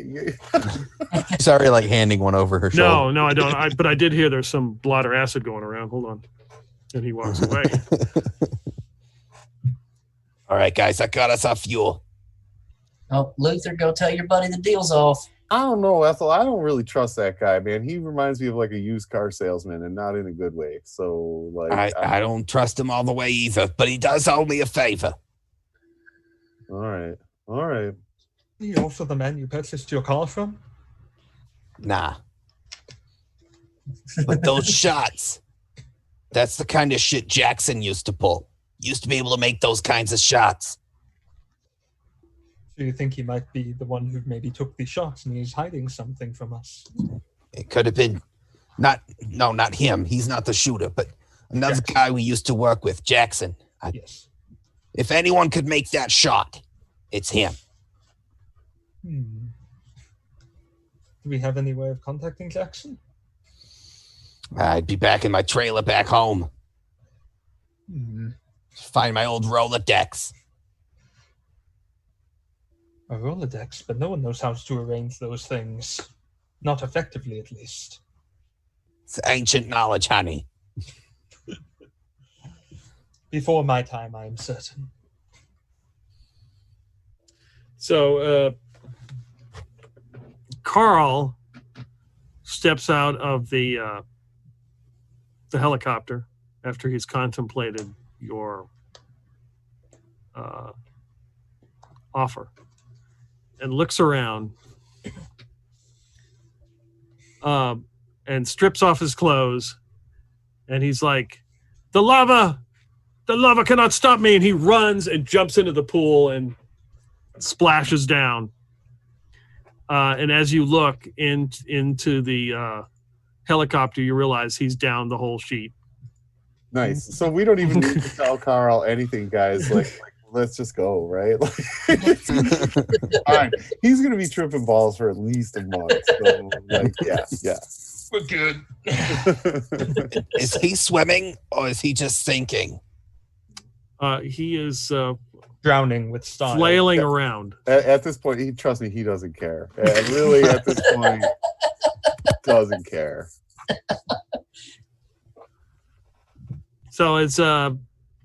Sorry, like handing one over her shoulder. No, I don't. But I did hear there's some blood or acid going around. Hold on. And he walks away. All right, guys, I got us our fuel. Oh, Luther, go tell your buddy the deal's off. I don't know, Ethel. I don't really trust that guy, man. He reminds me of like a used car salesman, and not in a good way. So, like, I don't trust him all the way either, but he does owe me a favor. all right. He also the man you purchased your car from? Nah. But those shots, that's the kind of shit Jackson used to pull. Used to be able to make those kinds of shots. So you think he might be the one who maybe took the shots and he's hiding something from us? It could have been not him. He's not the shooter, but another guy we used to work with, Jackson. Yes. If anyone could make that shot, it's him. Do we have any way of contacting Jackson? I'd be back in my trailer back home. Find my old Rolodex. A Rolodex, but no one knows how to arrange those things. Not effectively, at least. It's ancient knowledge, honey. Before my time, I am certain. So Carl steps out of the helicopter after he's contemplated your offer and looks around and strips off his clothes, and he's like, the lava cannot stop me, and he runs and jumps into the pool and splashes down. And as you look into the helicopter, you realize he's down the whole sheet. Nice. So we don't even need to tell Carl anything, guys. Like let's just go, right? All right. He's gonna be tripping balls for at least a month. So, like, yeah. We're good. Is he swimming or is he just sinking? He is Drowning with style. flailing around. At this point, trust me, he doesn't care. Really, at this point, doesn't care. So as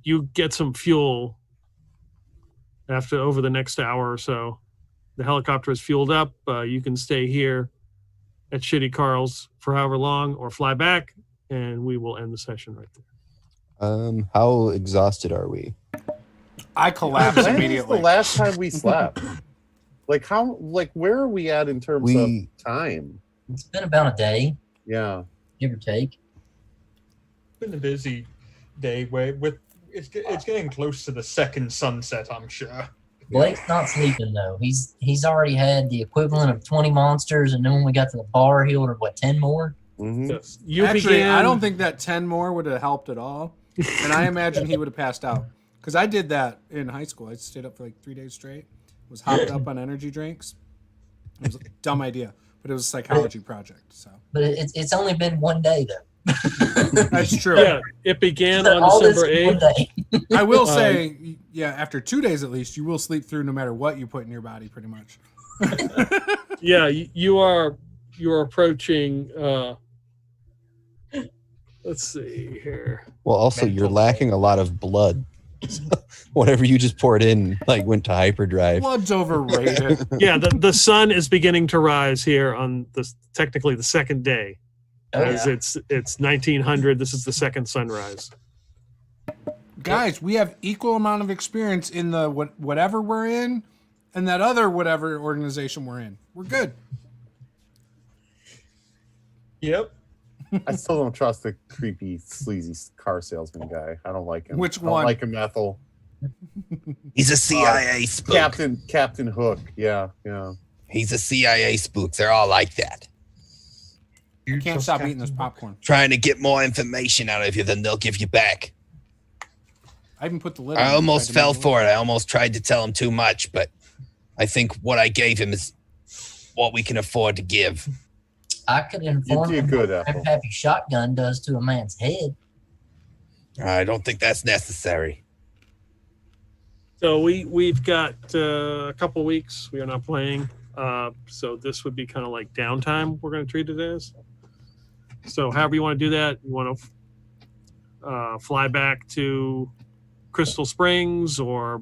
you get some fuel over the next hour or so, the helicopter is fueled up. You can stay here at Shitty Carl's for however long or fly back, and we will end the session right there. How exhausted are we? I collapsed When was immediately. the last time we slept? Where are we at in terms of time? It's been about a day, Yeah. give or take. Been a busy day where it's getting close to the second sunset, I'm sure. Blake's not sleeping though. He's already had the equivalent of 20 monsters, and then when we got to the bar, he ordered 10 more. Mm-hmm. You Actually, began, I don't think that 10 more would have helped at all. And I imagine he would have passed out. Because I did that in high school. I stayed up for like 3 days straight. Was hopped up on energy drinks. It was a dumb idea, but it was a psychology project. So But it's only been one day though. that's true. Yeah, it began on All this December in one 8th. day. I will say, yeah, after 2 days at least, you will sleep through no matter what you put in your body, pretty much. Yeah, you are approaching. Let's see here. Well, also, you're lacking a lot of blood. Whatever you just poured in, like, went to hyperdrive. Blood's overrated. Yeah, the sun is beginning to rise here on technically the second day. Oh, As yeah. it's 1900. This is the second sunrise. Guys, we have equal amount of experience in the whatever we're in and that other whatever organization we're in. We're good. Yep. I still don't trust the creepy, sleazy car salesman guy. I don't like him. Which I don't one? like him, Ethel. He's a CIA spook. Captain Hook. Yeah. He's a CIA spook. They're all like that. I can't stop eating this popcorn. Trying to get more information out of you than they'll give you back. I even put the lid I on it, almost tried to fell make it for it. I almost tried to tell him too much, but I think what I gave him is what we can afford to give. I could inform You him did good, what Ethel. Grandpappy Shotgun does to a man's head. I don't think that's necessary. So we've got a couple weeks. We are not playing. So this would be kind of like downtime. We're going to treat it as. So however you want to do that, you want to fly back to Crystal Springs or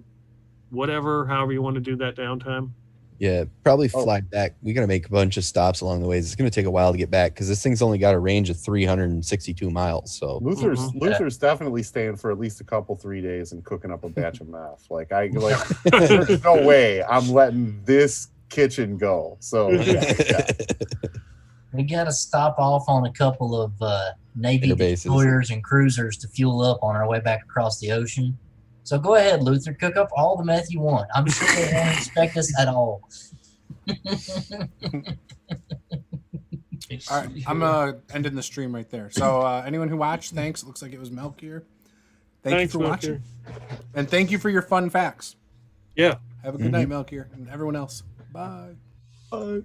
whatever. However you want to do that downtime. Yeah, probably fly back. We got to make a bunch of stops along the way. It's going to take a while to get back because this thing's only got a range of 362 miles. So Luther's definitely staying for at least a couple 3 days and cooking up a batch of meth. There's no way I'm letting this kitchen go. So yeah. We got to stop off on a couple of Navy Air bases. destroyers and cruisers to fuel up on our way back across the ocean. So go ahead, Luther. Cook up all the meth you want. I'm sure they won't expect us at all. All right, I'm ending the stream right there. So anyone who watched, thanks. It looks like it was Melk here. Thanks you for Melchior. watching. And thank you for your fun facts. Yeah. Have a good night, Melk here, and everyone else. Bye. Bye.